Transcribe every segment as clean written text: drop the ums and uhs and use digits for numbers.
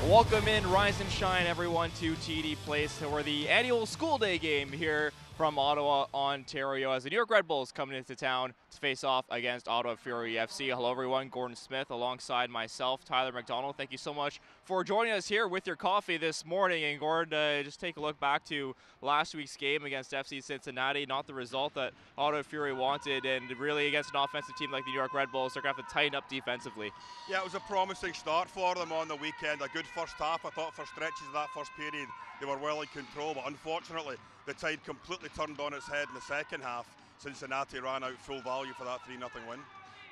Welcome in, rise and shine, everyone, to TD Place for the annual school day game here from Ottawa, Ontario, as the New York Red Bulls coming into town to face off against Ottawa Fury FC. Hello, everyone. Gordon Smith alongside myself, Tyler McDonald. Thank you so much for joining us here with your coffee this morning. And Gordon, just take a look back to last week's game against FC Cincinnati. Not the result that Ottawa Fury wanted, and really against an offensive team like the New York Red Bulls, they're going to have to tighten up defensively. Yeah, it was a promising start for them on the weekend. A good first half. I thought for stretches of that first period they were well in control, but unfortunately the tide completely turned on its head in the second half. Cincinnati ran out full value for that 3-0 win.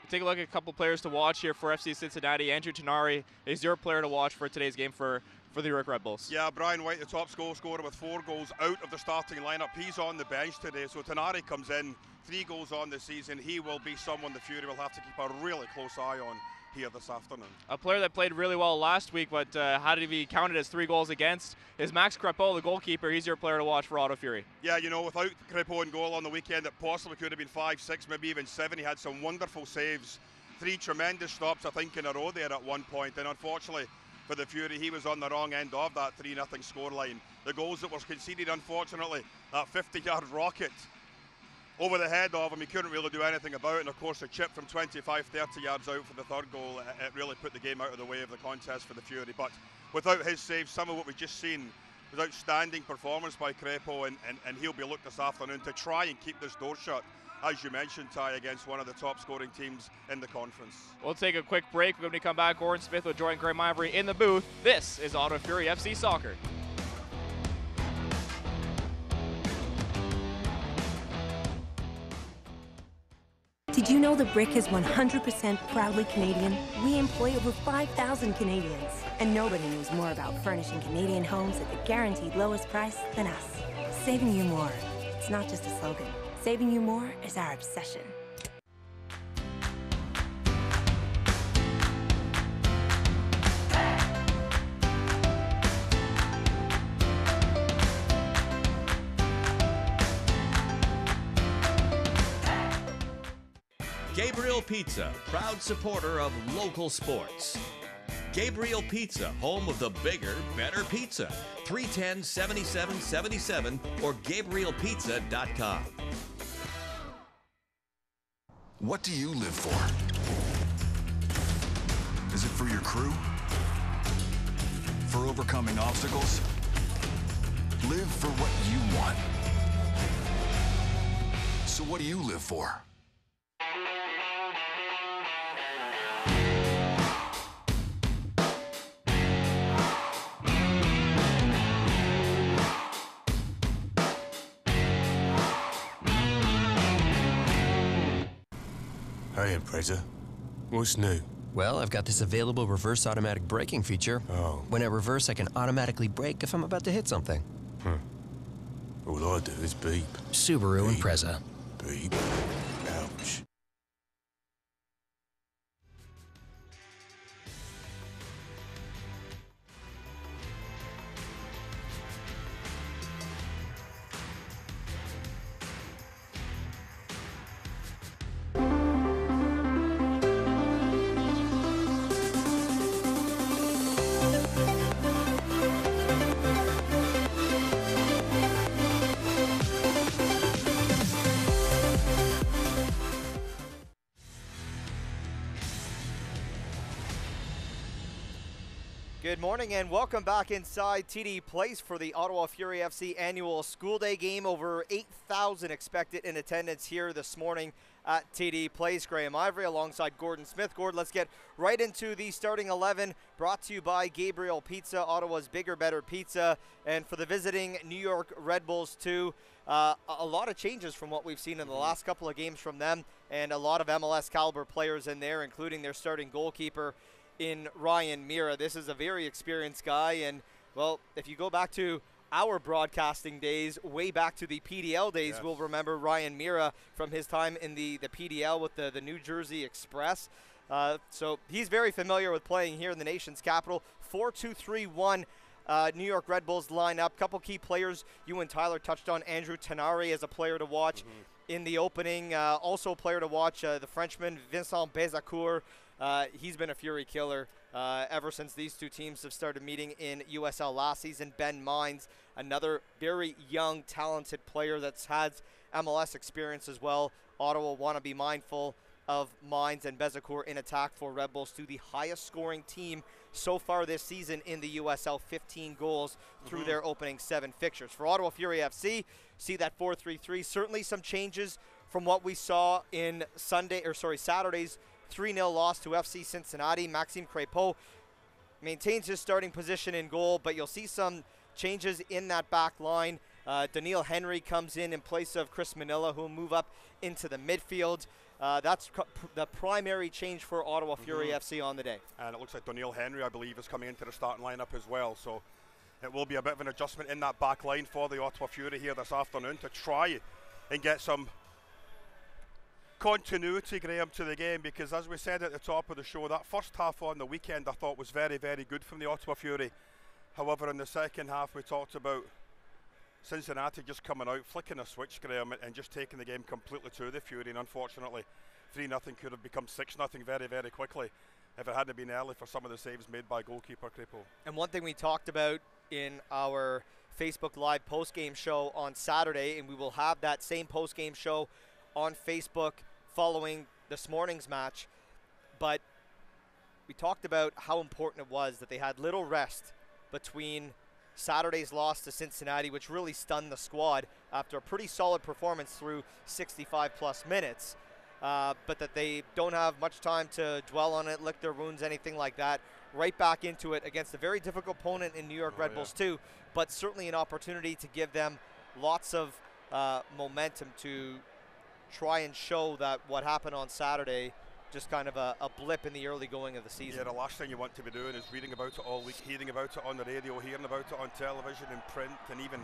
Take a look at a couple players to watch here for FC Cincinnati. Andrew Tenari is your player to watch for today's game for the New York Red Bulls. Yeah, Brian White, the top goal scorer with 4 goals out of the starting lineup. He's on the bench today, so Tenari comes in, 3 goals on the season. He will be someone the Fury will have to keep a really close eye on here this afternoon. A player that played really well last week, but had to be counted as 3 goals against, is Max Crepeau, the goalkeeper. He's your player to watch for Ottawa Fury. Yeah, you know, without Crepeau in goal on the weekend, it possibly could have been 5, 6, maybe even 7. He had some wonderful saves, 3 tremendous stops, I think, in a row there at one point. And unfortunately for the Fury, he was on the wrong end of that 3-0 scoreline. The goals that were conceded, unfortunately, that 50-yard rocket over the head of him, he couldn't really do anything about it. And of course, a chip from 25, 30 yards out for the third goal, it really put the game out of the way of the contest for the Fury. But without his save, some of what we've just seen was outstanding performance by Crepeau, and he'll be looked this afternoon to try and keep this door shut, as you mentioned, Ty, against one of the top scoring teams in the conference. We'll take a quick break. When we come back, Gordon Smith will join Graham Ivory in the booth. This is Ottawa Fury FC Soccer. Did you know the Brick is 100% proudly Canadian? We employ over 5,000 Canadians, and nobody knows more about furnishing Canadian homes at the guaranteed lowest price than us. Saving you more. It's not just a slogan. Saving you more is our obsession. Gabriel Pizza, proud supporter of local sports. Gabriel Pizza, home of the bigger, better pizza. 310-7777 or GabrielPizza.com. What do you live for? Is it for your crew? For overcoming obstacles? Live for what you want. So what do you live for? Hey, Impreza. What's new? Well, I've got this available reverse automatic braking feature. Oh. When I reverse, I can automatically brake if I'm about to hit something. All I do is beep. Subaru Beep. Impreza. Beep. Ouch. Good morning and welcome back inside TD Place for the Ottawa Fury FC annual school day game. Over 8,000 expected in attendance here this morning at TD Place. Graham Ivory alongside Gordon Smith. Gordon, let's get right into the starting 11, brought to you by Gabriel Pizza, Ottawa's bigger, better pizza. And for the visiting New York Red Bulls too, a lot of changes from what we've seen in the last couple of games from them, and a lot of MLS caliber players in there, including their starting goalkeeper in Ryan Mira. This is a very experienced guy, and well, if you go back to our broadcasting days, way back to the PDL days, Yes. we'll remember Ryan Mira from his time in the PDL with the New Jersey Express. So he's very familiar with playing here in the nation's capital. 4-2-3-1 New York Red Bulls lineup. Couple key players you and Tyler touched on. Andrew Tenari as a player to watch in the opening. Also a player to watch, the Frenchman Vincent Bezacourt. He's been a Fury killer ever since these two teams have started meeting in USL last season. Ben Mines, another very young, talented player that's had MLS experience as well. Ottawa want to be mindful of Mines and Bezecourt in attack for Red Bulls, to the highest scoring team so far this season in the USL, 15 goals through their opening 7 fixtures. For Ottawa Fury FC, see that 4-3-3. Certainly some changes from what we saw in Saturday's 3-0 loss to FC Cincinnati. Maxime Crépeau maintains his starting position in goal, but you'll see some changes in that back line. Daniil Henry comes in place of Chris Manila, who will move up into the midfield. That's the primary change for Ottawa Fury FC on the day. And it looks like Daniil Henry, I believe, is coming into the starting lineup as well. So it will be a bit of an adjustment in that back line for the Ottawa Fury here this afternoon to try and get some continuity, Graham, to the game, because as we said at the top of the show, that first half on the weekend I thought was very, very good from the Ottawa Fury. However, in the second half we talked about Cincinnati just coming out, flicking a switch, Graham, and just taking the game completely to the Fury, and unfortunately 3-0 could have become 6-0 very, very quickly if it hadn't been early for some of the saves made by goalkeeper Crépeau. And one thing we talked about in our Facebook Live post-game show on Saturday, and we will have that same post-game show on Facebook following this morning's match, but we talked about how important it was that they had little rest between Saturday's loss to Cincinnati, which really stunned the squad after a pretty solid performance through 65 plus minutes, but that they don't have much time to dwell on it, lick their wounds, anything like that. Right back into it against a very difficult opponent in New York Red Bulls too, but certainly an opportunity to give them lots of momentum to try and show that what happened on Saturday just kind of a blip in the early going of the season. Yeah, the last thing you want to be doing is reading about it all week, hearing about it on the radio, hearing about it on television and print and even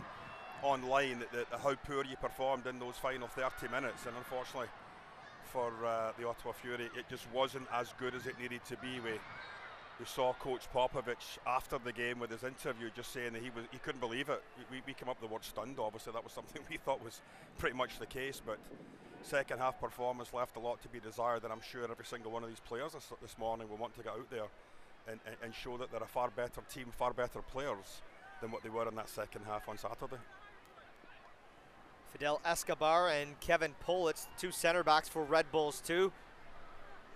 online, how poor you performed in those final 30 minutes. And unfortunately for the Ottawa Fury, it just wasn't as good as it needed to be. We saw Coach Popovich after the game with his interview just saying that he couldn't believe it. We came up with the word stunned, obviously. That was something we thought was pretty much the case, but second half performance left a lot to be desired, and I'm sure every single one of these players this morning will want to get out there and show that they're a far better team, far better players than what they were in that second half on Saturday. Fidel Escobar and Kevin Politz, two center backs for Red Bulls too.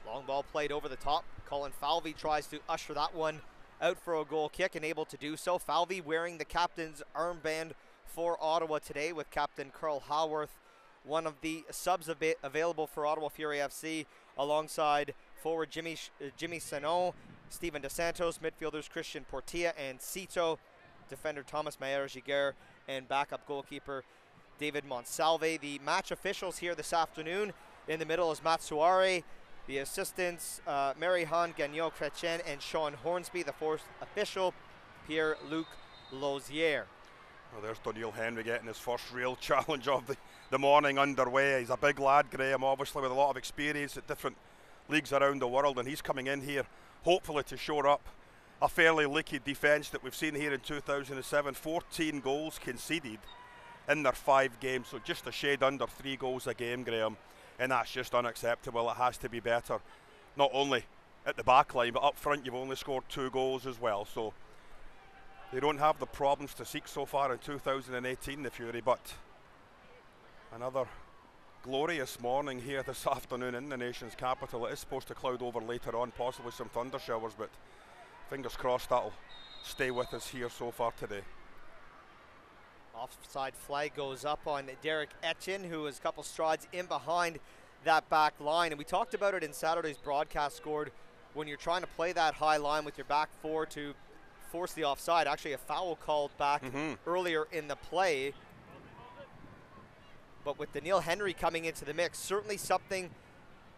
Long ball played over the top. Colin Falvey tries to usher that one out for a goal kick and able to do so. Falvey wearing the captain's armband for Ottawa today with Captain Carl Haworth, one of the subs available for Ottawa Fury FC, alongside forward Jimmy Sanon, Steven DeSantos, midfielders Christian Portilla and Cito, defender Thomas Mayer-Giguer, and backup goalkeeper David Monsalve. The match officials here this afternoon, in the middle is Matt Suare, the assistants Marie-Han Gagnon-Chrétien and Sean Hornsby, the fourth official Pierre-Luc Lozier. Well, there's Daniil Henry getting his first real challenge of the morning underway. He's a big lad, Graham, obviously with a lot of experience at different leagues around the world, and he's coming in here hopefully to shore up a fairly leaky defence that we've seen here in 2007. 14 goals conceded in their 5 games, so just a shade under 3 goals a game, Graham, and that's just unacceptable. It has to be better, not only at the back line, but up front you've only scored 2 goals as well, so they don't have the problems to seek so far in 2018, the Fury, but another glorious morning here this afternoon in the nation's capital. It is supposed to cloud over later on, possibly some thunder showers, but fingers crossed that'll stay with us here so far today. Offside flag goes up on Derek Etienne, who is a couple strides in behind that back line. And we talked about it in Saturday's broadcast scored. When you're trying to play that high line with your back four to force the offside, actually a foul called back earlier in the play. But with Daniil Henry coming into the mix, certainly something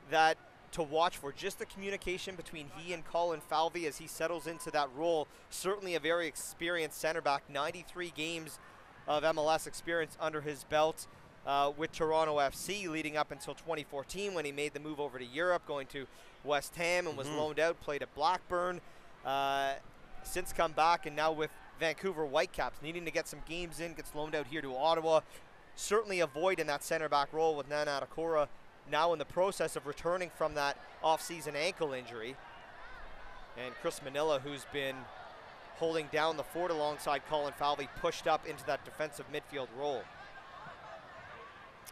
that to watch for, just the communication between he and Colin Falvey as he settles into that role. Certainly a very experienced center back, 93 games of MLS experience under his belt with Toronto FC leading up until 2014 when he made the move over to Europe, going to West Ham and was loaned out, played at Blackburn, since come back, and now with Vancouver Whitecaps, needing to get some games in, gets loaned out here to Ottawa. Certainly a void in that center back role with Nana Atakora now in the process of returning from that off-season ankle injury. And Chris Manila, who's been holding down the fort alongside Colin Falvey, pushed up into that defensive midfield role.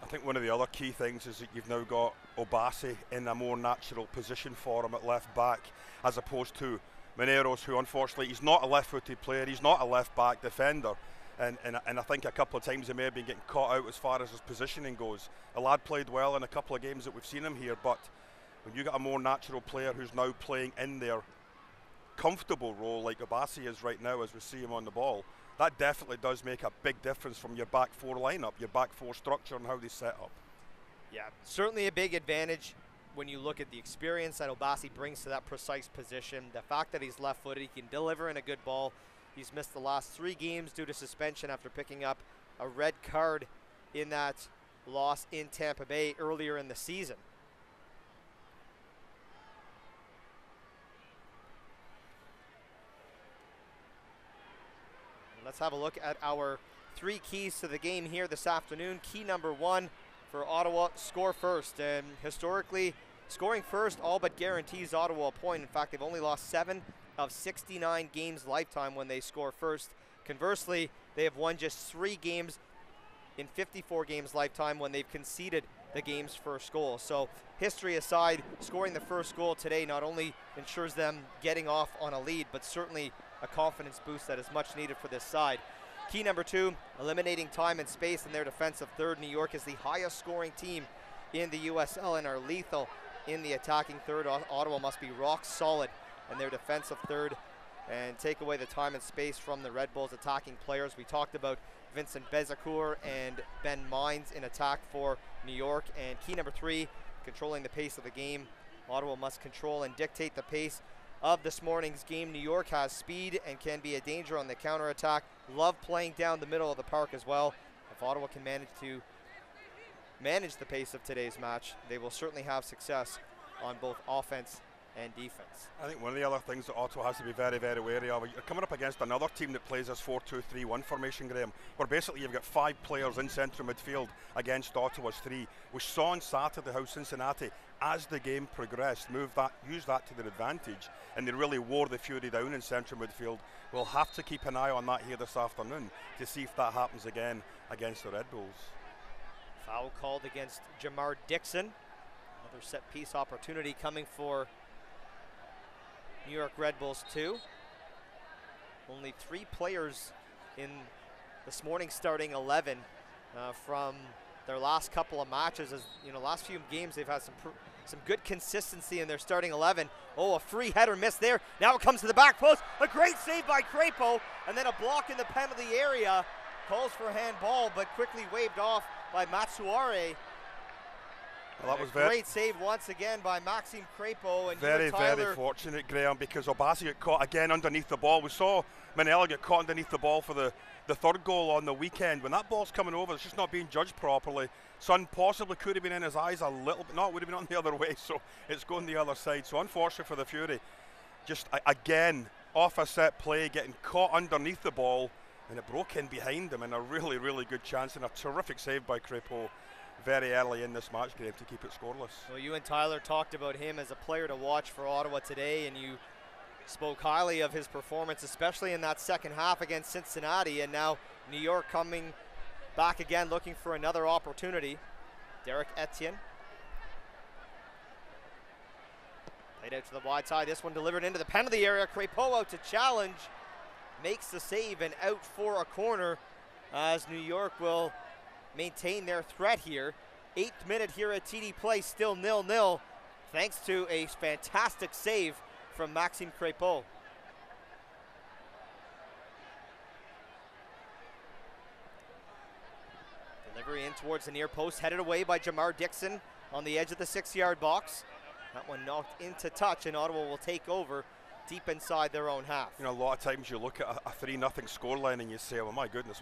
I think one of the other key things is that you've now got Obasi in a more natural position for him at left back, as opposed to Mineros, who unfortunately, he's not a left-footed player, he's not a left-back defender. And I think a couple of times he may have been getting caught out as far as his positioning goes. The lad played well in a couple of games that we've seen him here, but when you get a more natural player who's now playing in their comfortable role like Obasi is right now as we see him on the ball, that definitely does make a big difference from your back four lineup, your back four structure and how they set up. Yeah, certainly a big advantage when you look at the experience that Obasi brings to that precise position. The fact that he's left-footed, he can deliver in a good ball. He's missed the last 3 games due to suspension after picking up a red card in that loss in Tampa Bay earlier in the season. Let's have a look at our 3 keys to the game here this afternoon. Key number 1 for Ottawa, score first. And historically, scoring first all but guarantees Ottawa a point. In fact, they've only lost 7 of 69 games lifetime when they score first. Conversely, they have won just 3 games in 54 games lifetime when they've conceded the game's first goal. So history aside, scoring the first goal today not only ensures them getting off on a lead, but certainly a confidence boost that is much needed for this side. Key number 2, eliminating time and space in their defensive third. New York is the highest scoring team in the USL and are lethal in the attacking third. Ottawa must be rock solid in their defensive third and take away the time and space from the Red Bulls attacking players. We talked about Vincent Bezacourt and Ben Mines in attack for New York. And key number 3, controlling the pace of the game. Ottawa must control and dictate the pace of this morning's game. New York has speed and can be a danger on the counterattack. Love playing down the middle of the park as well. If Ottawa can manage the pace of today's match, they will certainly have success on both offense and defense. I think one of the other things that Ottawa has to be very, very wary of, you're coming up against another team that plays this 4-2-3-1 formation, Graham, where basically you've got 5 players in central midfield against Ottawa's 3. We saw on Saturday how Cincinnati, as the game progressed, used that to their advantage, and they really wore the Fury down in central midfield. We'll have to keep an eye on that here this afternoon to see if that happens again against the Red Bulls. Foul called against Jamar Dixon. Another set piece opportunity coming for New York Red Bulls 2. Only 3 players in this morning's starting 11 from their last couple of matches. As you know, last few games they've had some good consistency in their starting 11. Oh, a free header miss there. Now it comes to the back post. A great save by Crapo, and then a block in the penalty area. Calls for handball, but quickly waved off by Matsuare. Well, that was great save once again by Maxime Crapo. And very fortunate, Graham, because Obasi got caught again underneath the ball. We saw Manella get caught underneath the ball for the third goal on the weekend. When that ball's coming over, it's just not being judged properly. Sun possibly could have been in his eyes a little bit. No, it would have been on the other way, so it's going the other side. So unfortunate for the Fury. Just again, off a set play, getting caught underneath the ball, and it broke in behind him, and a really, really good chance and a terrific save by Crapo very early in this match, Graham, to keep it scoreless. Well, you and Tyler talked about him as a player to watch for Ottawa today, and you spoke highly of his performance, especially in that second half against Cincinnati, and now New York coming back again looking for another opportunity. Derek Etienne. Played out to the wide side. This one delivered into the penalty area. Crapo out to challenge. Makes the save and out for a corner as New York will maintain their threat here. 8th minute here at TD Place, still 0-0, thanks to a fantastic save from Maxime Crapo. Delivery in towards the near post, headed away by Jamar Dixon on the edge of the 6-yard box. That one knocked into touch, and Ottawa will take over deep inside their own half. You know, a lot of times you look at a 3-0 scoreline and you say, well, my goodness,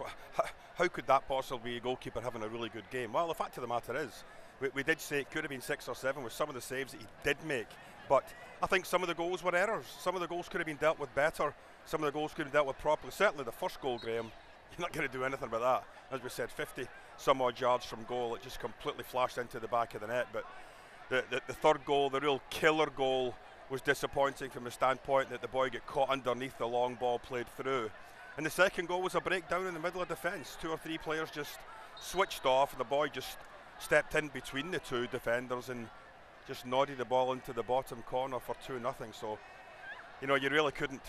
how could that possibly be a goalkeeper having a really good game? Well, the fact of the matter is, we did say it could have been 6 or 7 with some of the saves that he did make, but I think some of the goals were errors. Some of the goals could have been dealt with better. Some of the goals could have been dealt with properly. Certainly the first goal, Graham, You're not going to do anything about that. As we said, 50 some odd yards from goal, it just completely flashed into the back of the net. But the third goal, the real killer goal, was disappointing from the standpoint that the boy got caught underneath the long ball played through. And the second goal was a breakdown in the middle of defence. 2 or 3 players just switched off, and the boy just stepped in between the 2 defenders and just nodded the ball into the bottom corner for 2-0. So, you know, you really couldn't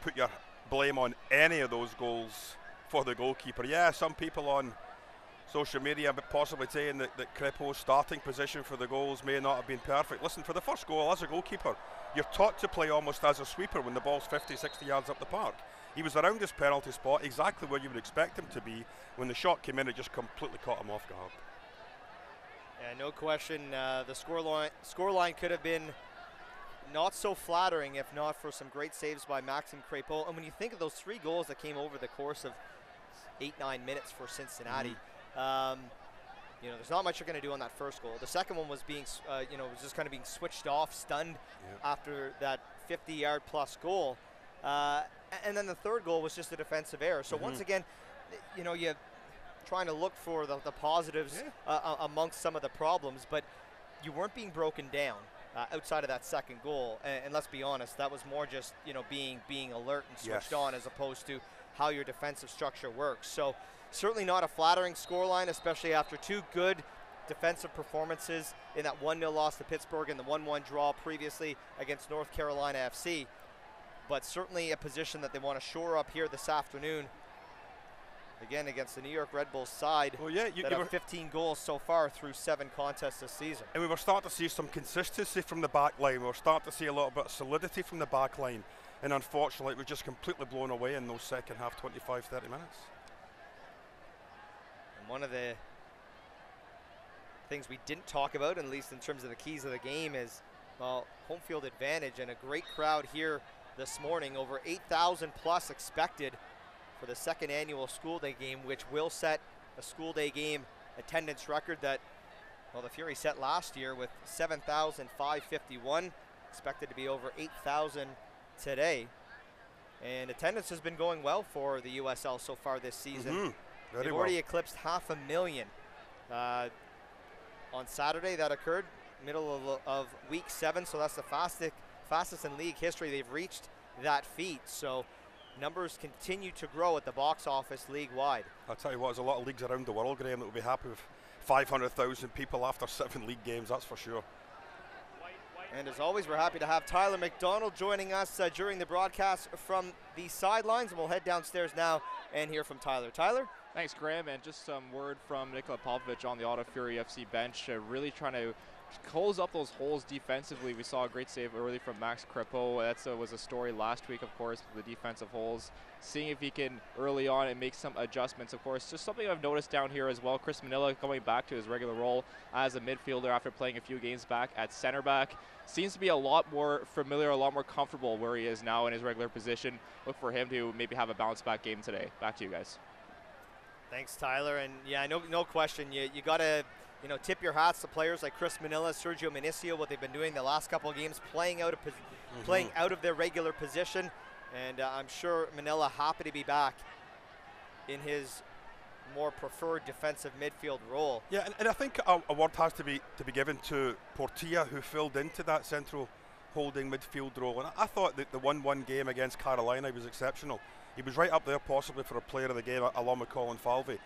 put your blame on any of those goals for the goalkeeper. Yeah, some people on social media possibly saying that Crepeau's starting position for the goals may not have been perfect. Listen, for the first goal, as a goalkeeper, you're taught to play almost as a sweeper when the ball's 50, 60 yards up the park. He was around his penalty spot, exactly where you would expect him to be. When the shot came in, it just completely caught him off guard. Yeah, no question. The scoreline could have been not so flattering if not for some great saves by Maxime Crepeau. And when you think of those 3 goals that came over the course of 8-9 minutes for Cincinnati, you know, there's not much you're going to do on that first goal. The second one was being, you know, was just kind of being switched off, stunned after that 50-yard plus goal. And then the third goal was just a defensive error. So once again, you know, you're trying to look for the positives amongst some of the problems, but you weren't being broken down outside of that second goal. And let's be honest, that was more just, you know, being alert and switched on as opposed to how your defensive structure works. So certainly not a flattering scoreline, especially after 2 good defensive performances in that 1-0 loss to Pittsburgh and the 1-1 draw previously against North Carolina FC. But certainly a position that they want to shore up here this afternoon, again against the New York Red Bulls side. Well, yeah, that have 15 goals so far through 7 contests this season. And we were starting to see some consistency from the back line. We were starting to see a little bit of solidity from the back line. And unfortunately, it was just completely blown away in those second half 25, 30 minutes. And one of the things we didn't talk about, at least in terms of the keys of the game, is, well, home field advantage and a great crowd here this morning. Over 8,000 plus expected for the second annual school day game, which will set a school day game attendance record that, well, the Fury set last year with 7,551, expected to be over 8,000 today. And attendance has been going well for the USL so far this season. They've already eclipsed 500,000 on Saturday. That occurred middle of week 7, so that's the fastest in league history they've reached that feat. So numbers continue to grow at the box office league-wide. I'll tell you what, there's a lot of leagues around the world, Graham, that will be happy with 500,000 people after 7 league games, that's for sure. And as always, we're happy to have Tyler McDonald joining us during the broadcast from the sidelines. And we'll head downstairs now and hear from Tyler. Tyler? Thanks, Graham. And just some word from Nikola Popovic on the Ottawa Fury FC bench, really trying to close up those holes defensively. We saw a great save early from Max Crepeau. That was a story last week, of course, with the defensive holes. Seeing if he can early on and make some adjustments, of course. Just something I've noticed down here as well, Chris Manila going back to his regular role as a midfielder after playing a few games back at center back. Seems to be a lot more familiar, a lot more comfortable where he is now in his regular position. Look for him to maybe have a bounce back game today. Back to you guys. Thanks, Tyler. And yeah, no question. You got to, you know, tip your hats to players like Chris Manila, Sergio Minicio, what they've been doing the last couple of games, playing out of their regular position. And I'm sure Manila happy to be back in his more preferred defensive midfield role. Yeah, and I think a word has to be given to Portilla, who filled into that central holding midfield role. And I thought that the 1-1 game against Carolina was exceptional. He was right up there possibly for a player of the game, along with Colin Falvey.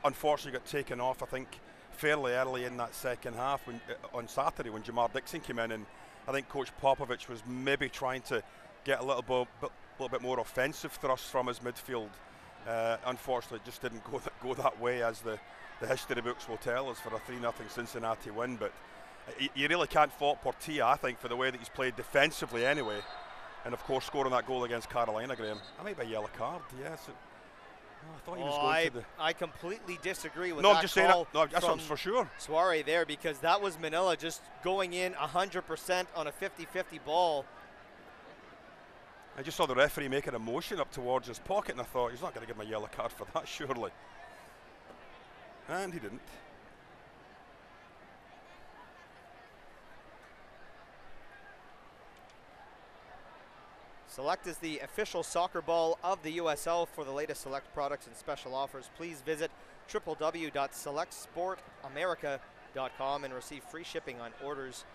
Unfortunately got taken off, I think, fairly early in that second half on Saturday when Jamar Dixon came in, and I think Coach Popovic was maybe trying to get a little bit more offensive thrust from his midfield. Unfortunately, it just didn't go that way, as the history books will tell us, for a 3-0 Cincinnati win. But you really can't fault Portilla, I think, for the way that he's played defensively anyway. And of course, scoring that goal against Carolina, Graham. That might be a yellow card, yes. I thought he was going to the... I completely disagree with that. No, that. I'm just saying that. No, that's for sure. Soare there, because that was Manila just going in 100% on a 50-50 ball. I just saw the referee making a motion up towards his pocket, and I thought, he's not going to give him a yellow card for that, surely. And he didn't. Select is the official soccer ball of the USL. For the latest Select products and special offers, please visit www.selectsportamerica.com and receive free shipping on orders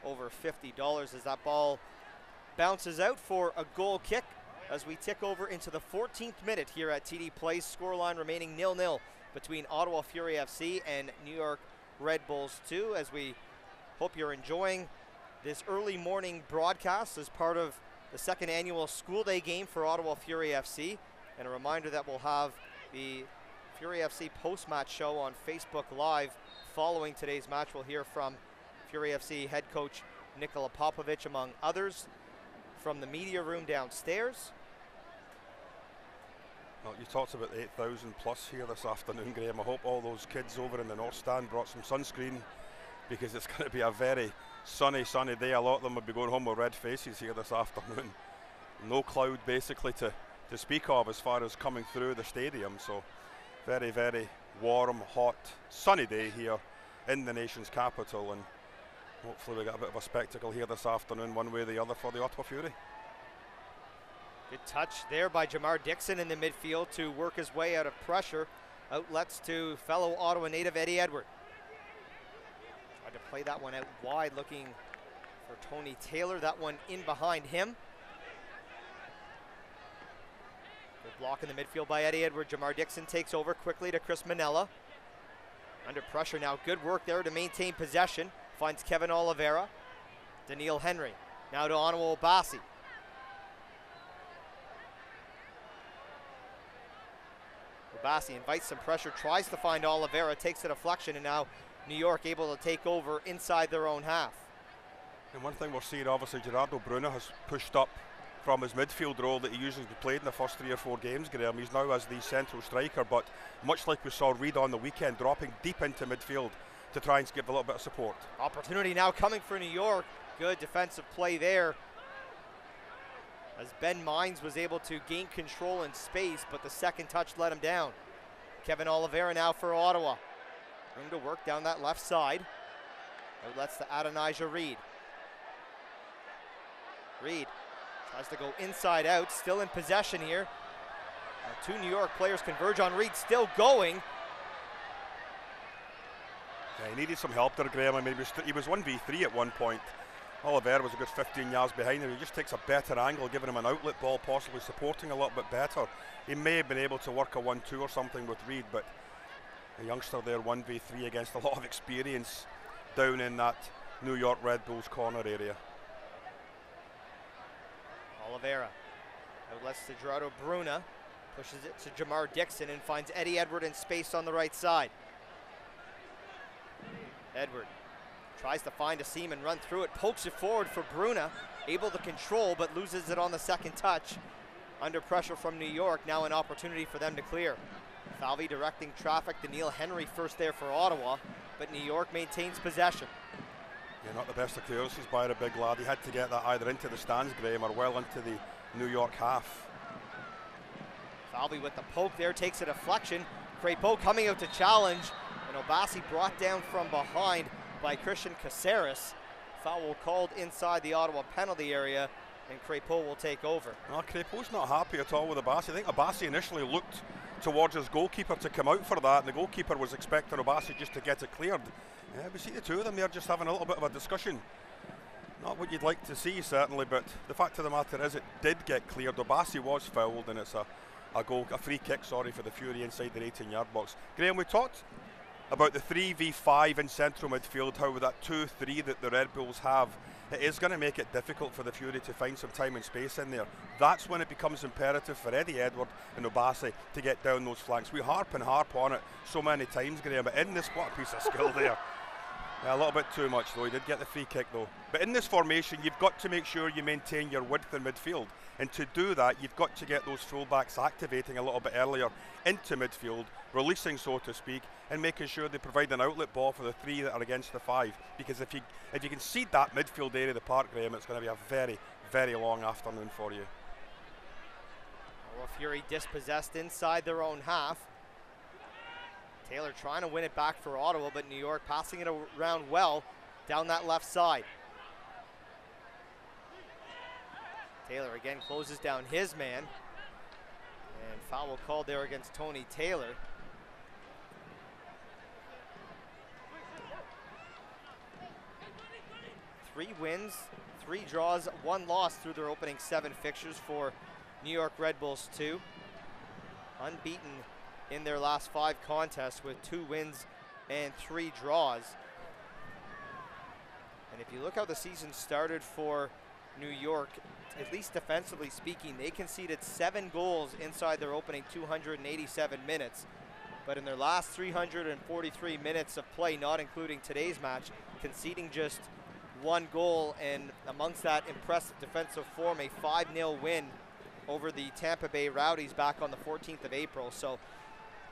over $50 as that ball bounces out for a goal kick as we tick over into the 14th minute here at TD Place. Scoreline remaining 0-0 between Ottawa Fury FC and New York Red Bulls 2, as we hope you're enjoying this early morning broadcast as part of the second annual school day game for Ottawa Fury FC. And a reminder that we'll have the Fury FC post-match show on Facebook Live following today's match. We'll hear from Fury FC head coach Nikola Popovic, among others, from the media room downstairs. Well, you talked about 8,000 plus here this afternoon, Graham. I hope all those kids over in the North Stand brought some sunscreen, because it's going to be a very sunny day. A lot of them will be going home with red faces here this afternoon. No cloud basically to speak of as far as coming through the stadium. So very, very warm, hot, sunny day here in the nation's capital, and hopefully we get a bit of a spectacle here this afternoon, one way or the other, for the Ottawa Fury. Good touch there by Jamar Dixon in the midfield to work his way out of pressure. Outlets to fellow Ottawa native Eddie Edward. Tried to play that one out wide, looking for Tony Taylor. That one in behind him. Good block in the midfield by Eddie Edward. Jamar Dixon takes over quickly to Chris Manella. Under pressure now. Good work there to maintain possession. Finds Kevin Oliveira. Daniil Henry. Now to Onwell Obasi. Obasi invites some pressure, tries to find Oliveira, takes a deflection, and now New York able to take over inside their own half. And one thing we're seeing, obviously, Gerardo Bruna has pushed up from his midfield role that he usually played in the first 3 or 4 games, Graham. He's now as the central striker, but much like we saw Reid on the weekend, dropping deep into midfield to try and give a little bit of support. Opportunity now coming for New York. Good defensive play there, as Ben Mines was able to gain control in space, but the second touch let him down. Kevin Oliveira now for Ottawa. Room to work down that left side. Outlets to Adonijah Reid. Reid tries to go inside out, still in possession here. Now 2 New York players converge on Reid, still going. Yeah, he needed some help there, Graham. I mean, he was 1v3 at one point. Oliveira was a good 15 yards behind him. He just takes a better angle, giving him an outlet ball, possibly supporting a little bit better. He may have been able to work a 1-2 or something with Reid, but a youngster there 1v3 against a lot of experience down in that New York Red Bulls corner area. Oliveira outlets to Gerardo Bruna, pushes it to Jamar Dixon and finds Eddie Edward in space on the right side. Edward tries to find a seam and run through it, pokes it forward for Bruna, able to control but loses it on the second touch. Under pressure from New York, now an opportunity for them to clear. Falvey directing traffic, Daniil Henry first there for Ottawa, but New York maintains possession. Yeah, not the best of clearances by the big lad. He had to get that either into the stands, Graham, or well into the New York half. Falvey with the poke there, takes a deflection. Crépeau coming out to challenge, and Obasi brought down from behind by Christian Caceres. Foul called inside the Ottawa penalty area, and Crépeau will take over. Well, Crépeau's not happy at all with Obasi. I think Obasi initially looked towards his goalkeeper to come out for that, and the goalkeeper was expecting Obasi just to get it cleared. Yeah, we see the two of them there just having a little bit of a discussion. Not what you'd like to see, certainly, but the fact of the matter is it did get cleared. Obasi was fouled, and it's a free kick, sorry, for the Fury inside their 18-yard box. Graham, we talked about the 3v5 in central midfield, how with that 2-3 that the Red Bulls have, it is going to make it difficult for the Fury to find some time and space in there. That's when it becomes imperative for Eddie Edward and Obasi to get down those flanks. We harp on it so many times, Graham, but in this, what a piece of skill there. Yeah, a little bit too much though. He did get the free kick though. But in this formation, you've got to make sure you maintain your width in midfield. And to do that, you've got to get those fullbacks activating a little bit earlier into midfield, releasing, so to speak, and making sure they provide an outlet ball for the 3 that are against the 5. Because if you concede that midfield area of the park, Graham, it's going to be a very, very long afternoon for you. Ottawa Fury dispossessed inside their own half. Taylor trying to win it back for Ottawa, but New York passing it around well down that left side. Taylor again closes down his man. And foul called there against Tony Taylor. Three wins, 3 draws, 1 loss through their opening 7 fixtures for New York Red Bulls 2. Unbeaten in their last 5 contests with 2 wins and 3 draws. And if you look how the season started for New York, at least defensively speaking, they conceded 7 goals inside their opening 287 minutes. But in their last 343 minutes of play, not including today's match, conceding just 1 goal, and amongst that impressive defensive form, a 5-0 win over the Tampa Bay Rowdies back on the 14th of April. So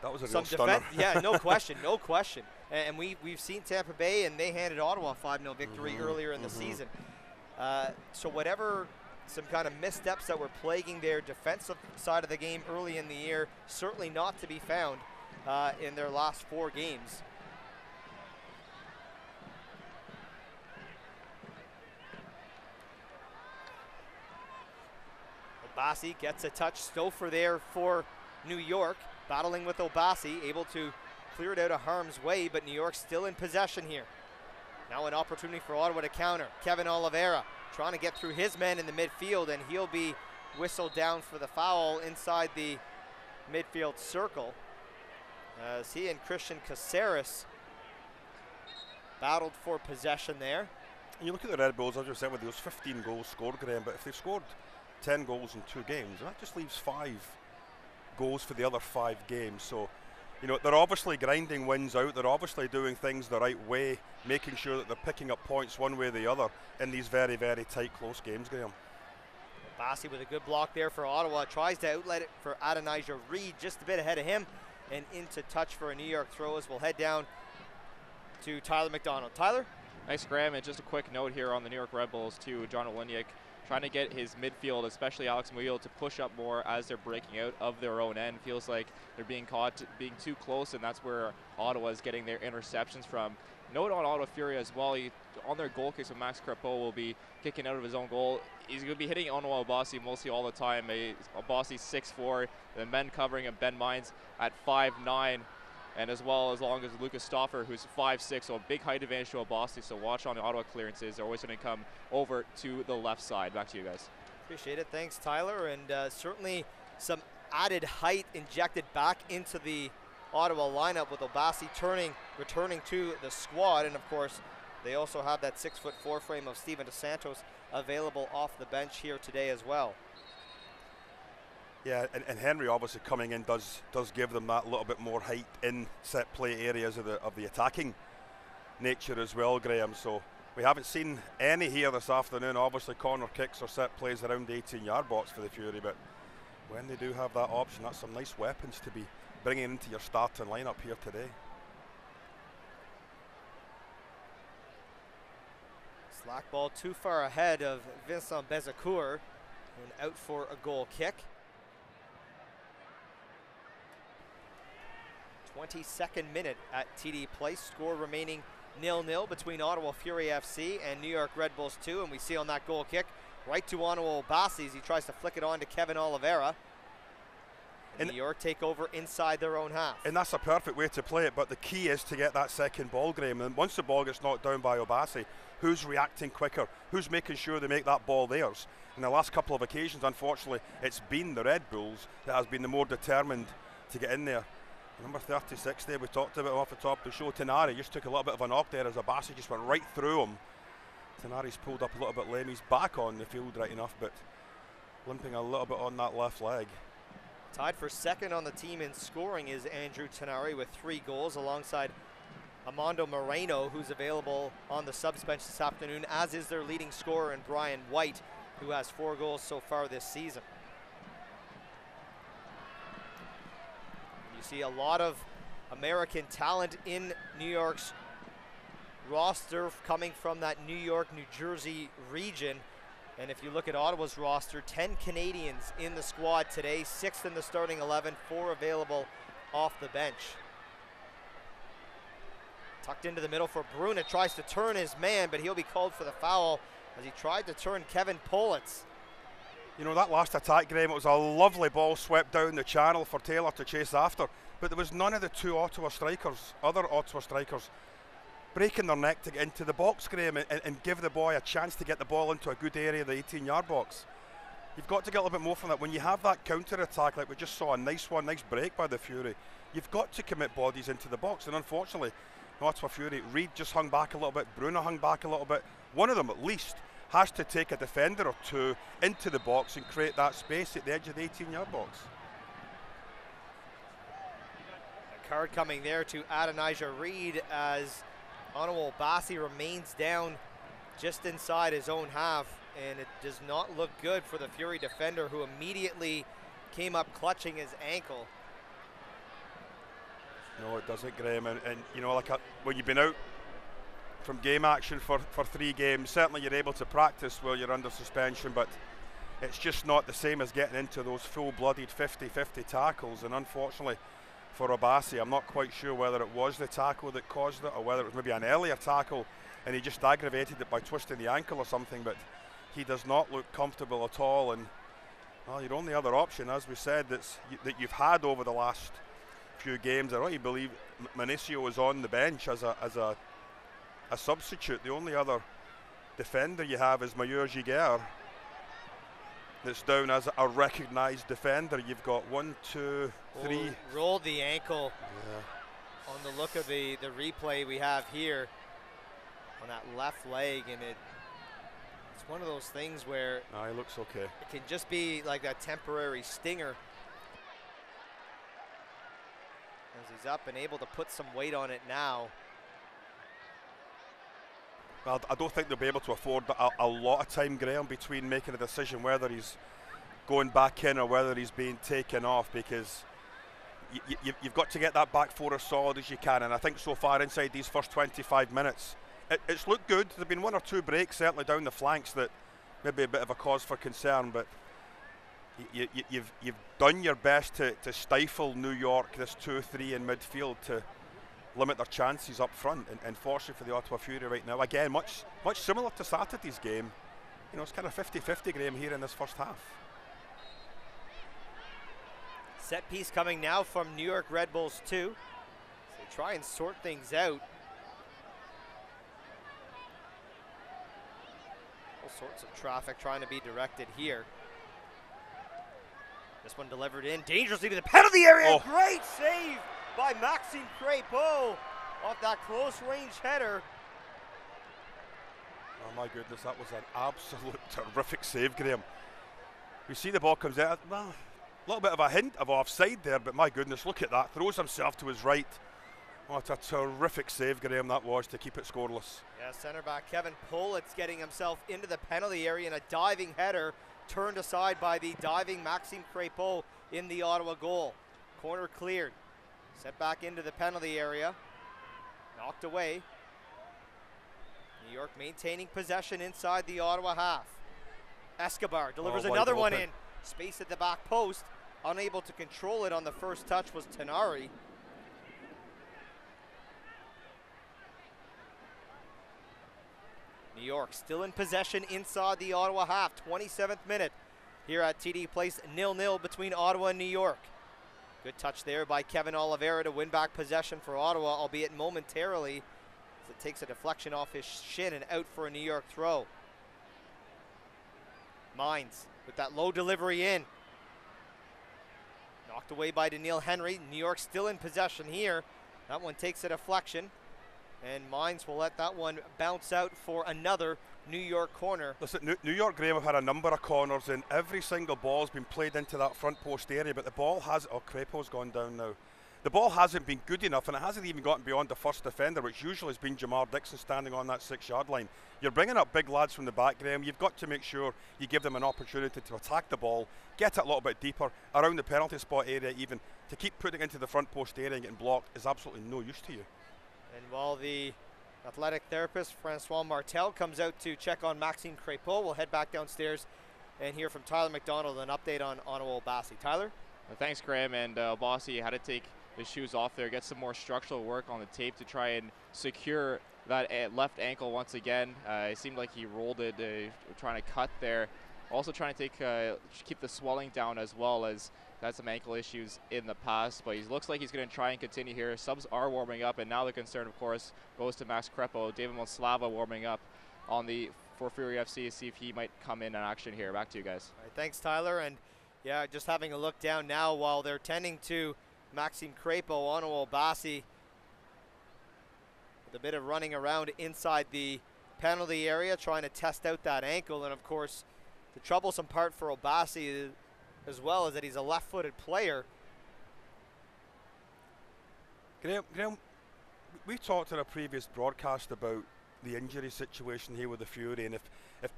that was a real stunner. Yeah, no question, no question. And we've seen Tampa Bay, and they handed Ottawa a 5-0 victory earlier in the season. So whatever some kind of missteps that were plaguing their defensive side of the game early in the year, certainly not to be found in their last 4 games. Obasi gets a touch. Stouffer there for New York, battling with Obasi, able to clear it out of harm's way, but New York still in possession here. Now an opportunity for Ottawa to counter. Kevin Oliveira trying to get through his men in the midfield, and he'll be whistled down for the foul inside the midfield circle. As he and Christian Caceres battled for possession there. You look at the Red Bulls, as you said, with those 15 goals scored, Graham, but if they scored 10 goals in 2 games, that just leaves 5 goals for the other 5 games. So, you know, they're obviously grinding wins out. They're obviously doing things the right way, making sure that they're picking up points one way or the other in these very, very tight, close games, Graham. Bassi with a good block there for Ottawa. Tries to outlet it for Adonijah Reed, just a bit ahead of him, and into touch for a New York throw as we'll head down to Tyler McDonald. Tyler? Nice, Graham, and just a quick note here on the New York Red Bulls too. John Olenek trying to get his midfield, especially Alex Muil, to push up more as they're breaking out of their own end. Feels like they're being caught being too close, and that's where Ottawa is getting their interceptions from. Note on Ottawa Fury as well, on their goal kicks, so Max Crepeau will be kicking out of his own goal. He's going to be hitting Onwa Obasi mostly all the time. Obasi 6'4", the men covering him, Ben Mines at 5'9", and as well as long as Lucas Stauffer, who's 5'6", so a big height advantage to Obasi. So watch on the Ottawa clearances. They're always going to come over to the left side. Back to you guys. Appreciate it. Thanks, Tyler. And certainly some added height injected back into the Ottawa lineup with Obasi returning to the squad. And of course, they also have that 6'4" frame of Steven Dos Santos available off the bench here today as well. Yeah, and Henry obviously coming in does give them that little bit more height in set play areas of the attacking nature as well, Graham. So we haven't seen any here this afternoon. Obviously corner kicks or set plays around the 18-yard box for the Fury, but when they do have that option, that's some nice weapons to be bringing into your starting lineup here today. Slack ball too far ahead of Vincent Bezecourt and out for a goal kick. 22nd minute at TD Place. Score remaining 0-0 between Ottawa Fury FC and New York Red Bulls 2. And we see on that goal kick right to Onwa Obasi as he tries to flick it on to Kevin Oliveira. And New York take over inside their own half. And that's a perfect way to play it, but the key is to get that second ball, Graham. And once the ball gets knocked down by Obasi, who's reacting quicker? Who's making sure they make that ball theirs? In the last couple of occasions, unfortunately, it's been the Red Bulls that has been the more determined to get in there. Number 36 there, we talked about off the top of the show. Tenari just took a little bit of a knock there as Obasi just went right through him. Tenari's pulled up a little bit lame. He's back on the field right enough, but limping a little bit on that left leg. Tied for second on the team in scoring is Andrew Tenari with 3 goals alongside Armando Moreno, who's available on the subs bench this afternoon, as is their leading scorer in Brian White, who has 4 goals so far this season. You see a lot of American talent in New York's roster coming from that New York, New Jersey region. And if you look at Ottawa's roster, 10 Canadians in the squad today, 6 in the starting 11, 4 available off the bench. Tucked into the middle for Bruna, tries to turn his man, but he'll be called for the foul as he tried to turn Kevin Politz. You know, that last attack, Graham, it was a lovely ball swept down the channel for Taylor to chase after, but there was none of the two other Ottawa strikers, breaking their neck to get into the box, Graham, and give the boy a chance to get the ball into a good area of the 18-yard box. You've got to get a little bit more from that. When you have that counter-attack, like we just saw, a nice break by the Fury, you've got to commit bodies into the box, and unfortunately, Ottawa Fury, Reid just hung back a little bit, Bruno hung back a little bit. One of them, at least, has to take a defender or two into the box and create that space at the edge of the 18-yard box. A card coming there to Adonijah Reid as Onwell Bassi remains down just inside his own half, and it does not look good for the Fury defender, who immediately came up clutching his ankle. No, it doesn't, Graham, and you know, like when you've been out from game action for 3 games, certainly you're able to practice while you're under suspension, but it's just not the same as getting into those full-blooded 50-50 tackles, and unfortunately for Obasi, I'm not quite sure whether it was the tackle that caused it or whether it was maybe an earlier tackle and he just aggravated it by twisting the ankle or something, but he does not look comfortable at all. And well, your only other option, as we said, that you've had over the last few games, I really believe Manicio was on the bench as a substitute. The only other defender you have is Mayor Giguère, that's down as a recognised defender. You've got 1, 2, 3. Rolled the ankle. Yeah. On the look of the replay we have here on that left leg, and it's one of those things where he looks okay. It can just be like that temporary stinger. As he's up and able to put some weight on it now. Well, I don't think they'll be able to afford a lot of time, Graham, between making a decision whether he's going back in or whether he's being taken off, because you've got to get that back four as solid as you can. And I think so far inside these first 25 minutes, it's looked good. There have been 1 or 2 breaks certainly down the flanks that maybe a bit of a cause for concern, but you've done your best to stifle New York, this 2-3 in midfield, to limit their chances up front, and fortunately for the Ottawa Fury right now, again, much similar to Saturday's game, you know, it's kind of 50-50, Graham, here in this first half. Set piece coming now from New York Red Bulls 2. So they try and sort things out. All sorts of traffic trying to be directed here. This one delivered in dangerously to the penalty area. Oh. Great save by Maxime Crépeau off that close range header. Oh my goodness, that was an absolute terrific save, Graham. We see the ball comes out, well, a little bit of a hint of offside there, but my goodness, look at that, throws himself to his right. What a terrific save, Graham, that was, to keep it scoreless. Yeah, centre back Kevin Pollitt's getting himself into the penalty area in a diving header, turned aside by the diving Maxime Crépeau in the Ottawa goal. Corner cleared. Set back into the penalty area. Knocked away. New York maintaining possession inside the Ottawa half. Escobar delivers another one in. Space at the back post. Unable to control it on the first touch was Tenari. New York still in possession inside the Ottawa half. 27th minute here at TD Place. 0-0 between Ottawa and New York. Good touch there by Kevin Oliveira to win back possession for Ottawa, albeit momentarily, as it takes a deflection off his shin and out for a New York throw. Mines with that low delivery in. Knocked away by Daniil Henry. New York still in possession here. That one takes a deflection, and Mines will let that one bounce out for another New York corner. Listen, New York, Graham, have had a number of corners, and every single ball's been played into that front post area, but the ball has, Crépeau's gone down now. The ball hasn't been good enough, and it hasn't even gotten beyond the first defender, which usually has been Jamar Dixon standing on that 6-yard line. You're bringing up big lads from the back, Graham. You've got to make sure you give them an opportunity to attack the ball, get it a little bit deeper, around the penalty spot area even. To keep putting it into the front post area and getting blocked is absolutely no use to you. And while the athletic therapist Francois Martel comes out to check on Maxime Crépeau, we'll head back downstairs and hear from Tyler McDonald an update on Onwell Bassi. Tyler? Well, thanks, Graham. And Bassi had to take his shoes off there, get some more structural work on the tape to try and secure that left ankle once again. It seemed like he rolled it, trying to cut there. Also trying to keep the swelling down as well, as had some ankle issues in the past, but he looks like he's going to try and continue here. Subs are warming up, and now the concern, of course, goes to Max Crepo. David Monslava warming up for Fury FC to see if he might come in action here. Back to you guys. All right, thanks, Tyler. And yeah, just having a look down now while they're tending to Maxime Crepo, Ottawa Bassi with a bit of running around inside the penalty area, trying to test out that ankle. And of course, the troublesome part for Obasi as well is that he's a left-footed player. Graham, we talked in a previous broadcast about the injury situation here with the Fury, and if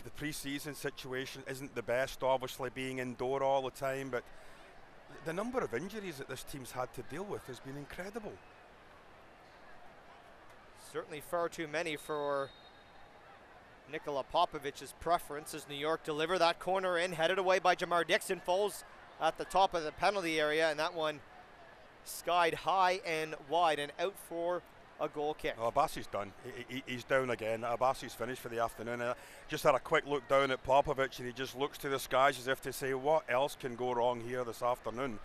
the pre-season situation isn't the best, obviously being indoor all the time, but the number of injuries that this team's had to deal with has been incredible. Certainly far too many for Nikola Popovic's preference as New York deliver that corner in, headed away by Jamar Dixon. Falls at the top of the penalty area, and that one skied high and wide and out for a goal kick. Oh, Abbasi's done. He's down again. Abbasi's finished for the afternoon. Just had a quick look down at Popovic, and he just looks to the skies as if to say, what else can go wrong here this afternoon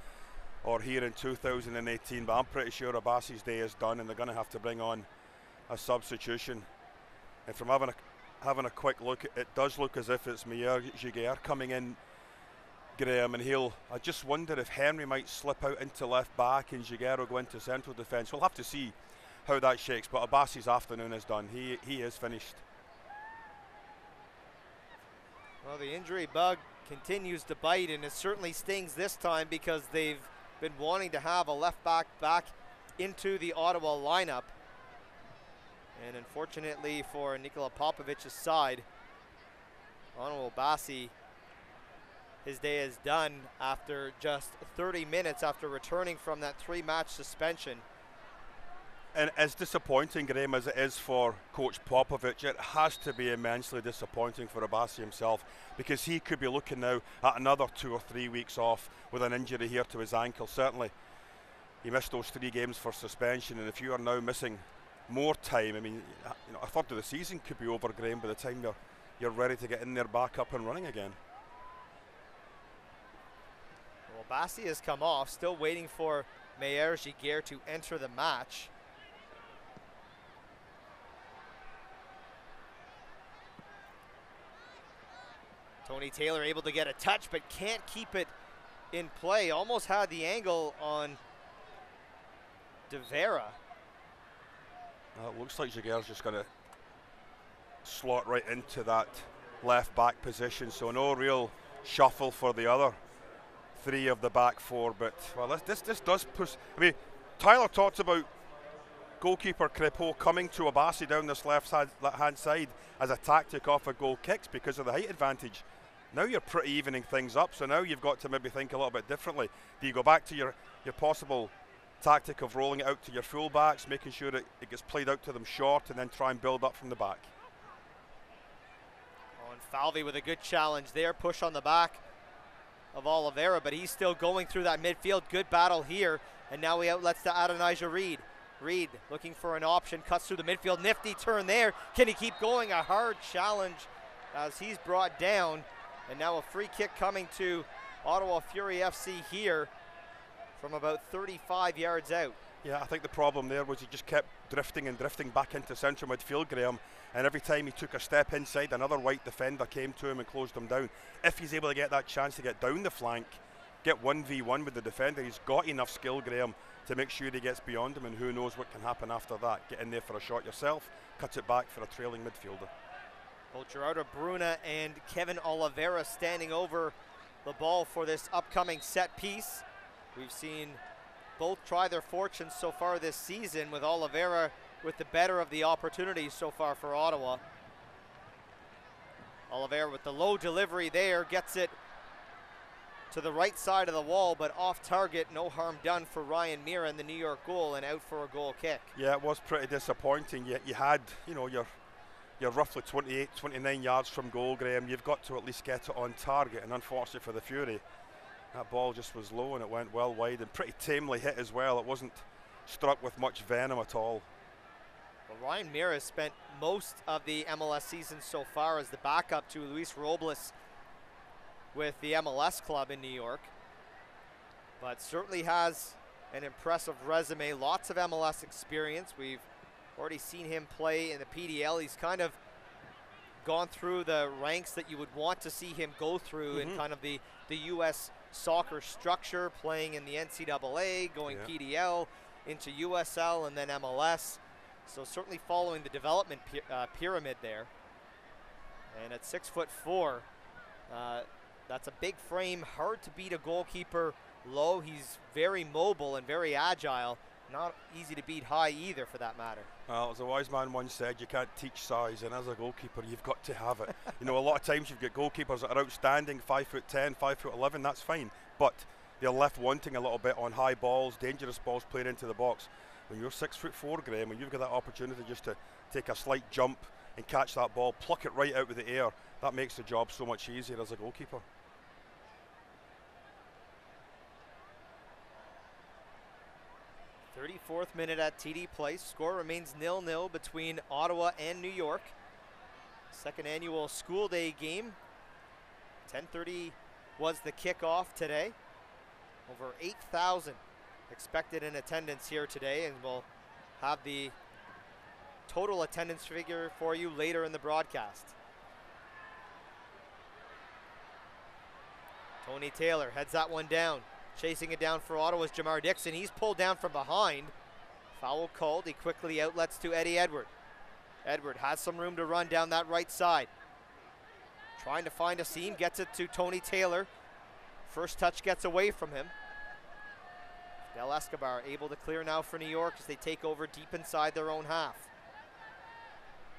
or here in 2018? But I'm pretty sure Abbasi's day is done, and they're going to have to bring on a substitution. And from having a quick look, it does look as if it's Meyer Giguère coming in, Graham, and I just wonder if Henry might slip out into left back and Giguère will go into central defence. We'll have to see how that shakes, but Abbasi's afternoon is done. He is finished. Well, the injury bug continues to bite, and it certainly stings this time because they've been wanting to have a left back into the Ottawa lineup. And unfortunately for Nikola Popovic's side, Ottawa Bassi, his day is done after just 30 minutes after returning from that 3-match suspension. And as disappointing, Graham, as it is for Coach Popovic, it has to be immensely disappointing for Abbasi himself, because he could be looking now at another 2 or 3 weeks off with an injury here to his ankle. Certainly, he missed those 3 games for suspension, and if you are now missing more time, I mean, a third of the season could be over, Graham, by the time you're ready to get in there back up and running again. Well, Bassi has come off, still waiting for Meyer Giguère to enter the match. Tony Taylor able to get a touch, but can't keep it in play. Almost had the angle on De Vera. It looks like Giguère's just going to slot right into that left back position, so no real shuffle for the other 3 of the back 4. But well, this does push. I mean, Tyler talks about goalkeeper Crepeau coming to Abbasi down this left-hand side as a tactic off of goal kicks because of the height advantage. Now you're pretty evening things up, so now you've got to maybe think a little bit differently. Do you go back to your possible tactic of rolling it out to your full-backs, making sure that it gets played out to them short, and then try and build up from the back? Oh, and Falvey with a good challenge there, push on the back of Oliveira, but he's still going through that midfield. Good battle here, and now he outlets to Adonijah Reed. Reed looking for an option, cuts through the midfield, nifty turn there. Can he keep going? A hard challenge as he's brought down, and now a free kick coming to Ottawa Fury FC here from about 35 yards out. Yeah, I think the problem there was he just kept drifting back into central midfield, Graham, and every time he took a step inside, another white defender came to him and closed him down. If he's able to get that chance to get down the flank, get 1v1 with the defender, he's got enough skill, Graham, to make sure he gets beyond him, and who knows what can happen after that. Get in there for a shot yourself, cut it back for a trailing midfielder. Both Gerardo Bruna and Kevin Oliveira standing over the ball for this upcoming set piece. We've seen both try their fortunes so far this season, with Oliveira with the better of the opportunities so far for Ottawa. Oliveira with the low delivery there, gets it to the right side of the wall, but off target. No harm done for Ryan Mira in the New York goal, and out for a goal kick. Yeah, it was pretty disappointing. You had, you're roughly 28, 29 yards from goal, Graham. You've got to at least get it on target, and unfortunately for the Fury, that ball just was low and it went well wide, and pretty tamely hit as well. It wasn't struck with much venom at all. Well, Ryan Mira has spent most of the MLS season so far as the backup to Luis Robles with the MLS club in New York, but certainly has an impressive resume, lots of MLS experience. We've already seen him play in the PDL. He's kind of gone through the ranks that you would want to see him go through in kind of the U.S. soccer structure, playing in the NCAA, going PDL into USL and then MLS. So certainly following the development pyramid there. And at 6'4", that's a big frame, hard to beat a goalkeeper low. He's very mobile and very agile. Not easy to beat high either, for that matter. Well, as a wise man once said, you can't teach size, and as a goalkeeper, you've got to have it. You know, a lot of times you've got goalkeepers that are outstanding, 5'10", 5'11", that's fine, but they're left wanting a little bit on high balls, dangerous balls played into the box. When you're 6'4", Graham, when you've got that opportunity just to take a slight jump and catch that ball, pluck it right out of the air, that makes the job so much easier as a goalkeeper. 34th minute at TD Place. Score remains 0-0 between Ottawa and New York. Second annual school day game. 10:30 was the kickoff today. Over 8,000 expected in attendance here today, and we'll have the total attendance figure for you later in the broadcast. Tony Taylor heads that one down. Chasing it down for Ottawa's Jamar Dixon. He's pulled down from behind. Foul called. He quickly outlets to Eddie Edward. Edward has some room to run down that right side. Trying to find a seam. Gets it to Tony Taylor. First touch gets away from him. Del Escobar able to clear now for New York as they take over deep inside their own half.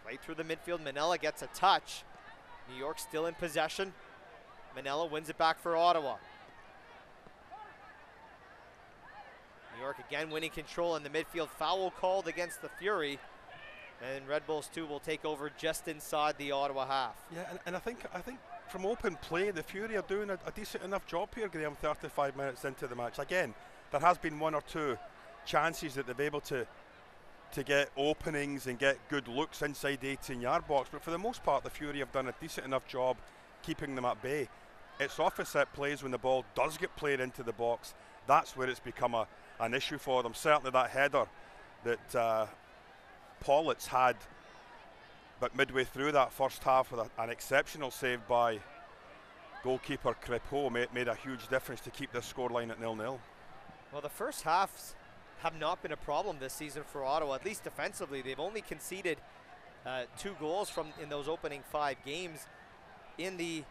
Play through the midfield. Manella gets a touch. New York still in possession. Manella wins it back for Ottawa. New York again winning control in the midfield. Foul called against the Fury. And Red Bulls 2 will take over just inside the Ottawa half. Yeah, and I think from open play, the Fury are doing a decent enough job here, Graham, 35 minutes into the match. Again, there has been one or two chances that they've been able to get openings and get good looks inside the 18-yard box, but for the most part, the Fury have done a decent enough job keeping them at bay. It's opposite plays when the ball does get played into the box. That's where it's become an issue for them. Certainly that header that Pollitt's had, but midway through that first half with an exceptional save by goalkeeper Crepeau made a huge difference to keep this scoreline at 0-0. Well, the first halves have not been a problem this season for Ottawa, at least defensively. They've only conceded 2 goals in those opening 5 games in the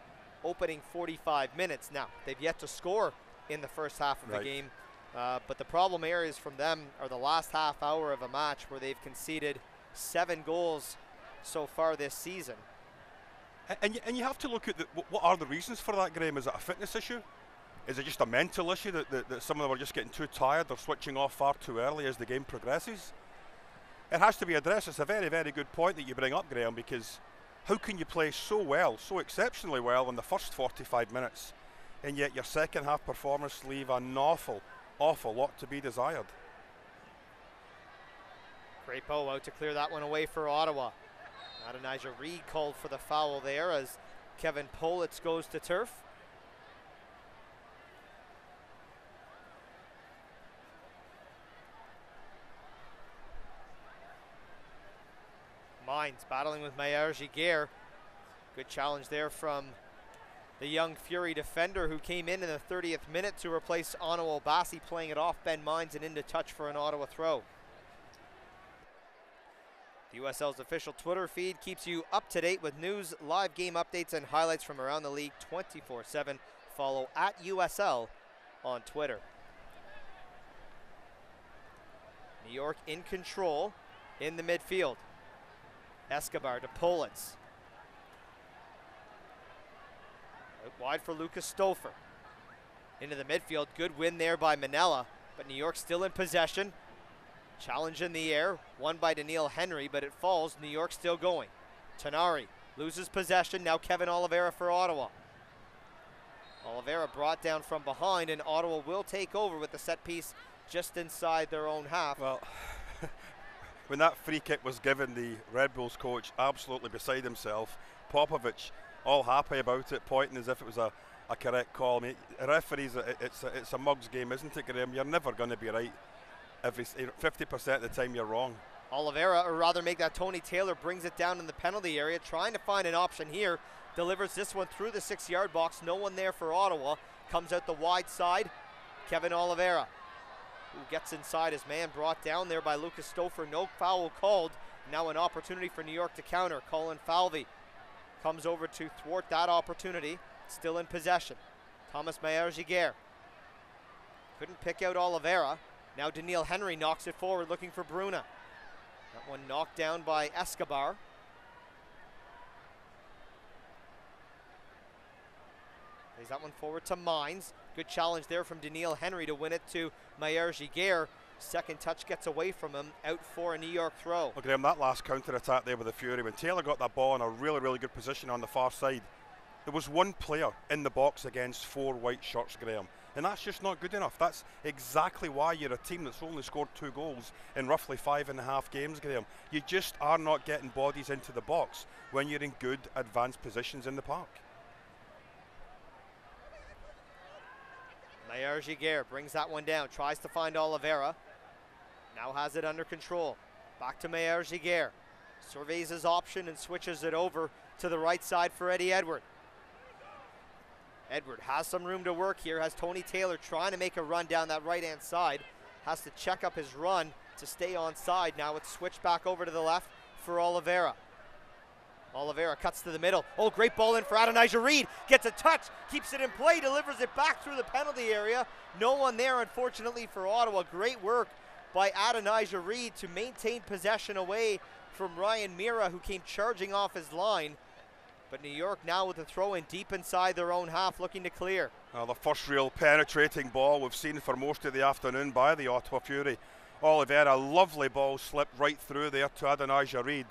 opening 45 minutes. Now, they've yet to score in the first half of the game, but the problem areas from them are the last half hour of a match where they've conceded 7 goals so far this season. And you have to look at what are the reasons for that, Graham? Is it a fitness issue? Is it just a mental issue that some of them are just getting too tired or switching off far too early as the game progresses? It has to be addressed. It's a very, very good point that you bring up, Graham, because how can you play so well, so exceptionally well in the first 45 minutes, and yet your second half performance leave an awful lot to be desired? Crepeau out to clear that one away for Ottawa. Adonijah Reed called for the foul there as Kevin Politz goes to turf. Mines battling with Mayer Giguère. Good challenge there from the young Fury defender who came in the 30th minute to replace Ono Obasi, playing it off Ben Mines and into touch for an Ottawa throw. The USL's official Twitter feed keeps you up to date with news, live game updates, and highlights from around the league 24/7. Follow @USL on Twitter. New York in control in the midfield. Escobar to Politz. Out wide for Lucas Stouffer. Into the midfield. Good win there by Manella, but New York still in possession. Challenge in the air. Won by Daniil Henry, but it falls. New York still going. Tanari loses possession. Now Kevin Oliveira for Ottawa. Oliveira brought down from behind, and Ottawa will take over with the set piece just inside their own half. Well, when that free kick was given, the Red Bulls coach absolutely beside himself. Popovic all happy about it, pointing as if it was a a correct call. I mean, referees, it's a mug's game, isn't it, Graham? You're never going to be right. 50% of the time you're wrong. Oliveira, or rather make that Tony Taylor, brings it down in the penalty area, trying to find an option here. Delivers this one through the 6-yard box. No one there for Ottawa. Comes out the wide side. Kevin Oliveira, who gets inside his man, brought down there by Lucas Stouffer. No foul called. Now an opportunity for New York to counter. Colin Falvey comes over to thwart that opportunity. Still in possession. Thomas Mayer-Giguère couldn't pick out Oliveira. Now Daniil Henry knocks it forward, looking for Bruna. That one knocked down by Escobar. Plays that one forward to Mines. Good challenge there from Daniil Henry to win it to Mayer-Giguère. Second touch gets away from him, out for a New York throw. Well, Graham, that last counter-attack there with the Fury, when Taylor got that ball in a really, really good position on the far side, there was one player in the box against 4 white shirts, Graham. And that's just not good enough. That's exactly why you're a team that's only scored 2 goals in roughly 5.5 games, Graham. You just are not getting bodies into the box when you're in good advanced positions in the park. Mayer-Giguère brings that one down, tries to find Oliveira. Now has it under control. Back to Mayer-Giguère. Surveys his option and switches it over to the right side for Eddie Edward. Edward has some room to work here, has Tony Taylor trying to make a run down that right-hand side. Has to check up his run to stay on side. Now it's switched back over to the left for Oliveira. Oliveira cuts to the middle. Oh, great ball in for Adonijah Reed. Gets a touch, keeps it in play, delivers it back through the penalty area. No one there, unfortunately, for Ottawa. Great work by Adonijah Reed to maintain possession away from Ryan Mira, who came charging off his line. But New York now with a throw in deep inside their own half, looking to clear. Well, the first real penetrating ball we've seen for most of the afternoon by the Ottawa Fury. Oliveira, lovely ball slipped right through there to Adonijah Reed.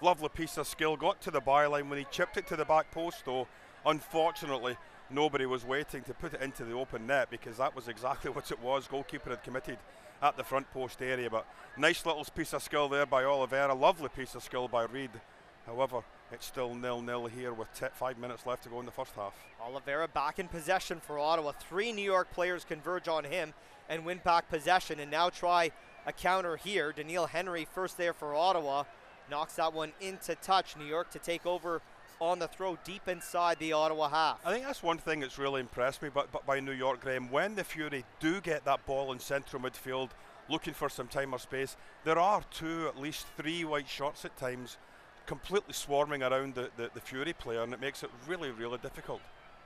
Lovely piece of skill, got to the byline when he chipped it to the back post, though. Unfortunately, nobody was waiting to put it into the open net, because that was exactly what it was. Goalkeeper had committed at the front post area. But nice little piece of skill there by Oliveira, lovely piece of skill by Reed. However, it's still 0-0 here with 5 minutes left to go in the first half. Oliveira back in possession for Ottawa. 3 New York players converge on him and win back possession, and now try a counter here. Daniil Henry first there for Ottawa. Knocks that one into touch. New York to take over on the throw deep inside the Ottawa half. I think that's one thing that's really impressed me but by New York, Graham. When the Fury do get that ball in central midfield, looking for some time or space, there are 2, at least 3 white shots at times completely swarming around the Fury player, and it makes it really, really difficult.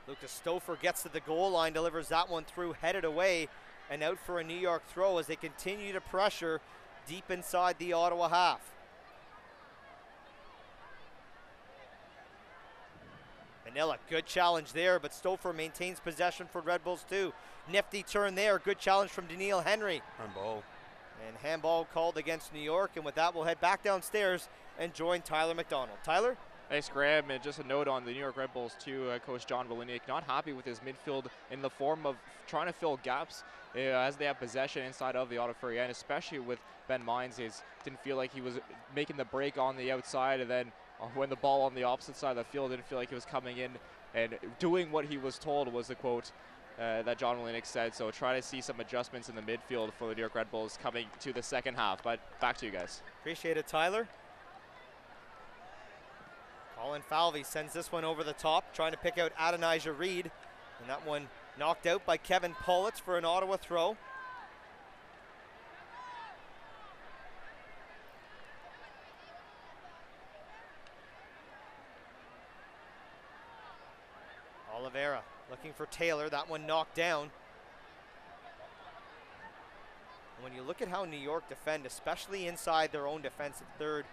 Lucas Stouffer gets to the goal line, delivers that one through, headed away, and out for a New York throw as they continue to pressure deep inside the Ottawa half. Manila, good challenge there, but Stouffer maintains possession for Red Bulls too. Nifty turn there, good challenge from Daniil Henry. Handball. And handball called against New York, and with that we'll head back downstairs and join Tyler McDonald. Tyler? Thanks, Graham. And just a note on the New York Red Bulls too, Coach John Voliniak not happy with his midfield in the form of trying to fill gaps as they have possession inside of the Ottawa Fury, and especially with Ben Mines. Didn't feel like he was making the break on the outside, and then when the ball on the opposite side of the field, didn't feel like he was coming in and doing what he was told, was the quote that John Voliniak said. So try to see some adjustments in the midfield for the New York Red Bulls coming to the second half. But back to you guys. Appreciate it, Tyler. Colin Falvey sends this one over the top, trying to pick out Adonijah Reed. And that one knocked out by Kevin Politz for an Ottawa throw. Oliveira looking for Taylor, that one knocked down. And when you look at how New York defend, especially inside their own defensive third,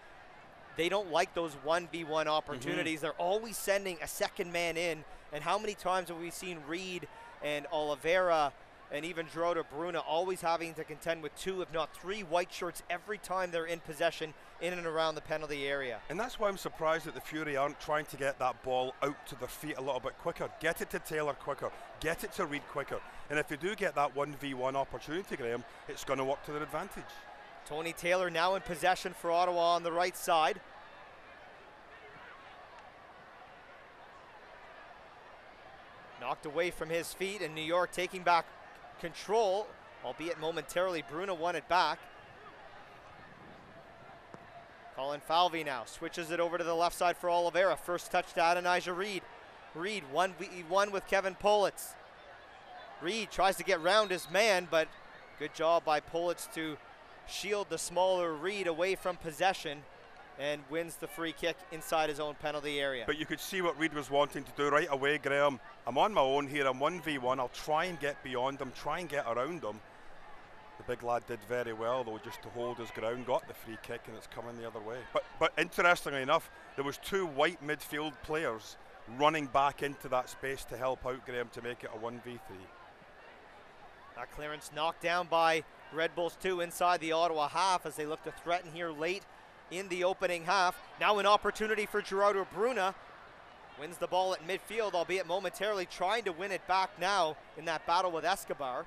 they don't like those 1v1 opportunities. They're always sending a second man in. And how many times have we seen Reed and Oliveira and even Gerardo Bruna always having to contend with 2, if not 3 white shirts every time they're in possession in and around the penalty area. And that's why I'm surprised that the Fury aren't trying to get that ball out to their feet a little bit quicker. Get it to Taylor quicker. Get it to Reed quicker. And if you do get that 1v1 opportunity, Graham, it's going to work to their advantage. Tony Taylor now in possession for Ottawa on the right side. Knocked away from his feet, and New York taking back control, albeit momentarily. Bruna won it back. Colin Falvey now switches it over to the left side for Oliveira. First touch to Adonijah Reed. Reed 1v1 with Kevin Politz. Reed tries to get round his man, but good job by Politz to shield the smaller Reed away from possession, and wins the free kick inside his own penalty area. But you could see what Reed was wanting to do right away, Graham. I'm on my own here, I'm 1v1, I'll try and get beyond him, try and get around him. The big lad did very well though, just to hold his ground, got the free kick, and it's coming the other way. But interestingly enough, there was two white midfield players running back into that space to help out Graham to make it a 1v3. That clearance knocked down by Red Bulls 2 inside the Ottawa half as they look to threaten here late in the opening half. Now an opportunity for Gerardo Bruna. Wins the ball at midfield, albeit momentarily trying to win it back now in that battle with Escobar.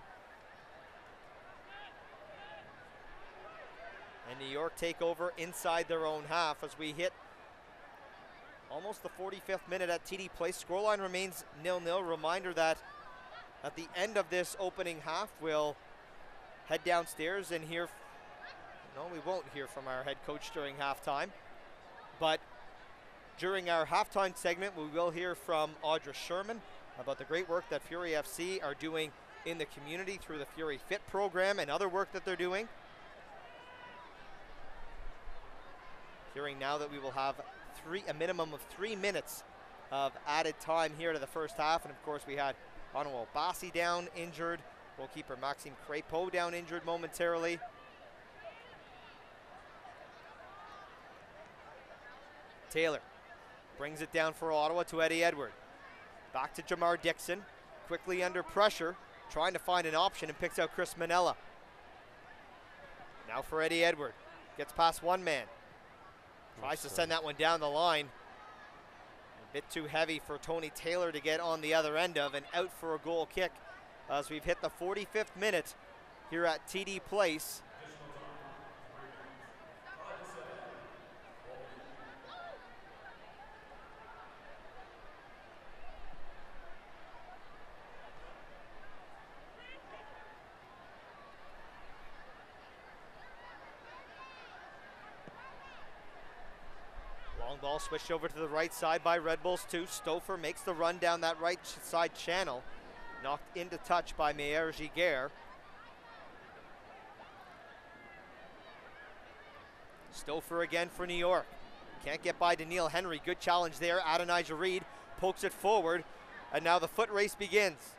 And New York take over inside their own half as we hit almost the 45th minute at TD Place. Scoreline remains 0-0. Reminder that at the end of this opening half, we'll head downstairs and hear. No, we won't hear from our head coach during halftime. But during our halftime segment, we will hear from Audra Sherman about the great work that Fury FC are doing in the community through the Fury Fit program and other work that they're doing. Hearing now that we will have a minimum of 3 minutes of added time here to the first half. And of course we had Onwell Bassi down injured, goalkeeper Maxime Crépeau down injured momentarily. Taylor brings it down for Ottawa to Eddie Edward. Back to Jamar Dixon, quickly under pressure, trying to find an option, and picks out Chris Manella. Now for Eddie Edward, gets past one man. Tries to send that one down the line. A bit too heavy for Tony Taylor to get on the other end of, and out for a goal kick as we've hit the 45th minute here at TD Place. Ball switched over to the right side by Red Bulls 2. Stouffer makes the run down that right side channel. Knocked into touch by Meyer Giguère. Stouffer again for New York. Can't get by Daniil Henry. Good challenge there. Adonijah Reed pokes it forward. And now the foot race begins.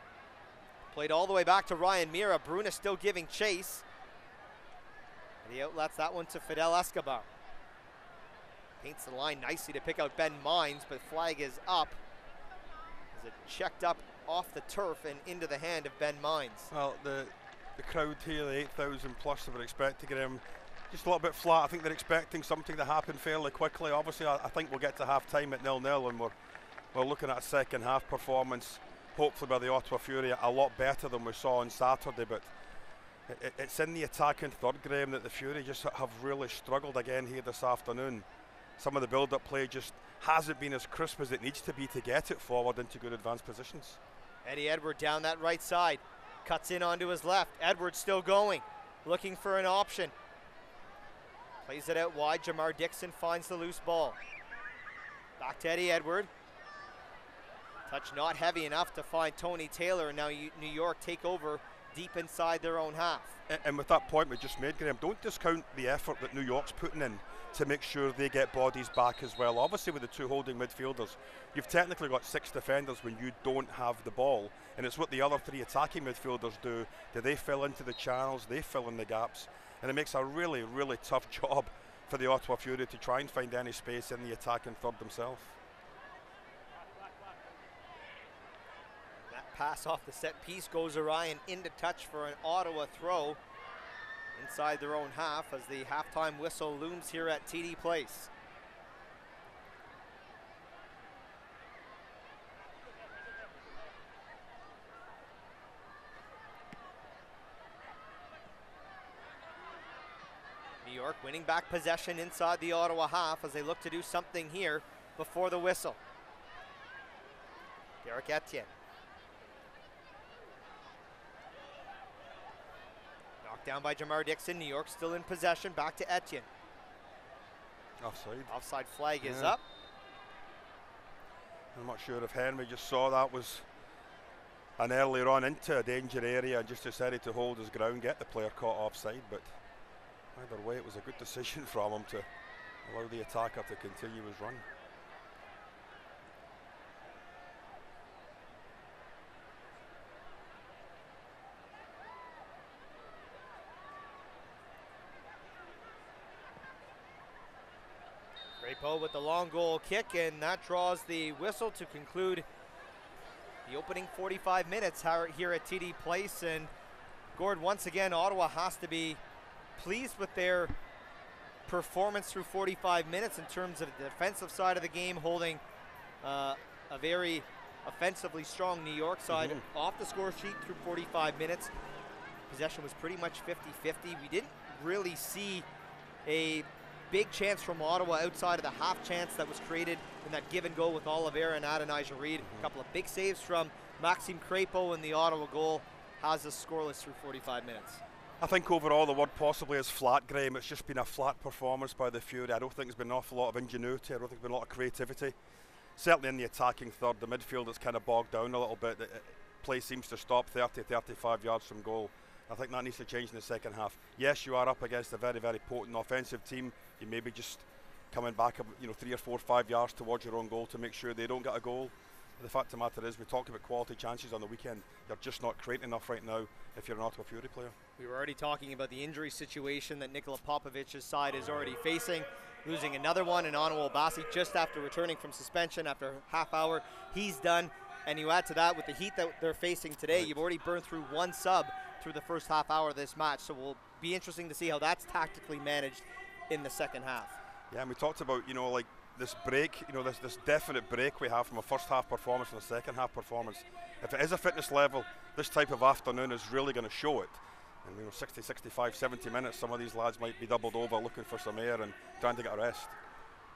Played all the way back to Ryan Mira. Bruna still giving chase. And he outlets that one to Fidel Escobar. Paints the line nicely to pick out Ben Mines, but flag is up as it checked up off the turf and into the hand of Ben Mines. Well, the crowd here, the 8,000 plus that were expecting him, just a little bit flat. I think they're expecting something to happen fairly quickly. Obviously, I think we'll get to half time at 0-0, and we're looking at a second half performance, hopefully by the Ottawa Fury, a lot better than we saw on Saturday. But it's in the attacking third, Graham, that the Fury just have really struggled again here this afternoon. Some of the build-up play just hasn't been as crisp as it needs to be to get it forward into good advanced positions. Eddie Edward down that right side, cuts in onto his left. Edward still going, looking for an option. Plays it out wide. Jamar Dixon finds the loose ball. Back to Eddie Edward. Touch not heavy enough to find Tony Taylor, and now New York take over deep inside their own half. And with that point we just made, Graham, don't discount the effort that New York's putting in to make sure they get bodies back as well. Obviously with the two holding midfielders, you've technically got 6 defenders when you don't have the ball, and it's what the other 3 attacking midfielders do. They fill into the channels, they fill in the gaps, and it makes a really, really tough job for the Ottawa Fury to try and find any space in the attacking third themselves. That pass off the set piece goes Orion into touch for an Ottawa throw inside their own half as the halftime whistle looms here at TD Place. New York winning back possession inside the Ottawa half as they look to do something here before the whistle. Derek Etienne Knocked down by Jamar Dixon. New York still in possession. Back to Etienne. Offside. Offside flag is up. I'm not sure if Henry just saw that was an early run into a danger area and just decided to hold his ground, get the player caught offside, but either way it was a good decision from him to allow the attacker to continue his run. Crapo with the long goal kick, and that draws the whistle to conclude the opening 45 minutes here at TD Place. And Gord, once again, Ottawa has to be pleased with their performance through 45 minutes in terms of the defensive side of the game, holding a very offensively strong New York side off the score sheet through 45 minutes. Possession was pretty much 50-50. We didn't really see a big chance from Ottawa outside of the half chance that was created in that give and go with Oliveira and Adonijah Reed. A couple of big saves from Maxime Crapo, and the Ottawa goal has us scoreless through 45 minutes. I think overall the word possibly is flat, Graham. It's just been a flat performance by the Fury. I don't think there's been an awful lot of ingenuity. I don't think there's been a lot of creativity. Certainly in the attacking third, the midfield is kind of bogged down a little bit. Play seems to stop 30-35 yards from goal. I think that needs to change in the second half. Yes, you are up against a very, very potent offensive team. You may be just coming back, 3 or 4 or 5 yards towards your own goal to make sure they don't get a goal. The fact of the matter is, we talked about quality chances on the weekend. You're just not creating enough right now if you're an Ottawa Fury player. We were already talking about the injury situation that Nikola Popovic's side is already facing. Losing another one in Onwell Bassi just after returning from suspension after a half hour. He's done. And you add to that with the heat that they're facing today, you've already burned through one sub through the first half hour of this match. So we'll be interesting to see how that's tactically managed in the second half. Yeah, and we talked about, like this break, this definite break we have from a first half performance and a second half performance. If it is a fitness level, this type of afternoon is really going to show it. And 60, 65, 70 minutes, some of these lads might be doubled over looking for some air and trying to get a rest.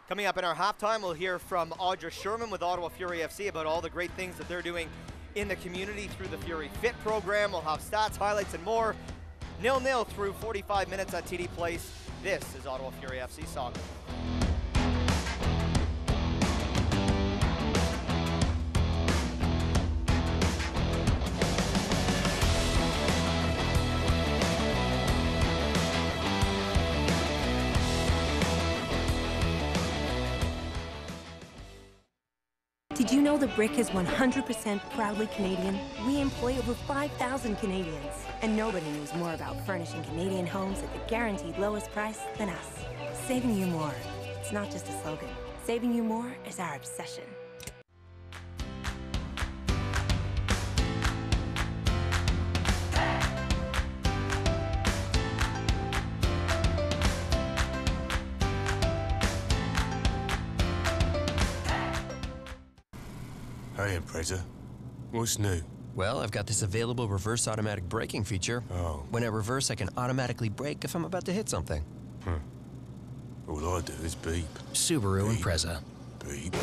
Coming up in our halftime, we'll hear from Audra Sherman with Ottawa Fury FC about all the great things that they're doing in the community through the Fury Fit program. We'll have stats, highlights, and more. 0-0 through 45 minutes at TD Place. This is Ottawa Fury FC Soccer. Did you know the Brick is 100% proudly Canadian? We employ over 5,000 Canadians, and nobody knows more about furnishing Canadian homes at the guaranteed lowest price than us. Saving you more. It's not just a slogan. Saving you more is our obsession. Hey, Impreza. What's new? Well, I've got this available reverse automatic braking feature. Oh. When I reverse, I can automatically brake if I'm about to hit something. All I do is beep. Subaru Beep. Impreza. Beep.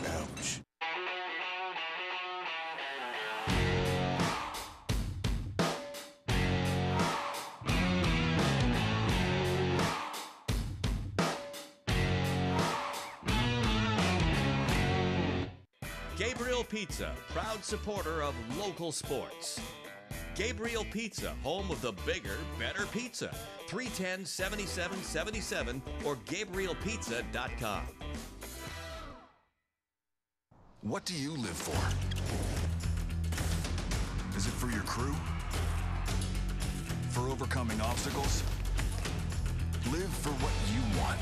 Ouch. Gabriel Pizza, proud supporter of local sports. Gabriel Pizza, home of the bigger, better pizza. 310-7777 or GabrielPizza.com. What do you live for? Is it for your crew? For overcoming obstacles? Live for what you want.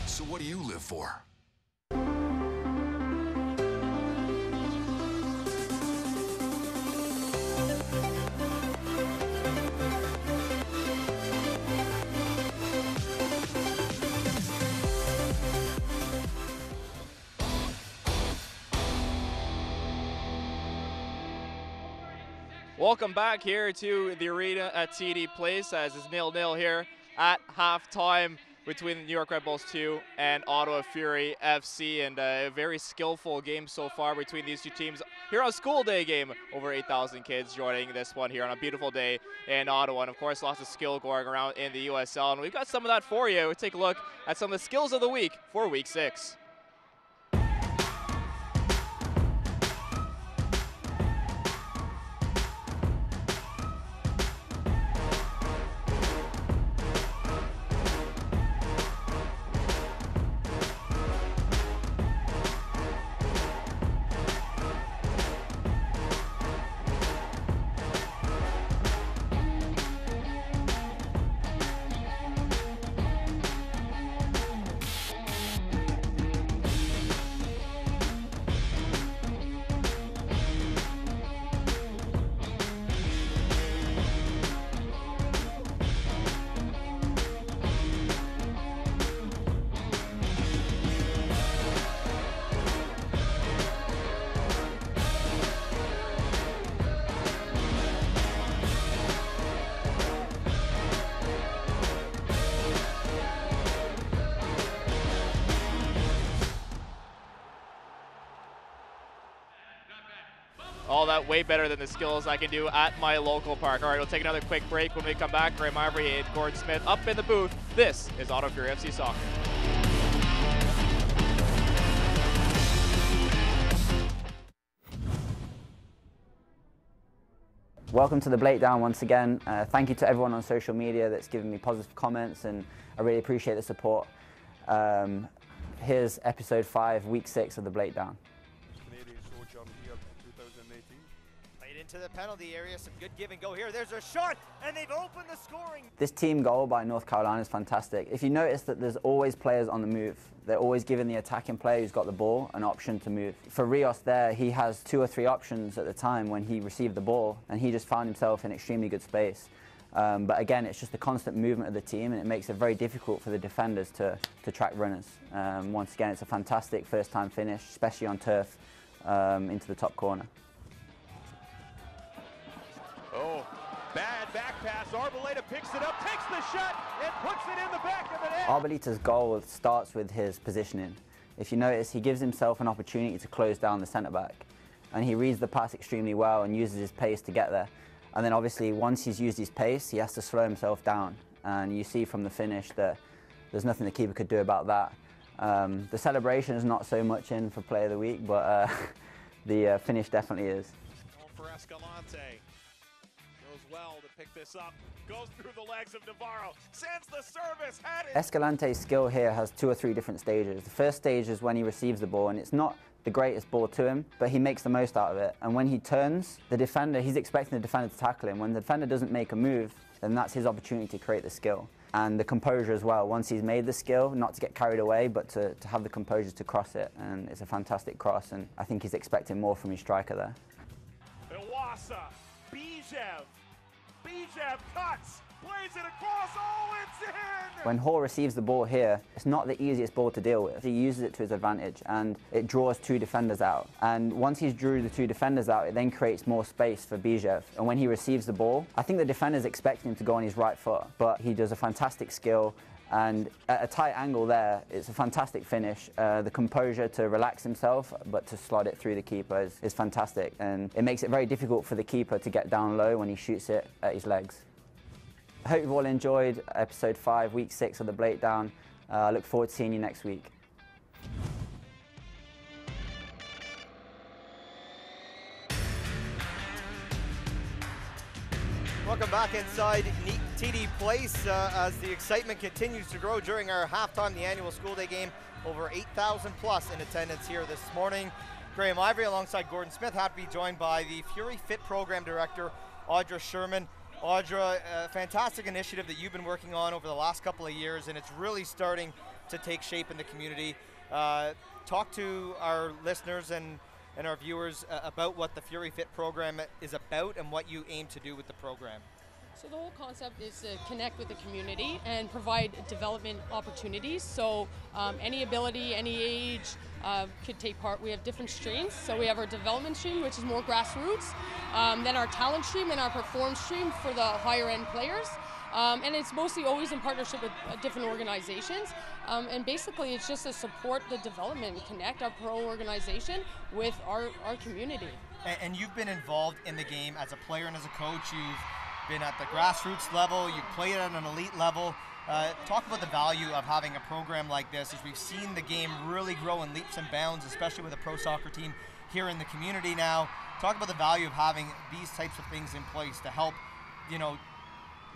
So what do you live for? Welcome back here to the arena at TD Place as it's 0-0 here at halftime. between the New York Red Bulls 2 and Ottawa Fury FC, and a very skillful game so far between these two teams. Here on School Day game, over 8,000 kids joining this one here on a beautiful day in Ottawa, and of course lots of skill going around in the USL, and we've got some of that for you. We'll take a look at some of the skills of the week for Week 6. All that way better than the skills I can do at my local park. All right, we'll take another quick break. When we come back, Graham Ivory and Gordon Smith up in the booth. This is Ottawa Fury FC Soccer. Welcome to the Breakdown once again. Thank you to everyone on social media that's given me positive comments, and I really appreciate the support. Here's episode 5, week 6 of the Breakdown. To the penalty area, some good give and go here. There's a shot, and they've opened the scoring. This team goal by North Carolina is fantastic. If you notice that there's always players on the move, they're always giving the attacking player who's got the ball an option to move. For Rios there, he has 2 or 3 options at the time when he received the ball, and he just found himself in extremely good space. But again, it's just the constant movement of the team, and it makes it very difficult for the defenders to track runners. Once again, it's a fantastic first-time finish, especially on turf, into the top corner. Oh, bad back pass. Arboleda picks it up, takes the shot, and puts it in the back of the net. Arboleta's goal starts with his positioning. If you notice, he gives himself an opportunity to close down the centre-back, and he reads the pass extremely well and uses his pace to get there. And then obviously, once he's used his pace, he has to slow himself down. And you see from the finish that there's nothing the keeper could do about that. The celebration is not so much in for Player of the Week, but the finish definitely is. For Escalante. Well to pick this up, goes through the legs of Navarro, sends the service, had it. Escalante's skill here has 2 or 3 different stages. The first stage is when he receives the ball, and it's not the greatest ball to him, but he makes the most out of it. And when he turns, the defender, he's expecting the defender to tackle him. When the defender doesn't make a move, then that's his opportunity to create the skill. And the composure as well. Once he's made the skill, not to get carried away, but to have the composure to cross it. And it's a fantastic cross, and I think he's expecting more from his striker there. Iwasa, Bijev. Bijev cuts, plays it across, oh, it's in! When Hall receives the ball here, it's not the easiest ball to deal with. He uses it to his advantage, and it draws 2 defenders out. And once he's drew the 2 defenders out, it then creates more space for Bijev. And when he receives the ball, I think the defender's expecting him to go on his right foot, but he does a fantastic skill. And at a tight angle there, it's a fantastic finish. The composure to relax himself, but to slot it through the keeper is fantastic. And it makes it very difficult for the keeper to get down low when he shoots it at his legs. I hope you've all enjoyed episode 5, week 6 of the Breakdown. I look forward to seeing you next week. Welcome back inside TD Place as the excitement continues to grow during our halftime, the annual school day game. Over 8,000 plus in attendance here this morning. Graham Ivory alongside Gordon Smith, happy to be joined by the Fury Fit Program Director, Audra Sherman. Audra, a fantastic initiative that you've been working on over the last couple of years, and it's really starting to take shape in the community. Talk to our listeners and our viewers about what the Fury Fit program is about and what you aim to do with the program. So the whole concept is to connect with the community and provide development opportunities. So any ability, any age could take part. We have different streams. So we have our development stream, which is more grassroots. Then our talent stream and our perform stream for the higher end players. And it's mostly always in partnership with different organizations. And basically it's just to support the development and connect our pro organization with our community. And you've been involved in the game as a player and as a coach. You've been at the grassroots level, you've played at an elite level. Talk about the value of having a program like this, as we've seen the game really grow in leaps and bounds, especially with a pro soccer team here in the community now. Talk about the value of having these types of things in place to help,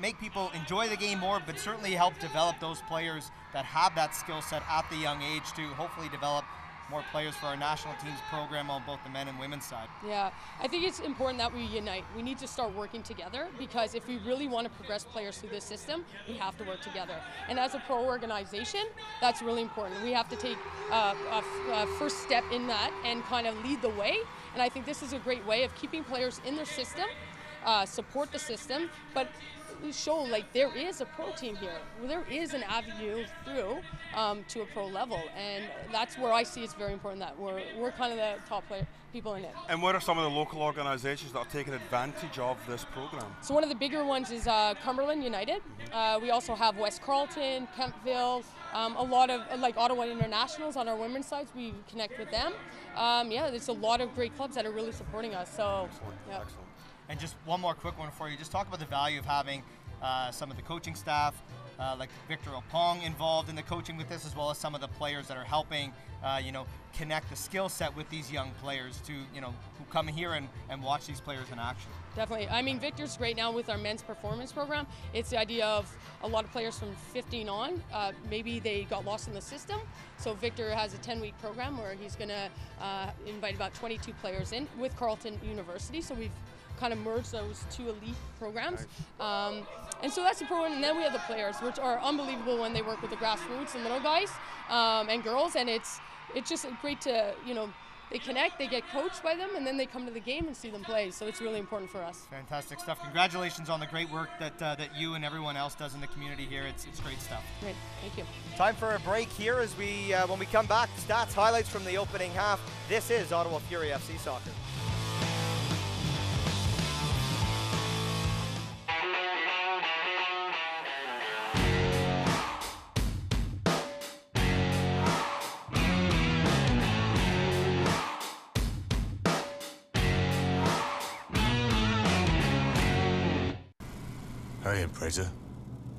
make people enjoy the game more, but certainly help develop those players that have that skill set at the young age to hopefully develop more players for our national teams program on both the men and women's side. Yeah, I think it's important that we unite. We need to start working together, because if we really want to progress players through this system, we have to work together. And as a pro organization, that's really important. We have to take a first step in that and kind of lead the way. And I think this is a great way of keeping players in their system, support the system, but show like there is a pro team here. There is an avenue through to a pro level, and that's where I see it's very important that we're kind of the top people in it. And what are some of the local organizations that are taking advantage of this program? So one of the bigger ones is Cumberland United. We also have West Carleton, Kemptville, a lot of like Ottawa Internationals on our women's sides. We connect with them. Yeah, there's a lot of great clubs that are really supporting us. So, Excellent. yeah. Excellent. And just one more quick one for you. Just talk about the value of having some of the coaching staff, like Victor Opong, involved in the coaching with this, as well as some of the players that are helping, connect the skill set with these young players to, who come here and watch these players in action. Definitely. I mean, Victor's great now with our men's performance program. It's the idea of a lot of players from 15 on, maybe they got lost in the system. So Victor has a 10-week program where he's going to invite about 22 players in with Carleton University. So we've kind of merge those two elite programs. And so that's the program. And then we have the players, which are unbelievable when they work with the grassroots and little guys and girls. And it's just great to, they connect, they get coached by them, and then they come to the game and see them play. So it's really important for us. Fantastic stuff. Congratulations on the great work that you and everyone else does in the community here. It's great stuff. Great, thank you. Time for a break here as when we come back, stats, highlights from the opening half. This is Ottawa Fury FC Soccer. Hey, Impreza.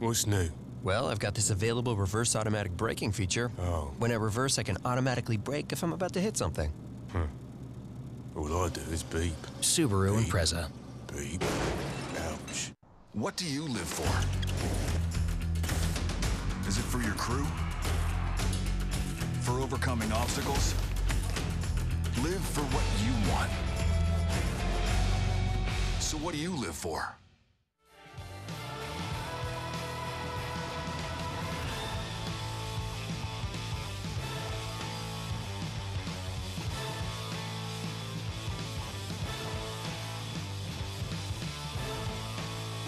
What's new? Well, I've got this available reverse automatic braking feature. Oh. When I reverse, I can automatically brake if I'm about to hit something. All I do is beep. Subaru Beep. Impreza. Beep. Ouch. What do you live for? Is it for your crew? For overcoming obstacles? Live for what you want. So what do you live for?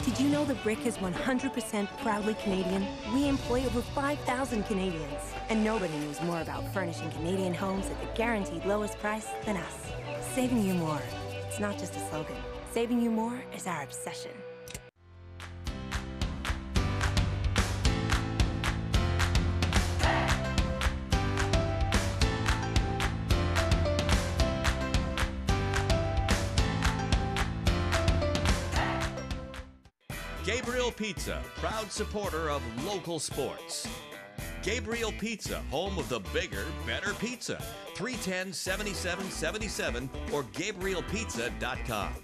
Did you know the Brick is 100% proudly Canadian? We employ over 5,000 Canadians, and nobody knows more about furnishing Canadian homes at the guaranteed lowest price than us. Saving you more. It's not just a slogan. Saving you more is our obsession. Gabriel Pizza, proud supporter of local sports. Gabriel Pizza, home of the bigger, better pizza. 310 7777 or GabrielPizza.com.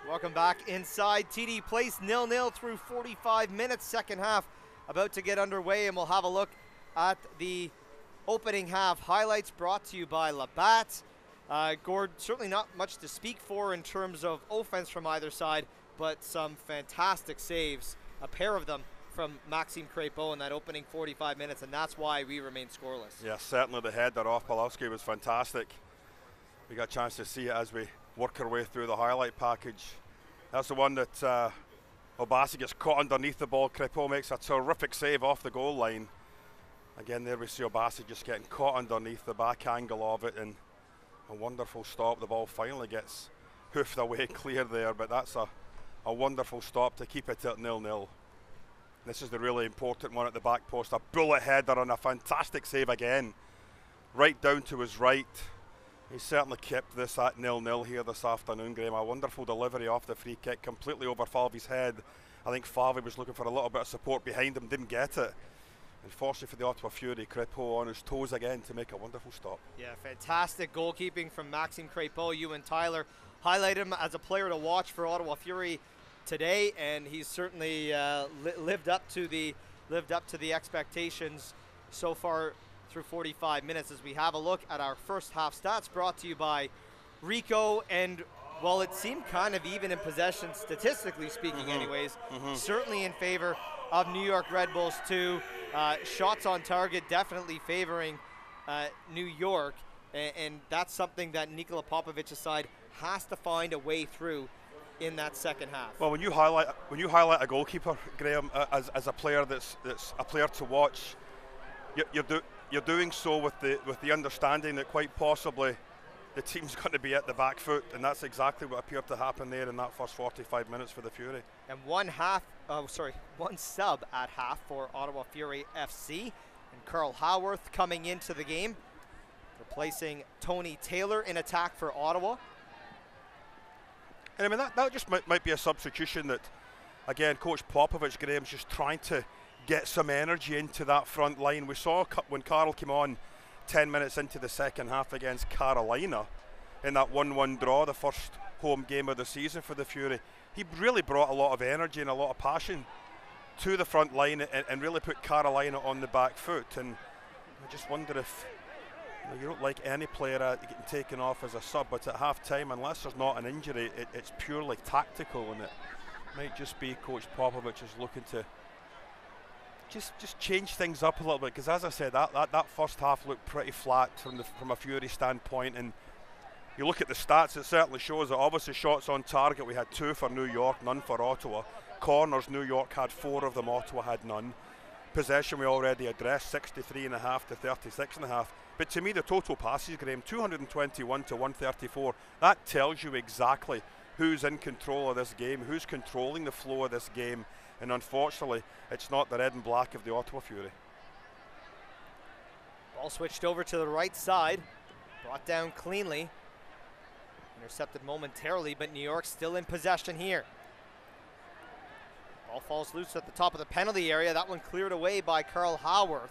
Welcome back inside TD Place, 0-0 through 45 minutes. Second half about to get underway, and we'll have a look at the opening half highlights brought to you by Labatt. Gord, certainly not much to speak for in terms of offense from either side, but some fantastic saves, a pair of them from Maxime Crépeau in that opening 45 minutes, and that's why we remain scoreless. Yeah, certainly the header off Pawlowski was fantastic. We got a chance to see it as we work our way through the highlight package. That's the one that Obasi gets caught underneath the ball. Crépeau makes a terrific save off the goal line. Again, there we see Obasi just getting caught underneath the back angle of it, and a wonderful stop. The ball finally gets hoofed away clear there, but that's a wonderful stop to keep it at 0-0. This is the really important one at the back post. A bullet header and a fantastic save again. Right down to his right. He certainly kept this at 0-0 here this afternoon, Graham. A wonderful delivery off the free kick, completely over Falvey's head. I think Falvey was looking for a little bit of support behind him, didn't get it. Unfortunately for the Ottawa Fury, Crépeau on his toes again to make a wonderful stop. Yeah, fantastic goalkeeping from Maxime Crépeau. You and Tyler highlight him as a player to watch for Ottawa Fury today, and he's certainly lived up to the expectations so far through 45 minutes. As we have a look at our first half stats, brought to you by Rico, and well, it seemed kind of even in possession, statistically speaking, anyways. Certainly in favor of New York Red Bulls too. Shots on target definitely favoring New York, and that's something that Nikola Popovic's side has to find a way through in that second half. Well, when you highlight a goalkeeper, Graham, as a player that's a player to watch, you're doing so with the understanding that quite possibly the team's going to be at the back foot, and that's exactly what appeared to happen there in that first 45 minutes for the Fury. And one sub at half for Ottawa Fury FC, and Carl Haworth coming into the game, replacing Tony Taylor in attack for Ottawa. And I mean, that just might be a substitution that, again, Coach Popovich, Graham's just trying to get some energy into that front line. We saw when Carl came on 10 minutes into the second half against Carolina in that 1-1 draw, the first home game of the season for the Fury. He really brought a lot of energy and a lot of passion to the front line and really put Carolina on the back foot. And I just wonder if you don't like any player getting taken off as a sub, but at half time, unless there's not an injury, it's purely tactical, and it might just be Coach Popovich is looking to just change things up a little bit, because as I said, that first half looked pretty flat from a Fury standpoint, and you look at the stats, it certainly shows that obviously shots on target, we had 2 for New York, none for Ottawa. Corners, New York had 4 of them, Ottawa had none. Possession we already addressed, 63.5 to 36.5. But to me, the total passes, Graham, 221 to 134, that tells you exactly who's in control of this game, who's controlling the flow of this game. And unfortunately, it's not the red and black of the Ottawa Fury. Ball switched over to the right side, brought down cleanly. Intercepted momentarily, but New York still in possession here. Ball falls loose at the top of the penalty area. That one cleared away by Carl Haworth.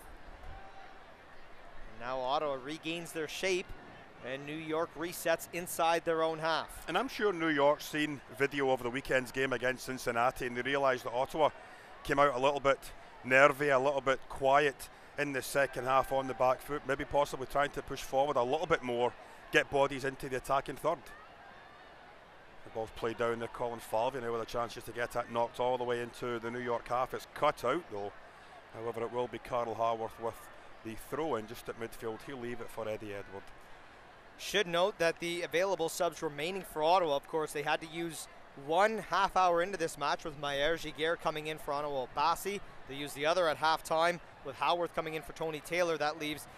Now Ottawa regains their shape, and New York resets inside their own half. And I'm sure New York's seen video of the weekend's game against Cincinnati, and they realised that Ottawa came out a little bit nervy, a little bit quiet in the second half on the back foot, maybe possibly trying to push forward a little bit more, get bodies into the attacking third. The ball's played down there, Colin Falvey now with a chance just to get that knocked all the way into the New York half. It's cut out though. However, it will be Carl Haworth with the throw in just at midfield. He'll leave it for Eddie Edward. Should note that the available subs remaining for Ottawa, of course, they had to use 1 half hour into this match with Maher Giguère coming in for Ottawa Obasi. They used the other at halftime with Haworth coming in for Tony Taylor. That leaves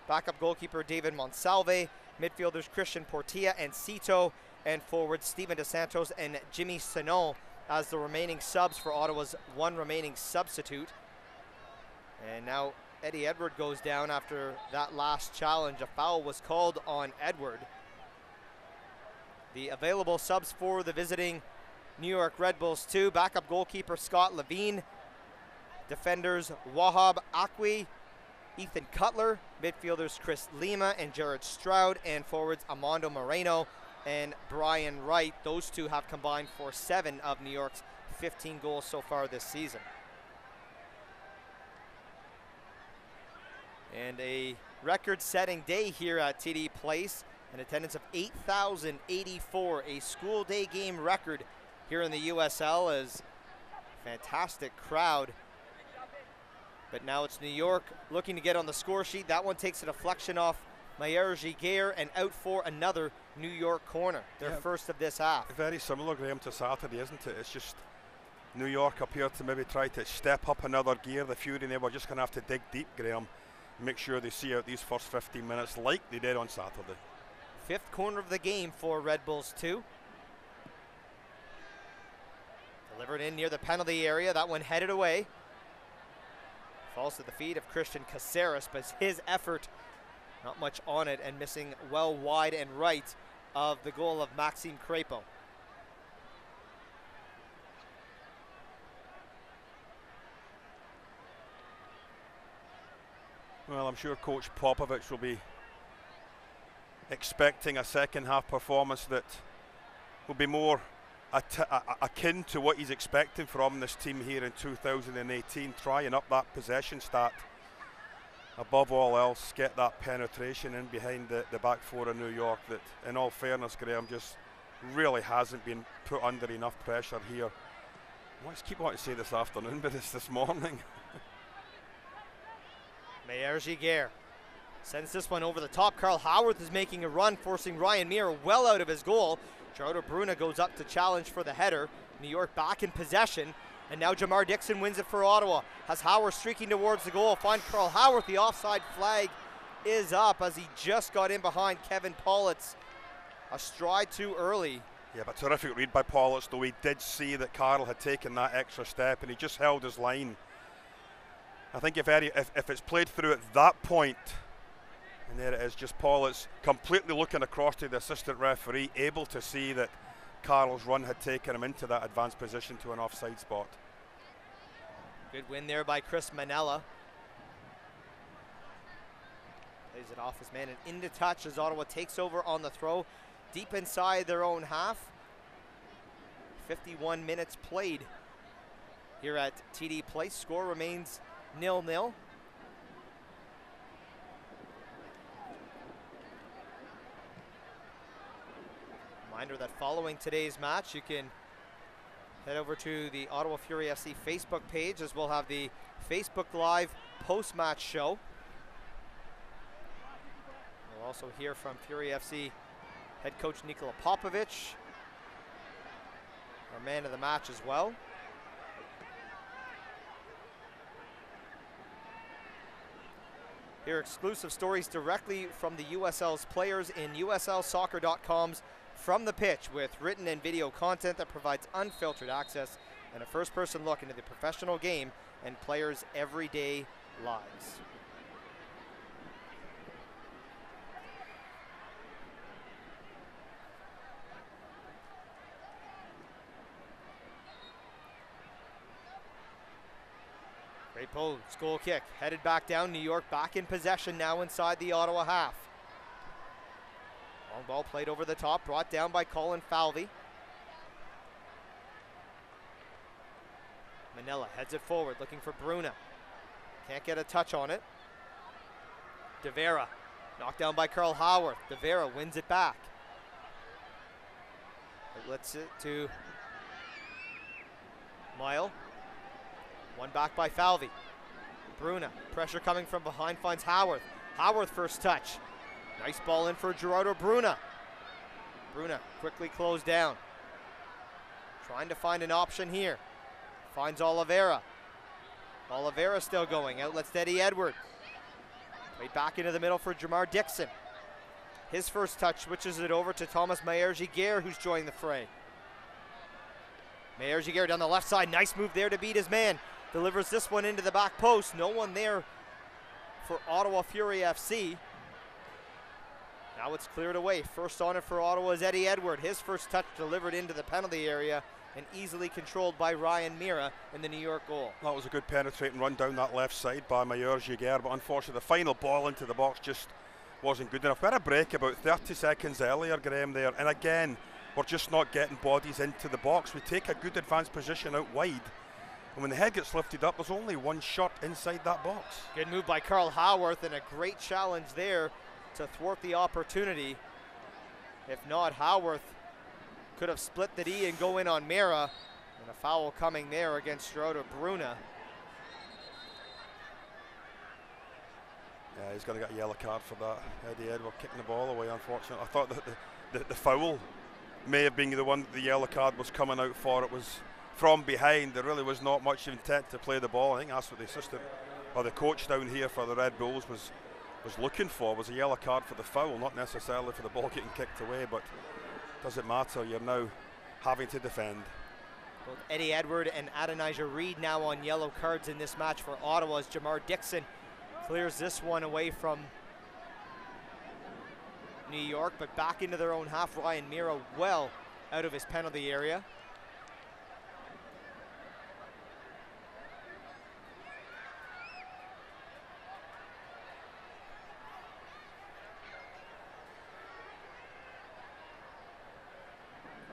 backup goalkeeper David Monsalve, midfielders Christian Portilla and Cito, and forwards Steven DeSantos and Jimmy Sinon as the remaining subs for Ottawa's 1 remaining substitute. And now Eddie Edward goes down after that last challenge. A foul was called on Edward. The available subs for the visiting New York Red Bulls too: backup goalkeeper Scott Levine, defenders Wahab Akwi, Ethan Cutler, midfielders Chris Lima and Jared Stroud, and forwards Armando Moreno and Brian Wright. Those two have combined for 7 of New York's 15 goals so far this season. And a record-setting day here at TD Place, an attendance of 8,084, a school day game record here in the USL. As fantastic crowd. But now it's New York looking to get on the score sheet. That one takes a deflection off Meyer-Giguère, and out for another New York corner, their first of this half. Very similar, Graham, to Saturday, isn't it? It's just New York appeared to maybe try to step up another gear. The Fury, they were just going to have to dig deep, Graham, make sure they see out these first 15 minutes like they did on Saturday. Fifth corner of the game for Red Bulls 2. Delivered in near the penalty area. That one headed away. Falls to the feet of Christian Caceres, but his effort, not much on it, and missing well wide and right of the goal of Maxime Crépeau. Well, I'm sure Coach Popovich will be expecting a second half performance that will be more akin to what he's expecting from this team here in 2018, trying up that possession stat. Above all else, get that penetration in behind the back four of New York that, in all fairness, Graham, just really hasn't been put under enough pressure here. I just keep wanting to say this afternoon, but it's this morning. Meyer-Giguère sends this one over the top. Carl Howarth is making a run, forcing Ryan Mira well out of his goal. Gerardo Bruna goes up to challenge for the header. New York back in possession. And now Jamar Dixon wins it for Ottawa. Has Howarth streaking towards the goal. Find Carl Howarth. The offside flag is up as he just got in behind Kevin Politz. A stride too early. Yeah, but terrific read by Politz, though. He did see that Carl had taken that extra step and he just held his line. I think if it's played through at that point, and there it is, just Politz completely looking across to the assistant referee, able to see that Carl's run had taken him into that advanced position to an offside spot. Good win there by Chris Manella. Plays it off his man and into touch as Ottawa takes over on the throw. Deep inside their own half. 51 minutes played here at TD Place. Score remains 0-0. Reminder that following today's match, you can head over to the Ottawa Fury FC Facebook page, as we'll have the Facebook Live post-match show. We'll also hear from Fury FC head coach Nikola Popovic, our man of the match as well. Hear exclusive stories directly from the USL's players in USLsoccer.com's From the Pitch, with written and video content that provides unfiltered access and a first-person look into the professional game and players' everyday lives. Crépeau's goal kick headed back down. New York back in possession now inside the Ottawa half. Long ball played over the top, brought down by Colin Falvey. Manella heads it forward, looking for Bruna. Can't get a touch on it. De Vera, knocked down by Carl Howarth. De Vera wins it back. Let's it to Mile. One back by Falvey. Bruna, pressure coming from behind, finds Howarth. Howarth first touch. Nice ball in for Gerardo Bruna. Bruna quickly closed down. Trying to find an option here. Finds Oliveira. Oliveira still going. Outlets to Eddie Edward. Played back into the middle for Jamar Dixon. His first touch switches it over to Thomas Meyer-Giguère, who's joined the fray. Meyer-Giguère down the left side. Nice move there to beat his man. Delivers this one into the back post. No one there for Ottawa Fury FC. Now it's cleared away. First on it for Ottawa is Eddie Edward. His first touch delivered into the penalty area and easily controlled by Ryan Mira in the New York goal. That was a good penetrating run down that left side by Meyer-Giguère, but unfortunately the final ball into the box just wasn't good enough. We had a break about 30 seconds earlier, Graham, there, and again, we're just not getting bodies into the box. We take a good advanced position out wide, and when the head gets lifted up, there's only one shot inside that box. Good move by Carl Howarth, and a great challenge there to thwart the opportunity. If not, Howarth could have split the D and go in on Mira, and a foul coming there against Gerardo Bruna. Yeah, he's going to get a yellow card for that. Eddie Edward kicking the ball away, unfortunately. I thought that the foul may have been the one that the yellow card was coming out for. It was from behind. There really was not much intent to play the ball. I think that's what the assistant or the coach down here for the Red Bulls was looking for, was a yellow card for the foul, not necessarily for the ball getting kicked away, but doesn't matter. You're now having to defend. Both Eddie Edward and Adonijah Reed now on yellow cards in this match for Ottawa as Jamar Dixon clears this one away from New York, but back into their own half. Ryan Mira well out of his penalty area.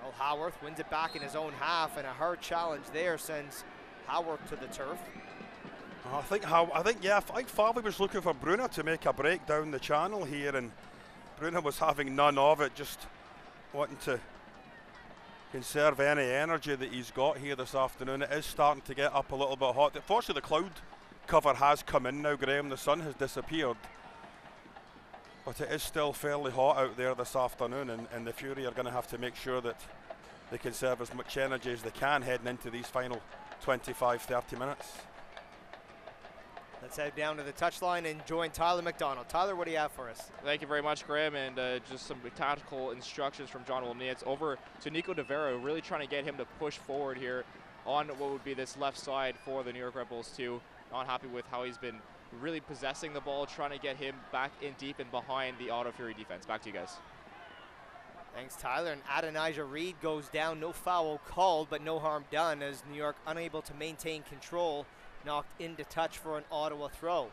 Earl Howarth wins it back in his own half, and a hard challenge there sends Howarth to the turf. I think Farley was looking for Bruna to make a break down the channel here, and Bruna was having none of it, just wanting to conserve any energy that he's got here this afternoon. It is starting to get up a little bit hot. Fortunately, the cloud cover has come in now, Graham. The sun has disappeared, but it is still fairly hot out there this afternoon, and the Fury are going to have to make sure that they conserve as much energy as they can heading into these final 25-30 minutes. Let's head down to the touchline and join Tyler McDonald. Tyler, what do you have for us? Thank you very much, Graham, and just some tactical instructions from John Wilnietz over to Nico De Vera, really trying to get him to push forward here on what would be this left side for the New York Red Bulls too. Not happy with how he's been really possessing the ball, trying to get him back in deep and behind the Ottawa Fury defense. Back to you guys. Thanks, Tyler. And Adonijah Reed goes down. No foul called, but no harm done as New York unable to maintain control. Knocked into touch for an Ottawa throw.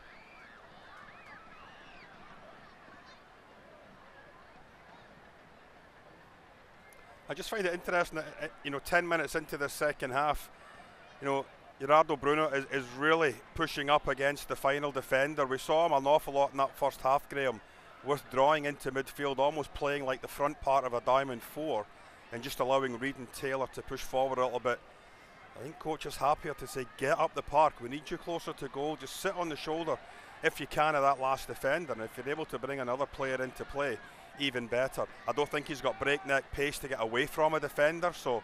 I just find it interesting that, 10 minutes into the second half, Gerardo Bruno is really pushing up against the final defender. We saw him an awful lot in that first half, Graham, withdrawing into midfield, almost playing like the front part of a diamond four and just allowing Reed and Taylor to push forward a little bit. I think coach is happier to say, get up the park, we need you closer to goal, just sit on the shoulder if you can of that last defender, and if you're able to bring another player into play, even better. I don't think he's got breakneck pace to get away from a defender, so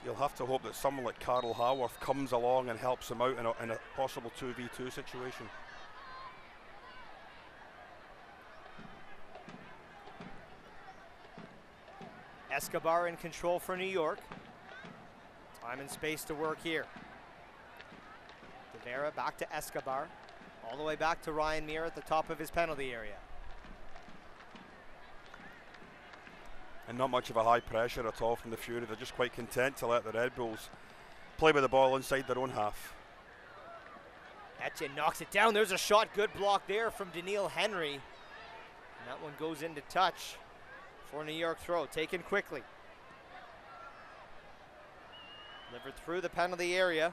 you'll have to hope that someone like Carl Haworth comes along and helps him out in a possible 2v2 situation. Escobar in control for New York. Time and space to work here. De Vera back to Escobar. All the way back to Ryan Mira at the top of his penalty area. And not much of a high pressure at all from the Fury. They're just quite content to let the Red Bulls play with the ball inside their own half. Etienne knocks it down. There's a shot. Good block there from Daniil Henry. And that one goes into touch for a New York throw. Taken quickly. Delivered through the penalty area.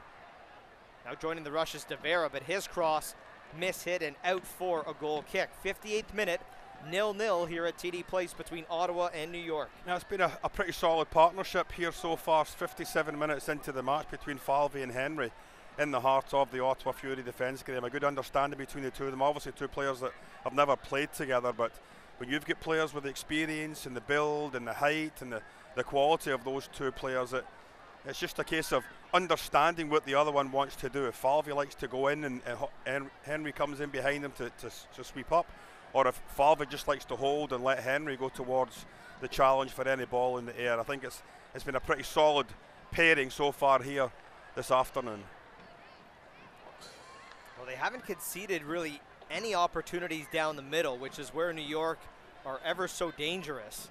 Now joining the rush is De Vera, but his cross mishit and out for a goal kick. 58th minute, 0-0 here at TD Place between Ottawa and New York. Now it's been a pretty solid partnership here so far. 57 minutes into the match between Falvey and Henry in the heart of the Ottawa Fury defence game. A good understanding between the two of them. Obviously two players that have never played together, but when you've got players with the experience and the build and the height and the quality of those two players, it's just a case of understanding what the other one wants to do. If Falvey likes to go in and Henry comes in behind him to sweep up, or if Falvey just likes to hold and let Henry go towards the challenge for any ball in the air. I think it's been a pretty solid pairing so far here this afternoon. Well, they haven't conceded really any opportunities down the middle, which is where New York are ever so dangerous.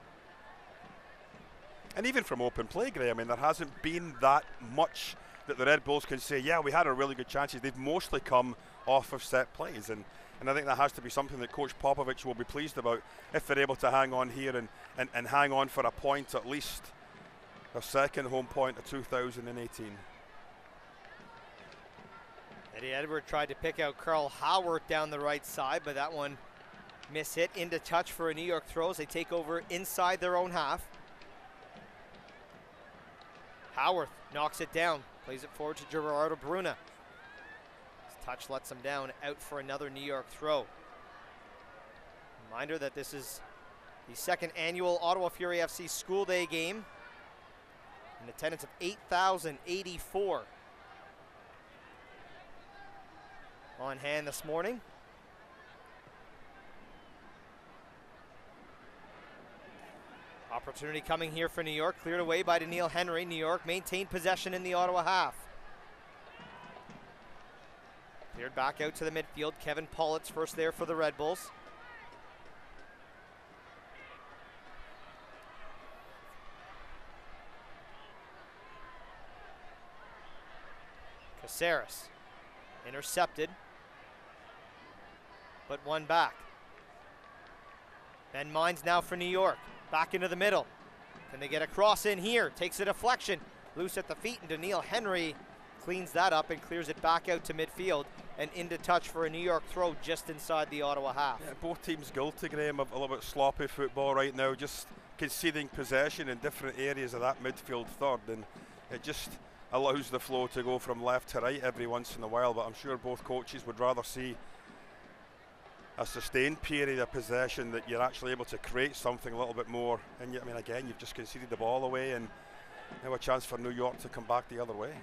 And even from open play, Graham, there hasn't been that much that the Red Bulls can say, yeah, we had a really good chances. They've mostly come off of set plays. And I think that has to be something that Coach Popovich will be pleased about if they're able to hang on here and hang on for a point at least. Their second home point of 2018. Eddie Edward tried to pick out Carl Haworth down the right side, but that one mishit into touch for a New York throw as they take over inside their own half. Haworth knocks it down, plays it forward to Gerardo Bruna. His touch lets him down, out for another New York throw. Reminder that this is the second annual Ottawa Fury FC School Day game. An attendance of 8,084 on hand this morning. Opportunity coming here for New York, cleared away by Daniil Henry. New York maintained possession in the Ottawa half. Cleared back out to the midfield. Kevin Pollitt's first there for the Red Bulls. Caceres intercepted, but one back. Ben Mines now for New York. Back into the middle. Can they get a cross in here? Takes a deflection. Loose at the feet, and Daniil Henry cleans that up and clears it back out to midfield and into touch for a New York throw just inside the Ottawa half. Yeah, both teams guilty, Graham, of a little bit sloppy football right now, just conceding possession in different areas of that midfield third, and it just allows the flow to go from left to right every once in a while. But I'm sure both coaches would rather see a sustained period of possession, that you're actually able to create something a little bit more. And I mean, again, you've just conceded the ball away, and now a chance for New York to come back the other way.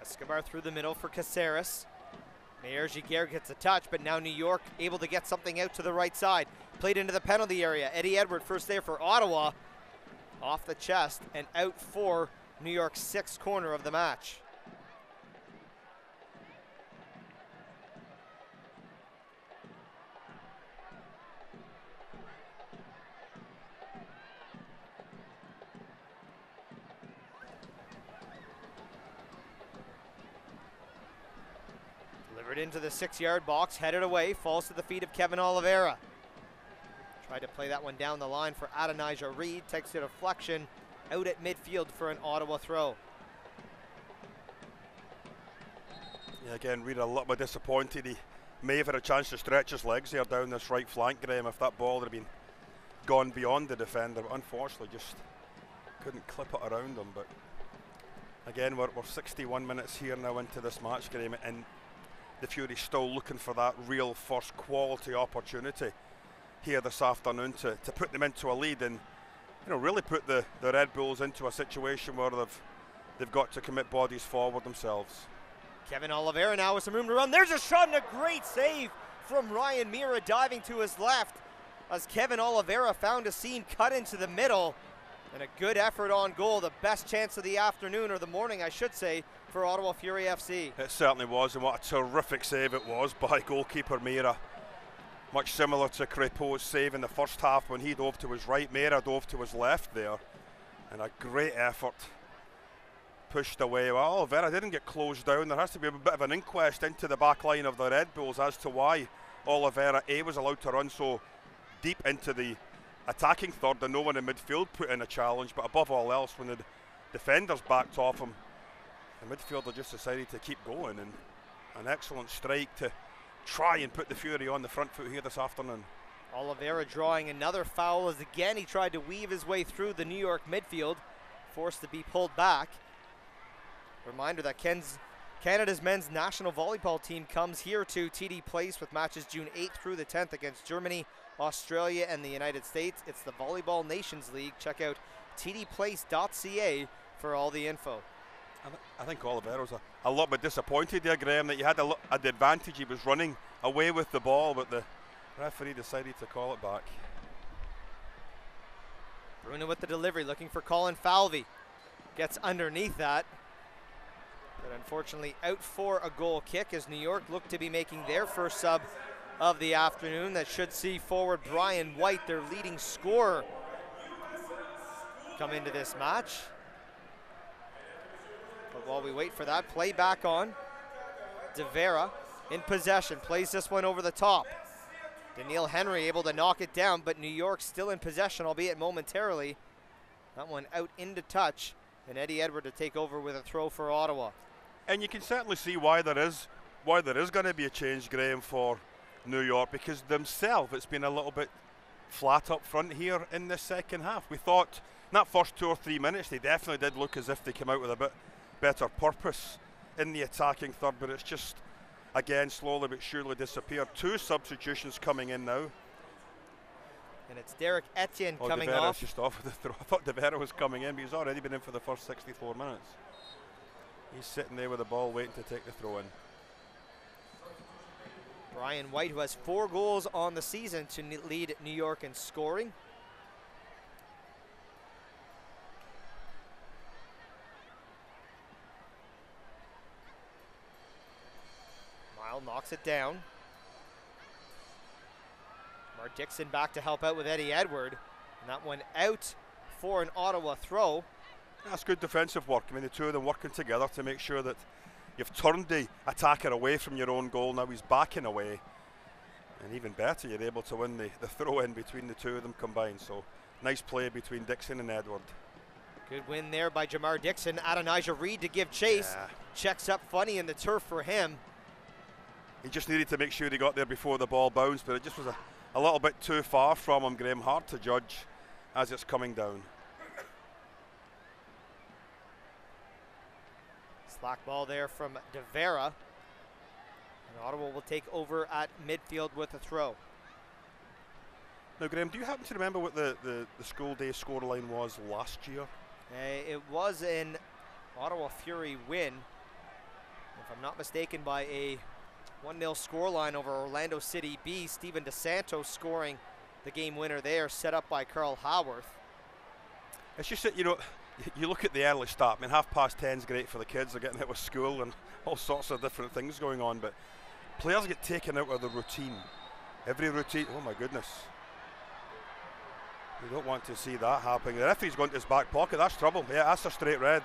Escobar through the middle for Caceres. Mayer Giguère gets a touch, but now New York able to get something out to the right side. Played into the penalty area. Eddie Edward first there for Ottawa. Off the chest and out for New York's sixth corner of the match. Delivered into the 6-yard box, headed away, falls to the feet of Kevin Oliveira. Tried to play that one down the line for Adonijah Reed, takes a deflection out at midfield for an Ottawa throw. Yeah, again, Reed a little bit disappointed. He may have had a chance to stretch his legs there down this right flank, Graham, if that ball had been gone beyond the defender, but unfortunately just couldn't clip it around him. But again, we're 61 minutes here now into this match, Graham, and the Fury's still looking for that real first quality opportunity here this afternoon to put them into a lead, and really put the Red Bulls into a situation where they've got to commit bodies forward themselves. Kevin Oliveira now with some room to run. There's a shot and a great save from Ryan Mira diving to his left as Kevin Oliveira found a seam, cut into the middle, and a good effort on goal. The best chance of the afternoon, or the morning I should say, for Ottawa Fury FC. It certainly was, and what a terrific save it was by goalkeeper Mira. Much similar to Crépeau's save in the first half when he dove to his right. Mira dove to his left there, and a great effort pushed away. Well, Oliveira didn't get closed down. There has to be a bit of an inquest into the back line of the Red Bulls as to why Oliveira was allowed to run so deep into the attacking third and no one in midfield put in a challenge. But above all else, when the defenders backed off him, the midfielder just decided to keep going, and an excellent strike to try and put the Fury on the front foot here this afternoon. Oliveira drawing another foul as again he tried to weave his way through the New York midfield, forced to be pulled back. Reminder that Canada's men's national volleyball team comes here to TD Place with matches June 8th through the 10th against Germany, Australia, and the United States. It's the Volleyball Nations League. Check out tdplace.ca for all the info. I think Oliveira was a little bit disappointed there, Graham, that you had the advantage. He was running away with the ball, but the referee decided to call it back. Bruno with the delivery, looking for Colin Falvey. Gets underneath that. But unfortunately out for a goal kick as New York look to be making their first sub of the afternoon. That should see forward Brian White, their leading scorer, come into this match. But while we wait for that, play back on. De Vera in possession, plays this one over the top. Daniil Henry able to knock it down, but New York still in possession, albeit momentarily. That one out into touch, and Eddie Edward to take over with a throw for Ottawa. And you can certainly see why there is going to be a change, Graham, for New York, because themselves it's been a little bit flat up front here in the second half. We thought in that first 2 or 3 minutes they definitely did look as if they came out with a bit better purpose in the attacking third, but it's just, again, slowly but surely disappeared. 2 substitutions coming in now. And it's Derek Etienne coming Devera's off. Just off the throw. I thought Devera was coming in, but he's already been in for the first 64 minutes. He's sitting there with the ball waiting to take the throw in. Brian White, who has 4 goals on the season to lead New York in scoring. Mile knocks it down. Mark Dixon back to help out with Eddie Edward. And that one out for an Ottawa throw. That's good defensive work. I mean, the 2 of them working together to make sure that you've turned the attacker away from your own goal. Now he's backing away. And even better, you're able to win the throw in between the 2 of them combined. So nice play between Dixon and Edward. Good win there by Jamar Dixon. Adonijah Reed to give chase. Yeah. Checks up funny in the turf for him. He just needed to make sure he got there before the ball bounced, but it just was a little bit too far from him, Graham. Hard to judge as it's coming down. Slack ball there from Devera. And Ottawa will take over at midfield with a throw. Now, Graham, do you happen to remember what the school day scoreline was last year? It was an Ottawa Fury win, if I'm not mistaken, by a 1-0 scoreline over Orlando City B. Steven DeSanto scoring the game winner there, set up by Carl Haworth. It's just that, you know, you look at the early start. I mean, 10:30 is great for the kids. They're getting out of school and all sorts of different things going on, but players get taken out of the routine. Every routine, oh my goodness. You don't want to see that happening. The referee's going to his back pocket. That's trouble. Yeah, that's a straight red.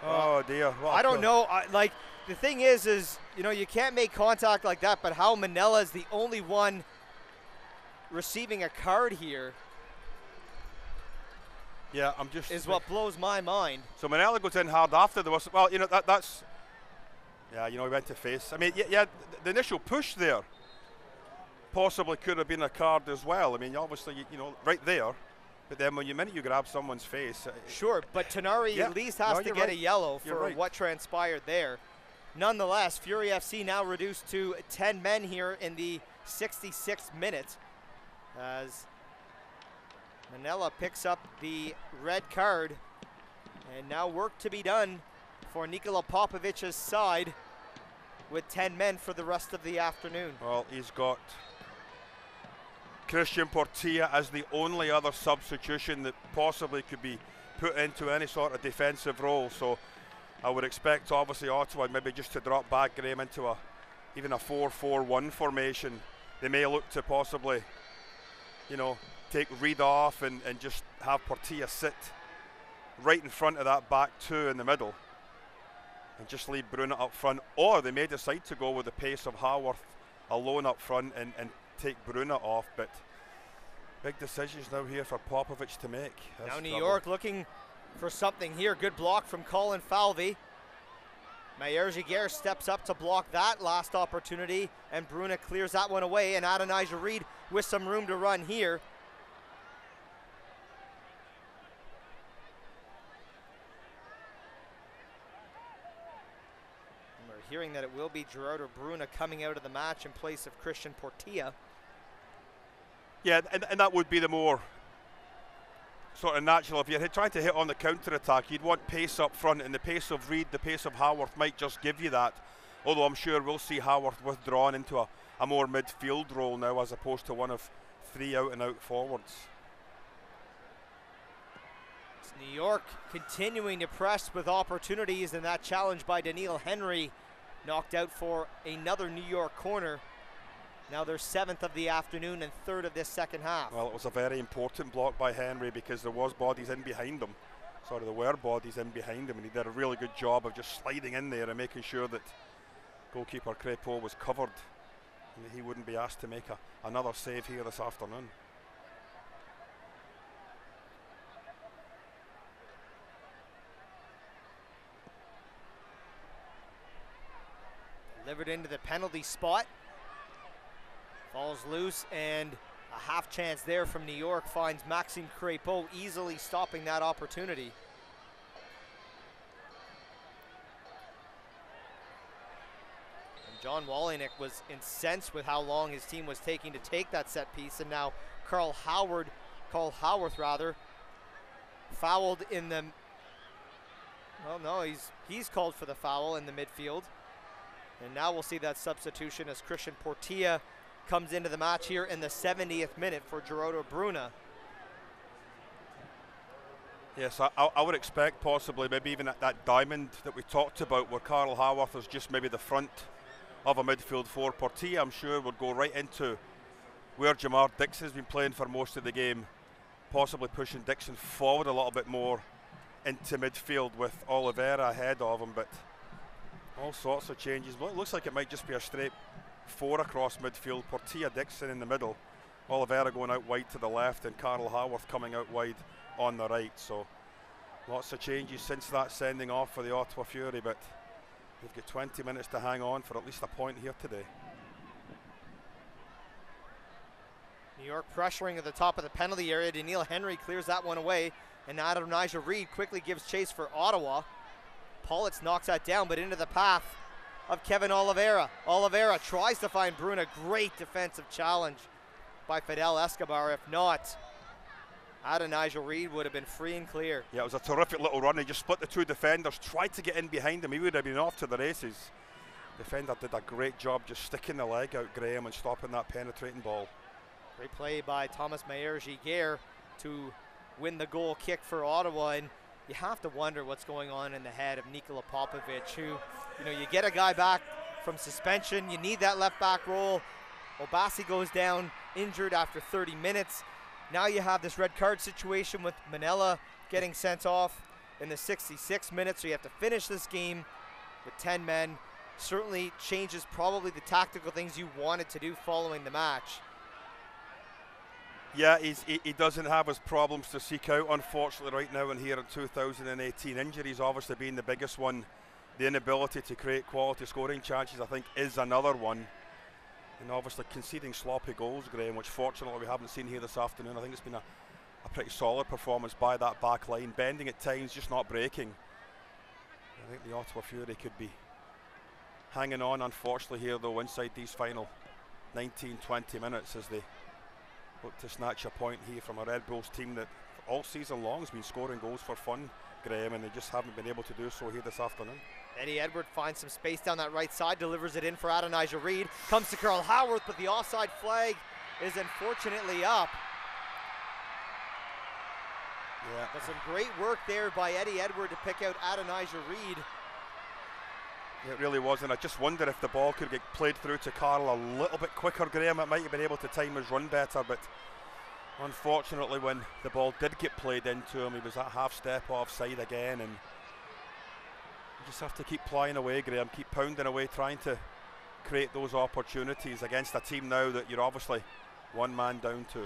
Oh dear. I don't know. Like, the thing is, you know, you can't make contact like that, but how Manella is the only one receiving a card here. Yeah, I'm just. Is what blows my mind. So Manella goes in hard after the whistle. Well, you know, that's. Yeah, you know, he went to face. I mean, yeah, the initial push there possibly could have been a card as well. I mean, obviously, you know, right there. But then when you grab someone's face. Sure, but Tenari at least has to get a yellow for what transpired there. Nonetheless, Fury FC now reduced to 10 men here in the 66th minute as Manella picks up the red card. And now work to be done for Nikola Popovic's side with 10 men for the rest of the afternoon. Well, he's got Christian Portilla as the only other substitution that possibly could be put into any sort of defensive role. So I would expect, obviously, Ottawa maybe just to drop back, Graham, into even a 4-4-1 formation. They may look to possibly, you know, take Reed off and just have Portilla sit right in front of that back 2 in the middle and just leave Bruna up front. Or they may decide to go with the pace of Haworth alone up front and take Bruna off, but big decisions now here for Popovic to make. Now New York looking for something here. Good block from Colin Falvey. Mayer-Giguère steps up to block that last opportunity, and Bruna clears that one away, and Adonijah Reed with some room to run here. And we're hearing that it will be Gerardo Bruna coming out of the match in place of Christian Portilla. Yeah, and that would be the more sort of natural. If you're trying to hit on the counter-attack, you'd want pace up front, and the pace of Reed, the pace of Haworth might just give you that. Although I'm sure we'll see Haworth withdrawn into a more midfield role now as opposed to one of 3 out-and-out forwards. It's New York continuing to press with opportunities, and that challenge by Daniil Henry knocked out for another New York corner. Now they're 7th of the afternoon and 3rd of this second half. Well, it was a very important block by Henry because there was bodies in behind him. Sorry, there were bodies in behind him, and he did a really good job of just sliding in there and making sure that goalkeeper Crépeau was covered and that he wouldn't be asked to make another save here this afternoon. Delivered into the penalty spot. Falls loose, and a half chance there from New York finds Maxime Crépeau, easily stopping that opportunity. John Wallinick was incensed with how long his team was taking to take that set piece, and now Carl Howarth fouled in the, well, no, he's called for the foul in the midfield. And now we'll see that substitution as Christian Portilla comes into the match here in the 70th minute for Gerardo Bruna. Yes, I would expect possibly maybe even that diamond that we talked about where Carl Howarth is just maybe the front of a midfield four. Portilla, I'm sure, would go right into where Jamar Dixon has been playing for most of the game, possibly pushing Dixon forward a little bit more into midfield with Oliveira ahead of him, but all sorts of changes. Well, it looks like it might just be a straight four across midfield. Portilla, Dixon in the middle, Oliveira going out wide to the left, and Carl Howarth coming out wide on the right. So lots of changes since that sending off for the Ottawa Fury, but they've got 20 minutes to hang on for at least a point here today. New York pressuring at the top of the penalty area. Daniil Henry clears that one away, and Adonijah Reed quickly gives chase for Ottawa. Politz knocks that down, but into the path of Kevin Oliveira. Oliveira tries to find Bruna. Great defensive challenge by Fidel Escobar. If not, Adonijah Reed would have been free and clear. Yeah, it was a terrific little run. He just split the two defenders, tried to get in behind him. He would have been off to the races. Defender did a great job just sticking the leg out, Graham, and stopping that penetrating ball. Great play by Thomas Mayer-Giguère to win the goal kick for Ottawa, and you have to wonder what's going on in the head of Nikola Popovic, who, you know, you get a guy back from suspension, you need that left back role. Obasi goes down injured after 30 minutes. Now you have this red card situation with Manella getting sent off in the 66 minutes, so you have to finish this game with 10 men. Certainly changes probably the tactical things you wanted to do following the match. Yeah, he doesn't have his problems to seek out, unfortunately, right now and here in 2018. Injuries obviously being the biggest one. The inability to create quality scoring chances, I think, is another one. And obviously conceding sloppy goals, Graham, which fortunately we haven't seen here this afternoon. I think it's been a pretty solid performance by that back line. Bending at times, just not breaking. I think the Ottawa Fury could be hanging on, unfortunately, here, though, inside these final 19-20 minutes as they look to snatch a point here from a Red Bulls team that all season long has been scoring goals for fun, Graham, and they just haven't been able to do so here this afternoon. Eddie Edward finds some space down that right side, delivers it in for Adonijah Reed, comes to Carl Howarth, but the offside flag is unfortunately up. Yeah. But some great work there by Eddie Edward to pick out Adonijah Reed. It really was, and I just wonder if the ball could get played through to Carl a little bit quicker, Graham. It might have been able to time his run better, but unfortunately when the ball did get played into him, he was that half step offside again, and you just have to keep plying away, Graham, keep pounding away, trying to create those opportunities against a team now that you're obviously one man down to.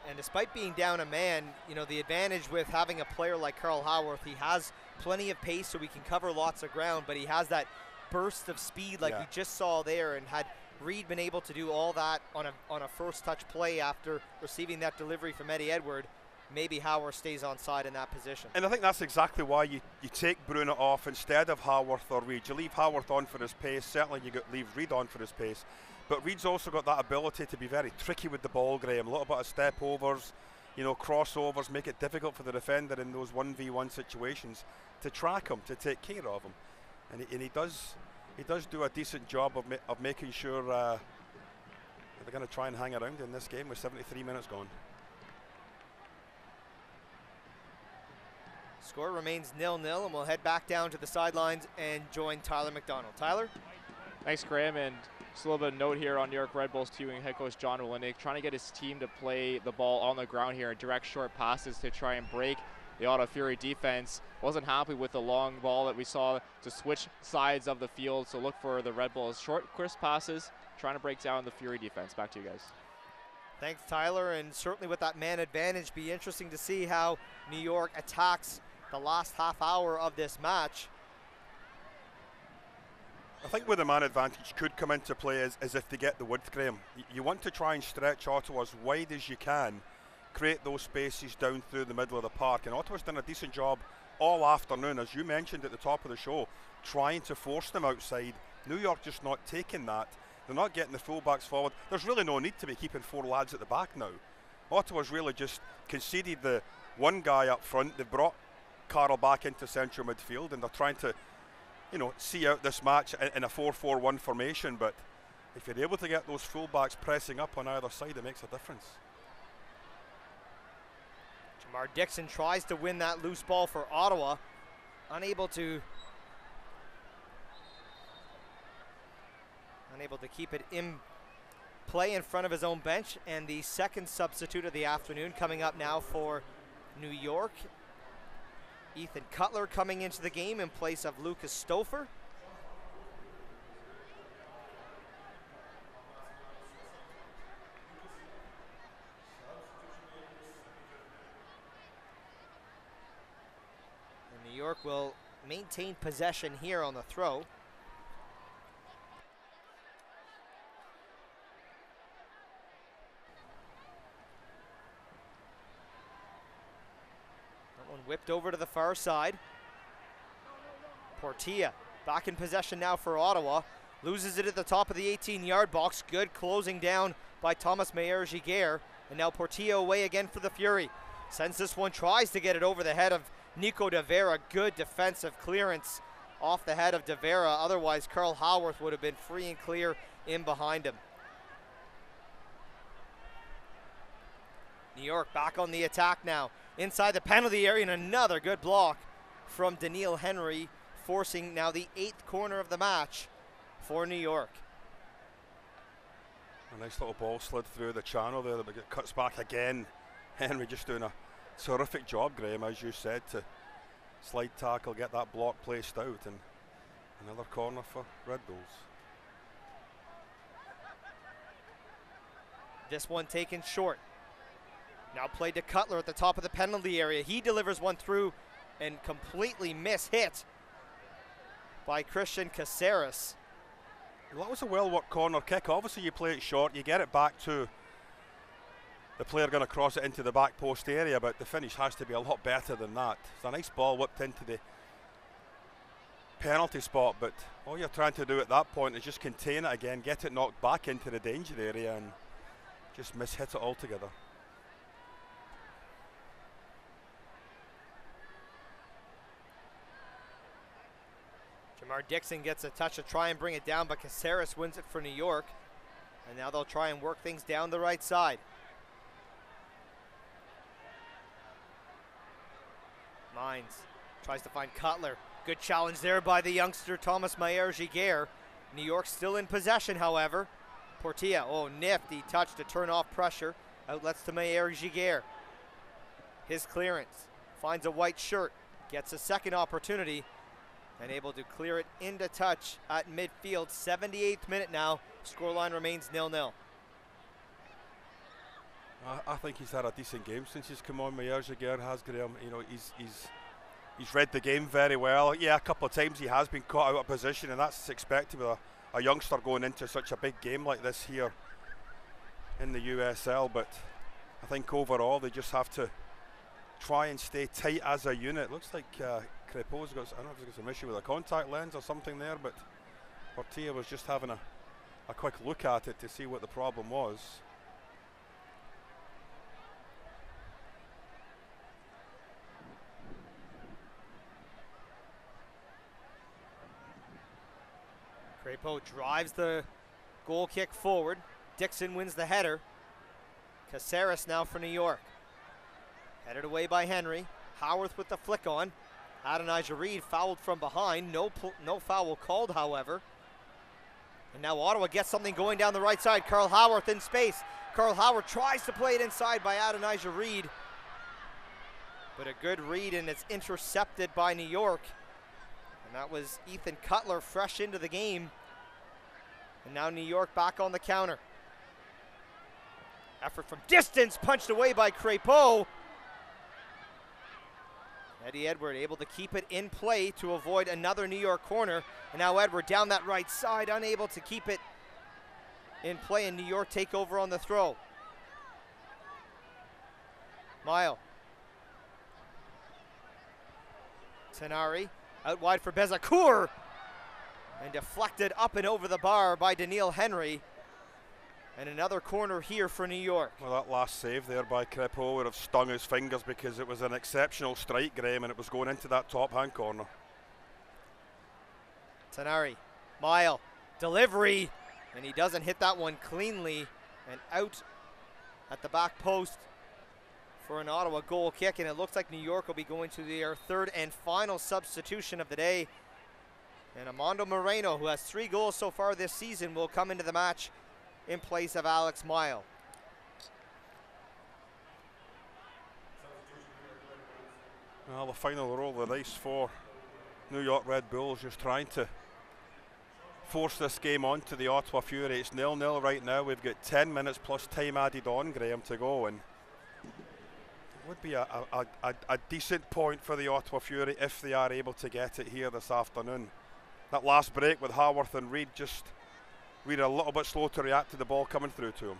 And despite being down a man, you know, the advantage with having a player like Carl Howarth, he has plenty of pace so he can cover lots of ground, but he has that burst of speed like we just saw there, and had Reed been able to do all that on a first touch play after receiving that delivery from Eddie Edward, maybe Howarth stays on side in that position. And I think that's exactly why you take Bruna off instead of Howarth or Reed. You leave Howarth on for his pace, certainly you leave Reed on for his pace, but Reed's also got that ability to be very tricky with the ball, Graham. A little bit of step overs, you know, crossovers, make it difficult for the defender in those 1v1 situations to track him, to take care of him. And he does do a decent job of making sure they're going to try and hang around in this game with 73 minutes gone. Score remains 0-0, and we'll head back down to the sidelines and join Tyler McDonald. Tyler? Thanks, Graham, and just a little bit of note here on New York Red Bulls team head coach John Wallinick, trying to get his team to play the ball on the ground here and direct short passes to try and break the Ottawa Fury defense. Wasn't happy with the long ball that we saw to switch sides of the field, so look for the Red Bulls short, crisp passes, trying to break down the Fury defense. Back to you guys. Thanks, Tyler, and certainly with that man advantage, be interesting to see how New York attacks the last half hour of this match. I think where the man advantage could come into play is if they get the width, Graham. You want to try and stretch Ottawa as wide as you can, create those spaces down through the middle of the park, and Ottawa's done a decent job all afternoon, as you mentioned at the top of the show, trying to force them outside. New York just not taking that. They're not getting the fullbacks forward. There's really no need to be keeping 4 lads at the back now. Ottawa's really just conceded the one guy up front. They've brought Carl back into central midfield, and they're trying to, you know, see out this match in a 4-4-1 formation. But if you're able to get those fullbacks pressing up on either side, it makes a difference. Jamar Dixon tries to win that loose ball for Ottawa. Unable to keep it in play in front of his own bench. And the second substitute of the afternoon coming up now for New York. Ethan Cutler coming into the game in place of Lucas Stouffer. And New York will maintain possession here on the throw. Whipped over to the far side. Portilla back in possession now for Ottawa. Loses it at the top of the 18-yard box. Good closing down by Thomas Meyer-Giguère. And now Portilla away again for the Fury. Sends this one, tries to get it over the head of Nico de Vera. Good defensive clearance off the head of de Vera. Otherwise, Carl Haworth would have been free and clear in behind him. New York back on the attack now. Inside the penalty area, and another good block from Daniil Henry, forcing now the 8th corner of the match for New York. A nice little ball slid through the channel there, but it cuts back again. Henry just doing a terrific job, Graham, as you said, to slide tackle, get that block placed out, and another corner for Red Bulls. This one taken short. Now played to Cutler at the top of the penalty area. He delivers one through and completely mishit by Christian Caceres. Well, that was a well-worked corner kick. Obviously, you play it short, you get it back to the player going to cross it into the back post area, but the finish has to be a lot better than that. It's a nice ball whipped into the penalty spot, but all you're trying to do at that point is just contain it again, get it knocked back into the danger area, and just mishit it altogether. Jamar Dixon gets a touch to try and bring it down, but Caceres wins it for New York. And now they'll try and work things down the right side. Mines tries to find Cutler. Good challenge there by the youngster Thomas Meyer-Giguère. New York still in possession, however. Portilla, oh, nifty touch to turn off pressure. Outlets to Meyer-Giguère. His clearance finds a white shirt, gets a second opportunity, and able to clear it into touch at midfield. 78th minute now. Scoreline remains 0-0. I think he's had a decent game since he's come on. Meyer-Giguère has, Graham. You know, he's read the game very well. Yeah, a couple of times he has been caught out of position, and that's expected with a youngster going into such a big game like this here in the USL. But I think overall they just have to try and stay tight as a unit. Looks like Crépeau's got, I don't know if he's got some issue with a contact lens or something there, but Portilla was just having a quick look at it to see what the problem was. Crépeau drives the goal kick forward. Dixon wins the header. Caceres now for New York. Headed away by Henry. Haworth with the flick on. Adonijah Reed fouled from behind. No foul called, however. And now Ottawa gets something going down the right side. Carl Haworth in space. Carl Haworth tries to play it inside by Adonijah Reed. But a good read, and it's intercepted by New York. And that was Ethan Cutler fresh into the game. And now New York back on the counter. Effort from distance, punched away by Crépeau. Eddie Edward able to keep it in play to avoid another New York corner. And now Edward down that right side, unable to keep it in play, and New York take over on the throw. Mile. Tenari out wide for Bezacourt. And deflected up and over the bar by Daniil Henry. And another corner here for New York. Well, that last save there by Crepeau would have stung his fingers because it was an exceptional strike, Graham, and it was going into that top-hand corner. Tenari, Mile, delivery, and he doesn't hit that one cleanly, and out at the back post for an Ottawa goal kick, and it looks like New York will be going to their third and final substitution of the day. And Armando Moreno, who has 3 goals so far this season, will come into the match in place of Alex Mile. Well, the final roll of the dice for New York Red Bulls, just trying to force this game on to the Ottawa Fury. It's 0-0 right now. We've got 10 minutes plus time added on, Graham, to go, and it would be a decent point for the Ottawa Fury if they are able to get it here this afternoon. That last break with Haworth and Reid, just Reid a little bit slow to react to the ball coming through to him.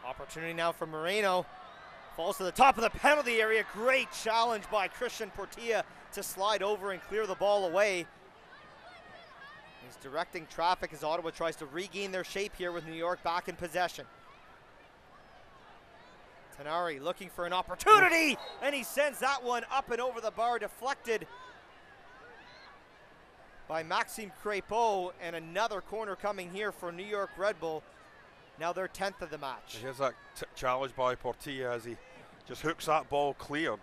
Opportunity now for Moreno. Falls to the top of the penalty area. Great challenge by Christian Portilla to slide over and clear the ball away. He's directing traffic as Ottawa tries to regain their shape here with New York back in possession. Tenari looking for an opportunity, and he sends that one up and over the bar, deflected by Maxime Crepeau, and another corner coming here for New York Red Bull. Now their 10th of the match. Here's that challenge by Portilla as he just hooks that ball cleared.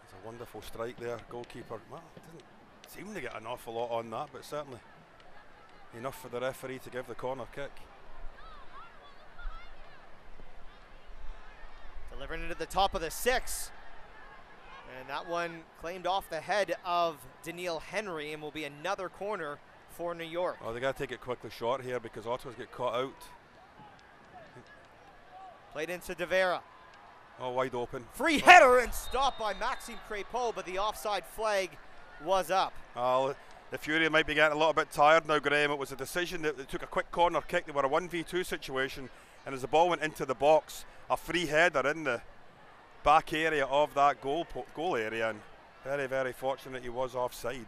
It's a wonderful strike there, goalkeeper. Well, didn't seem to get an awful lot on that, but certainly enough for the referee to give the corner kick. Delivering it at the top of the 6. And that one claimed off the head of Daniil Henry, and will be another corner for New York. Oh, they got to take it quickly short here because Ottawa's get caught out. Played into De Vera. Oh, wide open. Free header and stopped by Maxime Crepeau, but the offside flag was up. Oh, the Fury might be getting a little bit tired now, Graham. It was a decision that they took a quick corner kick. They were a 1v2 situation, and as the ball went into the box, a free header in the back area of that goal area, and very, very fortunate he was offside.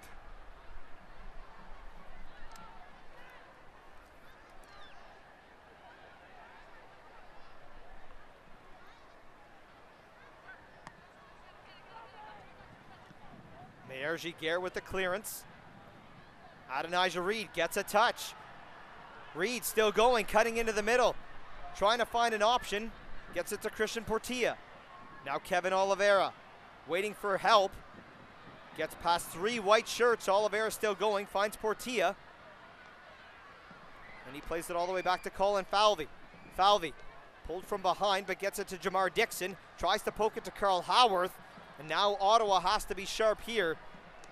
Meyer-Giguère with the clearance. Adonijah Reid gets a touch. Reid still going, cutting into the middle, trying to find an option. Gets it to Christian Portilla. Now Kevin Oliveira waiting for help. Gets past 3 white shirts. Oliveira still going, finds Portilla. And he plays it all the way back to Colin Falvey. Falvey pulled from behind, but gets it to Jamar Dixon. Tries to poke it to Carl Haworth. And now Ottawa has to be sharp here.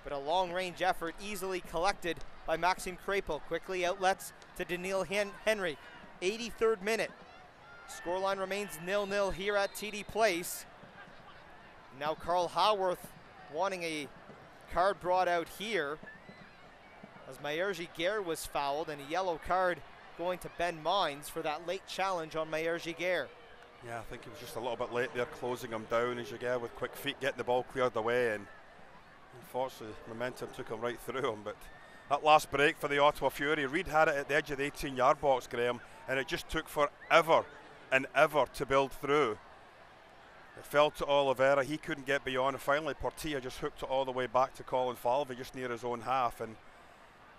But a long-range effort easily collected by Maxime Crepeau. Quickly outlets to Daniil Henry. 83rd minute. Scoreline remains 0-0 here at TD Place. Now Carl Haworth wanting a card brought out here as Meyer-Giguère was fouled, and a yellow card going to Ben Mines for that late challenge on Meyer-Giguère. Yeah, I think he was just a little bit late there, closing him down as Giguère with quick feet, getting the ball cleared away, and unfortunately momentum took him right through him. But that last break for the Ottawa Fury, Reid had it at the edge of the 18-yard box, Graham, and it just took forever and ever to build through. It fell to Oliveira, he couldn't get beyond, and finally Portilla just hooked it all the way back to Colin Falvey just near his own half, and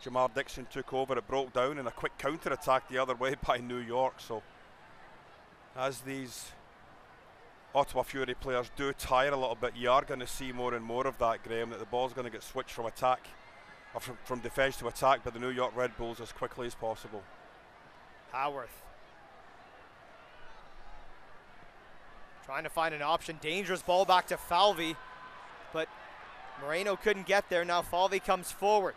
Jamar Dixon took over. It broke down in a quick counter-attack the other way by New York. So as these Ottawa Fury players do tire a little bit, you are going to see more and more of that, Graham, that the ball's going to get switched from attack, or from defence to attack by the New York Red Bulls as quickly as possible. Haworth trying to find an option. Dangerous ball back to Falvey, but Moreno couldn't get there. Now Falvey comes forward,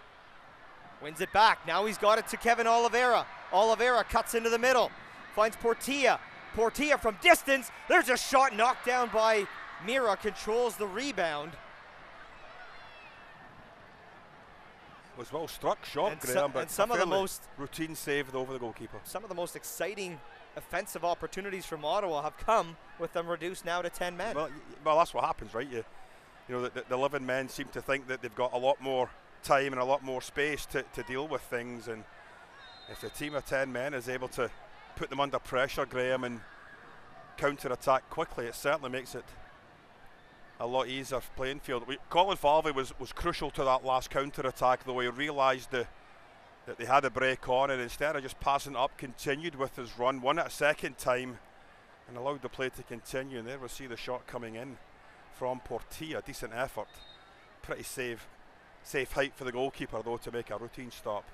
wins it back. Now he's got it to Kevin Oliveira. Oliveira cuts into the middle, finds Portilla. Portilla from distance. There's a shot knocked down by Mira, controls the rebound. It was well struck shot, Graham, but some of the most routine save over the goalkeeper. Some of the most exciting offensive opportunities from Ottawa have come with them reduced now to 10 men. Well, that's what happens, right? You know, the 11 men seem to think that they've got a lot more time and a lot more space to deal with things, and if the team of 10 men is able to put them under pressure, Graham, and counter-attack quickly, it certainly makes it a lot easier playing field. Colin Falvey was crucial to that last counter-attack, though. He realised that they had a break on, and instead of just passing up, continued with his run, won it a second time, and allowed the play to continue. And there we'll see the shot coming in from Portilla. Decent effort. Pretty safe height for the goalkeeper, though, to make a routine stop.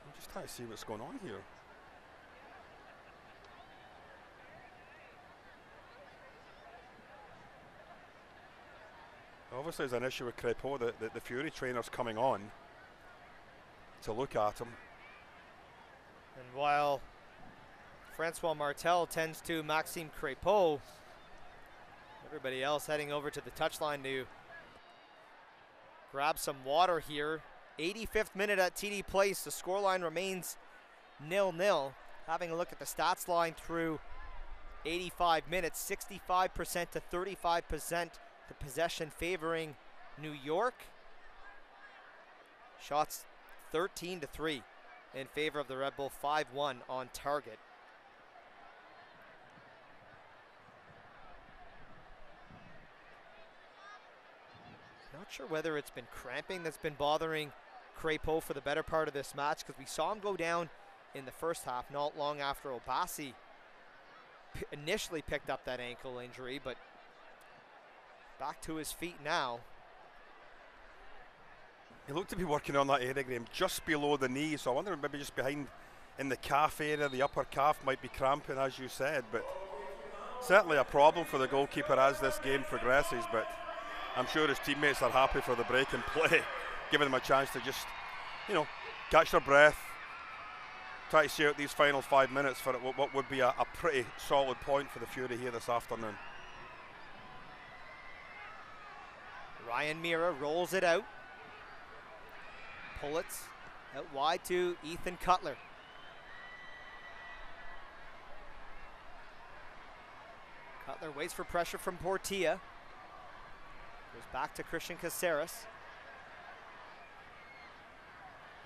I'm just trying to see what's going on here. Obviously, there's an issue with Crépeau. The Fury trainer's coming on to look at him. And while Francois Martel tends to Maxime Crépeau, everybody else heading over to the touchline to grab some water here. 85th minute at TD Place. The scoreline remains 0-0. Having a look at the stats line through 85 minutes, 65% to 35%. The possession favoring New York. Shots 13-3 in favor of the Red Bull, 5-1 on target. Not sure whether it's been cramping that's been bothering Crépeau for the better part of this match, because we saw him go down in the first half not long after Obasi initially picked up that ankle injury, but back to his feet now. He looked to be working on that area, Graham, just below the knee, so I wonder if maybe just behind in the calf area, the upper calf might be cramping, as you said, but certainly a problem for the goalkeeper as this game progresses, but I'm sure his teammates are happy for the break and play, giving them a chance to just, you know, catch their breath, try to see out these final 5 minutes for what would be a pretty solid point for the Fury here this afternoon. Ryan Mira rolls it out. Pullets out wide to Ethan Cutler. Cutler waits for pressure from Portilla. Goes back to Christian Caceres.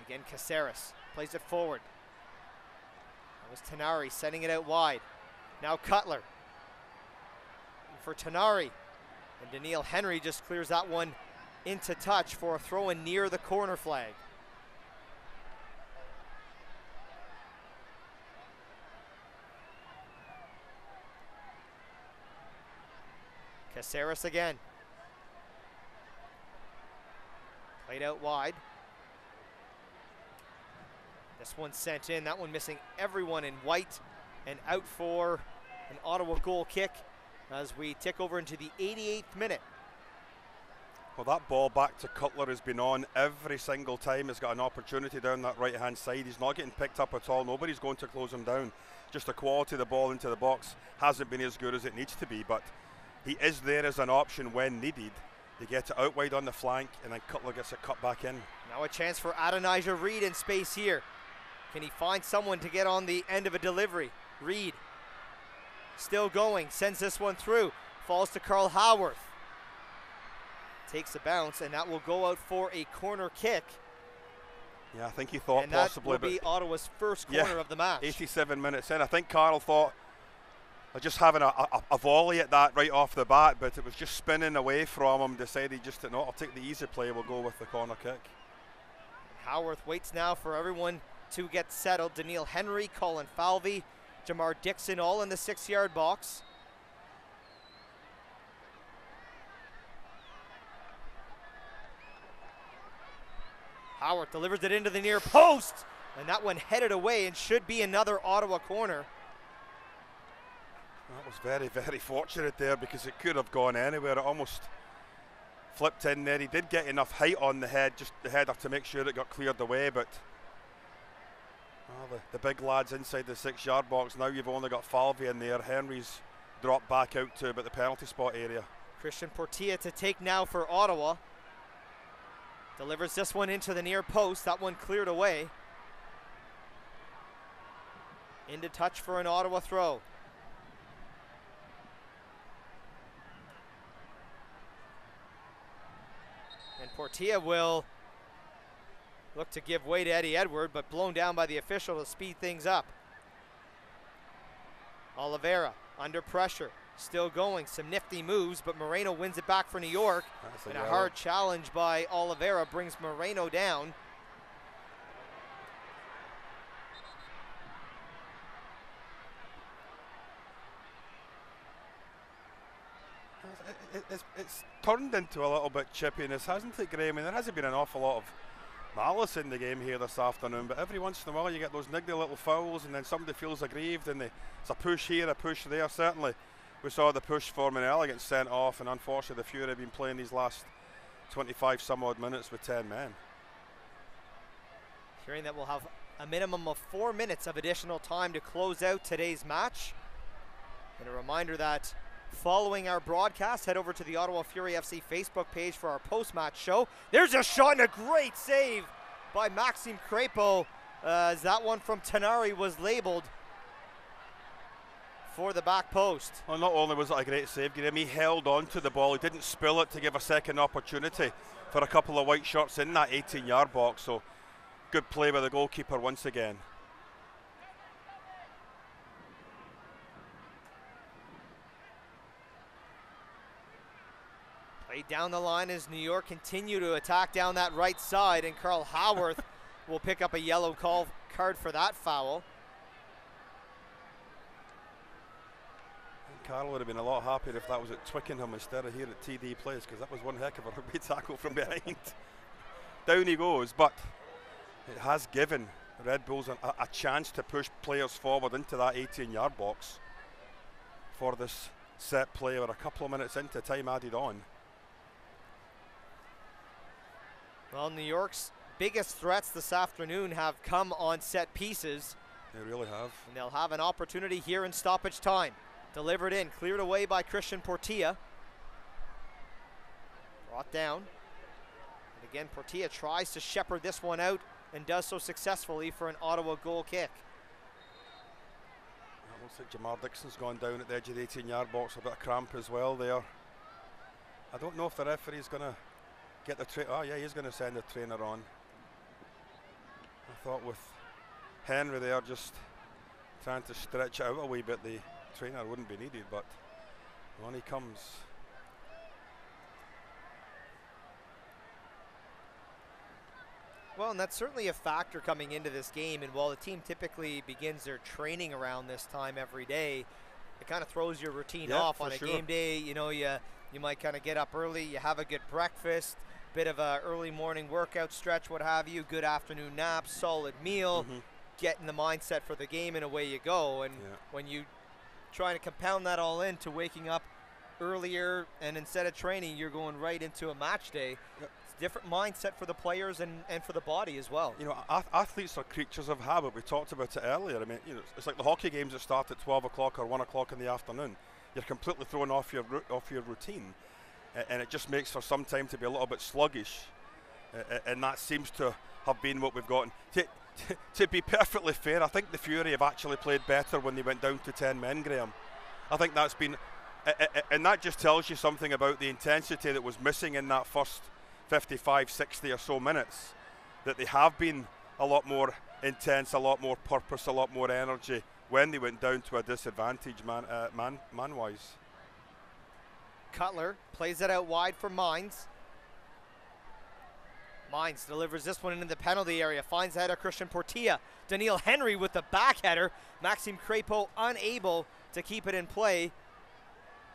Again, Caceres plays it forward. That was Tanari sending it out wide. Now Cutler. For Tanari. And Daniil Henry just clears that one into touch for a throw in near the corner flag. Caceres again. Played out wide. This one sent in, that one missing everyone in white, and out for an Ottawa goal kick as we tick over into the 88th minute. Well, that ball back to Cutler has been on every single time. He's got an opportunity down that right-hand side. He's not getting picked up at all. Nobody's going to close him down. Just the quality of the ball into the box hasn't been as good as it needs to be, but he is there as an option when needed. They get it out wide on the flank, and then Cutler gets it cut back in. Now a chance for Adonijah Reed in space here. Can he find someone to get on the end of a delivery? Reed still going, sends this one through, falls to Carl Howarth. Takes a bounce, and that will go out for a corner kick. Yeah, I think he thought and possibly. That will be Ottawa's first corner of the match. 87 minutes in. I think Carl thought of just having a volley at that right off the bat, but it was just spinning away from him. Decided just to, no, I'll take the easy play, we'll go with the corner kick. Howarth waits now for everyone to get settled. Daniil Henry, Colin Falvey, Jamar Dixon all in the 6-yard box. Howarth delivers it into the near post, and that one headed away and should be another Ottawa corner. That was very, very fortunate there because it could have gone anywhere. It almost flipped in there. He did get enough height on the head, just the header, to make sure it got cleared away, but well, the big lads inside the 6-yard box. Now you've only got Falvey in there. Henry's dropped back out to about the penalty spot area. Christian Portilla to take now for Ottawa. Delivers this one into the near post. That one cleared away. Into touch for an Ottawa throw. And Portilla will look to give way to Eddie Edward, but blown down by the official to speed things up. Oliveira under pressure, still going, some nifty moves, but Moreno wins it back for New York. And a hard challenge by Oliveira brings Moreno down. It's turned into a little bit chippiness, hasn't it, Graham? I mean, there hasn't been an awful lot of malice in the game here this afternoon, but every once in a while you get those niggly little fouls and then somebody feels aggrieved and it's a push here, a push there. Certainly we saw the push for Manella get sent off, and unfortunately the Fury have been playing these last 25 some odd minutes with 10 men. Hearing that we'll have a minimum of 4 minutes of additional time to close out today's match. And a reminder that following our broadcast, head over to the Ottawa Fury FC Facebook page for our post-match show. There's a shot and a great save by Maxime Crepeau, as that one from Tanari was labeled for the back post. Well, not only was it a great save, Graham, he held on to the ball. He didn't spill it to give a second opportunity for a couple of white shirts in that 18-yard box. So good play by the goalkeeper once again. Play down the line as New York continue to attack down that right side, and Carl Howarth will pick up a yellow card for that foul. Carl would have been a lot happier if that was at Twickenham instead of here at TD Place, because that was one heck of a rugby tackle from behind. Down he goes, but it has given Red Bulls a chance to push players forward into that 18-yard box for this set play. We're a couple of minutes into time added on. Well, New York's biggest threats this afternoon have come on set pieces. They really have. And they'll have an opportunity here in stoppage time. Delivered in, cleared away by Christian Portilla. Brought down. And again, Portilla tries to shepherd this one out and does so successfully for an Ottawa goal kick. It looks like Jamar Dixon's gone down at the edge of the 18-yard box, a bit of cramp as well there. I don't know if the referee's going to get the trainer. Oh yeah, he's going to send the trainer on. I thought with Henry there just trying to stretch it out a wee bit, the trainer wouldn't be needed, but on he comes. Well, and that's certainly a factor coming into this game, and while the team typically begins their training around this time every day, it kind of throws your routine off on a game day. You know, you might kind of get up early, you have a good breakfast, bit of a early morning workout stretch, what have you, good afternoon nap, solid meal, get in the mindset for the game, and away you go. And when you try to compound that all into waking up earlier, and instead of training, you're going right into a match day. It's a different mindset for the players and for the body as well. You know, athletes are creatures of habit. We talked about it earlier. I mean, you know, it's like the hockey games that start at 12 o'clock or 1 o'clock in the afternoon. You're completely thrown off your routine, and it just makes for some time to be a little bit sluggish, and that seems to have been what we've gotten. To be perfectly fair, I think the Fury have actually played better when they went down to 10 men, Graham. I think that's been, and that just tells you something about the intensity that was missing in that first 55, 60 or so minutes, that they have been a lot more intense, a lot more purpose, a lot more energy when they went down to a disadvantage man-wise. Cutler plays it out wide for Mines. Mines delivers this one into the penalty area, finds the header Christian Portilla. Daniil Henry with the back header. Maxime Crepeau unable to keep it in play.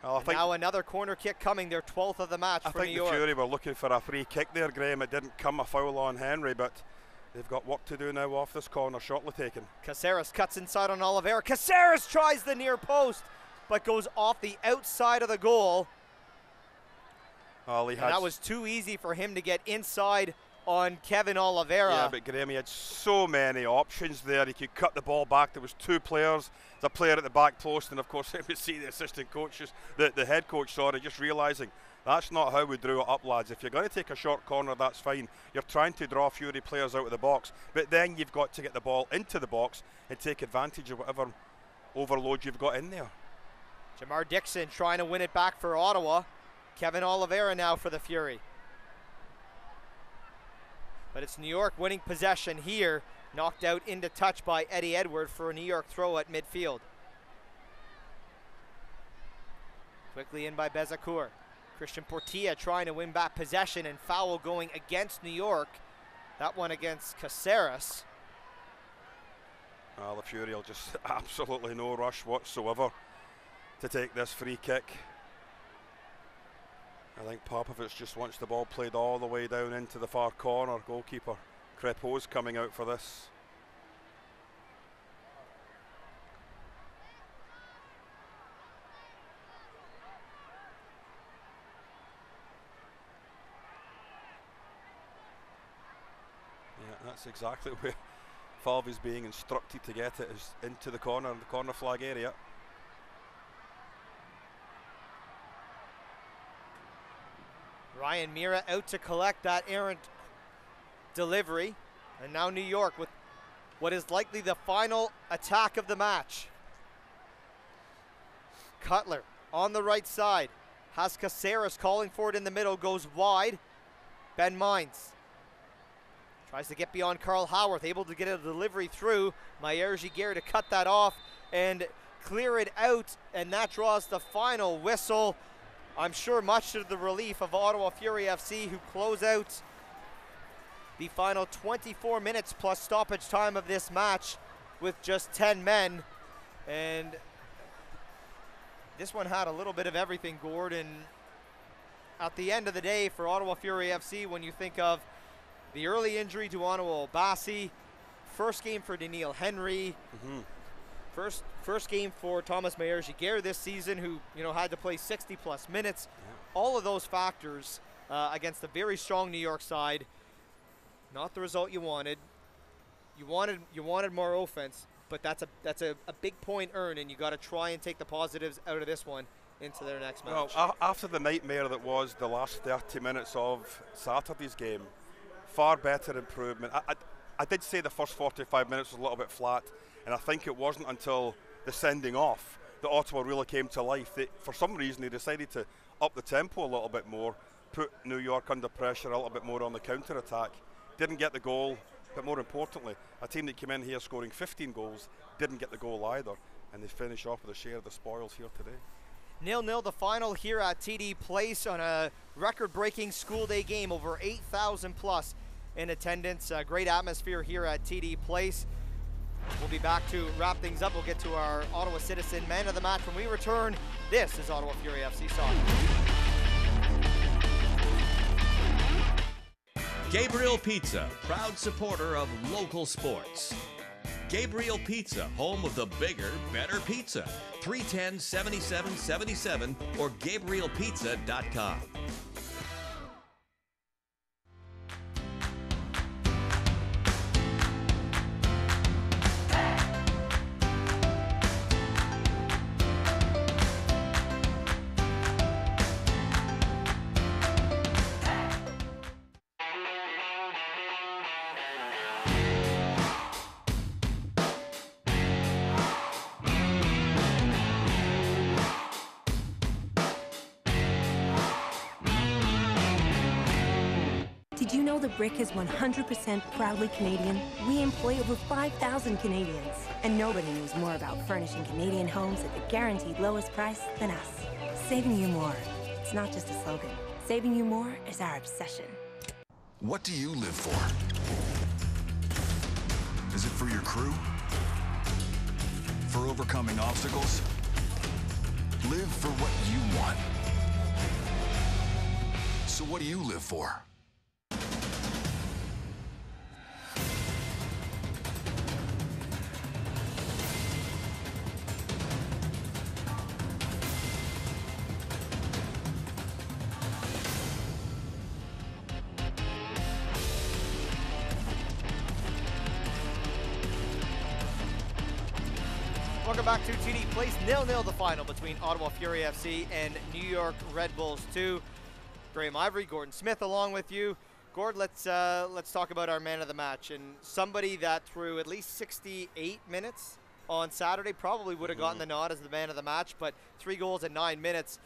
Well, now another corner kick coming, their 12th of the match for New York. I think the Fury were looking for a free kick there, Graham. It didn't come, a foul on Henry, but they've got work to do now off this corner, shortly taken. Caceres cuts inside on Oliveira. Caceres tries the near post, but goes off the outside of the goal. Well, and that was too easy for him to get inside on Kevin Oliveira. Yeah, but Graham, he had so many options there. He could cut the ball back. There was two players. There's a player at the back post, and of course, we see the assistant coaches, the head coach, just realising That's not how we drew it up, lads. If you're going to take a short corner, that's fine. You're trying to draw Fury players out of the box, but then you've got to get the ball into the box and take advantage of whatever overload you've got in there. Jamar Dixon trying to win it back for Ottawa. Kevin Oliveira now for the Fury. But it's New York winning possession here. Knocked out into touch by Eddie Edward for a New York throw at midfield. Quickly in by Bezacourt. Christian Portilla trying to win back possession, and foul going against New York. That one against Caceres. Well, the Fury will just absolutely no rush whatsoever to take this free kick. I think Popovich just wants the ball played all the way down into the far corner. Goalkeeper Crepeau's coming out for this. Yeah, that's exactly where Falvey's being instructed to get it, is into the corner flag area. Ryan Mira out to collect that errant delivery. And now New York with what is likely the final attack of the match. Cutler on the right side. Has Caceres calling for it in the middle, goes wide. Ben Mines tries to get beyond Carl Howarth, able to get a delivery through. Mayer Giguère to cut that off and clear it out, and that draws the final whistle. I'm sure much to the relief of Ottawa Fury FC, who close out the final 24 minutes plus stoppage time of this match with just 10 men. And this one had a little bit of everything, Gordon. At the end of the day, for Ottawa Fury FC, when you think of the early injury to Onua Obasi, first game for Daniil Henry, First game for Thomas Mayer Giguère this season, who had to play 60+ minutes. Yeah. All of those factors against a very strong New York side. Not the result you wanted. You wanted more offense, but that's a big point earned, and you got to try and take the positives out of this one into their next match. Well, after the nightmare that was the last 30 minutes of Saturday's game, far better improvement. I did say the first 45 minutes was a little bit flat. And I think it wasn't until the sending off that Ottawa really came to life. For some reason, they decided to up the tempo a little bit more, put New York under pressure a little bit more on the counter-attack. Didn't get the goal, but more importantly, a team that came in here scoring 15 goals didn't get the goal either, and they finish off with a share of the spoils here today. 0-0 the final here at TD Place on a record-breaking school day game, over 8,000 plus in attendance. Great atmosphere here at TD Place. We'll be back to wrap things up. We'll get to our Ottawa Citizen Man of the Match when we return. This is Ottawa Fury FC Soccer. Gabriel Pizza, proud supporter of local sports. Gabriel Pizza, home of the bigger, better pizza. 310-7777 or GabrielPizza.com. Did you know the Brick is 100% proudly Canadian? We employ over 5,000 Canadians, and nobody knows more about furnishing Canadian homes at the guaranteed lowest price than us. Saving you more. It's not just a slogan. Saving you more is our obsession. What do you live for? Is it for your crew? For overcoming obstacles? Live for what you want. So what do you live for? Welcome back to TD Place. 0-0 the final between Ottawa Fury FC and New York Red Bulls 2. Graham Ivory, Gordon Smith along with you. Gord, let's talk about our man of the match, and somebody that through at least 68 minutes on Saturday probably would have gotten the nod as the man of the match, but 3 goals in 9 minutes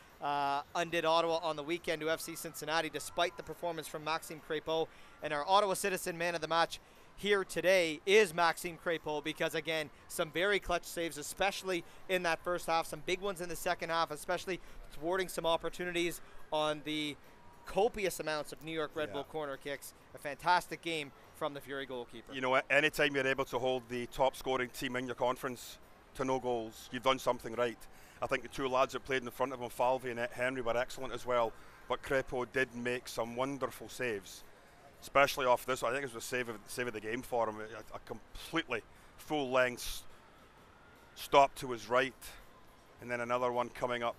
undid Ottawa on the weekend to FC Cincinnati, despite the performance from Maxime Crépeau. And our Ottawa Citizen man of the match here today is Maxime Crépeau, because again, some very clutch saves, especially in that first half, some big ones in the second half, especially thwarting some opportunities on the copious amounts of New York Red Bull corner kicks. A fantastic game from the Fury goalkeeper. You know, anytime you're able to hold the top scoring team in your conference to no goals, you've done something right. I think the 2 lads that played in front of him, Falvey and Henry, were excellent as well, but Crépeau did make some wonderful saves, especially off this. I think it was the save of the game for him. A completely full length stop to his right, and then another one coming up,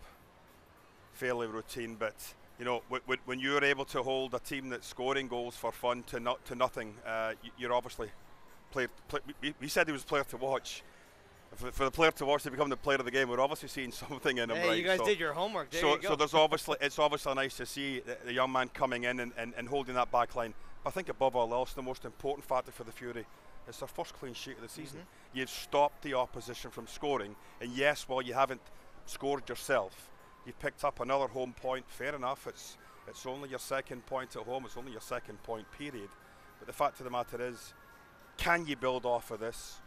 fairly routine. But you know, when you're able to hold a team that's scoring goals for fun to nothing, you're obviously we said he was a player to watch. For the player to watch to become the player of the game, we're obviously seeing something in him. Hey, right? you guys did your homework. There you go. So there's obviously it's obviously nice to see the young man coming in and holding that back line. But I think above all else, the most important factor for the Fury is their first clean sheet of the season. You've stopped the opposition from scoring, and yes, while you haven't scored yourself, you've picked up another home point. Fair enough, it's only your second point at home, it's only your second point period. But the fact of the matter is, can you build off of this?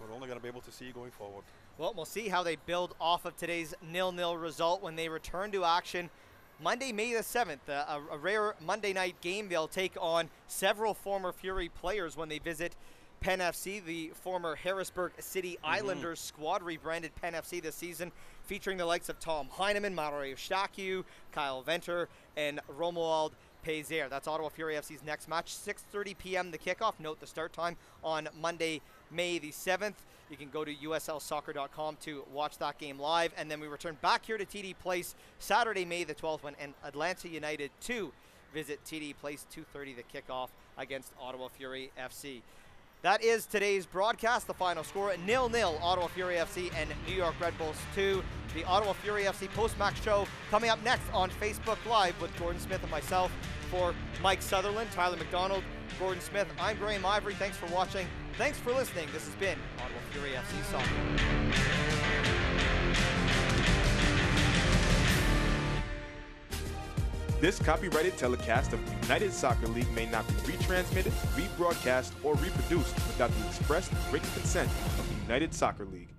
We're only going to be able to see going forward. Well, we'll see how they build off of today's 0-0 result when they return to action Monday, May the 7th. A rare Monday night game. They'll take on several former Fury players when they visit Penn FC, the former Harrisburg City Islanders squad, rebranded Penn FC this season, featuring the likes of Tom Heineman, Mario Stakiu, Kyle Venter, and Romuald Pézère. That's Ottawa Fury FC's next match, 6:30 p.m. the kickoff. Note the start time on Monday, May the 7th. You can go to uslsoccer.com to watch that game live. And then we return back here to TD Place Saturday, May the 12th, when Atlanta United 2 visit TD Place, 2:30 the kickoff against Ottawa Fury FC. That is today's broadcast. The final score, 0-0, Ottawa Fury FC and New York Red Bulls 2. The Ottawa Fury FC post-match show coming up next on Facebook Live with Gordon Smith and myself. For Mike Sutherland, Tyler McDonald, Gordon Smith, I'm Graham Ivory. Thanks for watching. Thanks for listening. This has been Ottawa Fury FC Soccer. This copyrighted telecast of the United Soccer League may not be retransmitted, rebroadcast, or reproduced without the express written consent of the United Soccer League.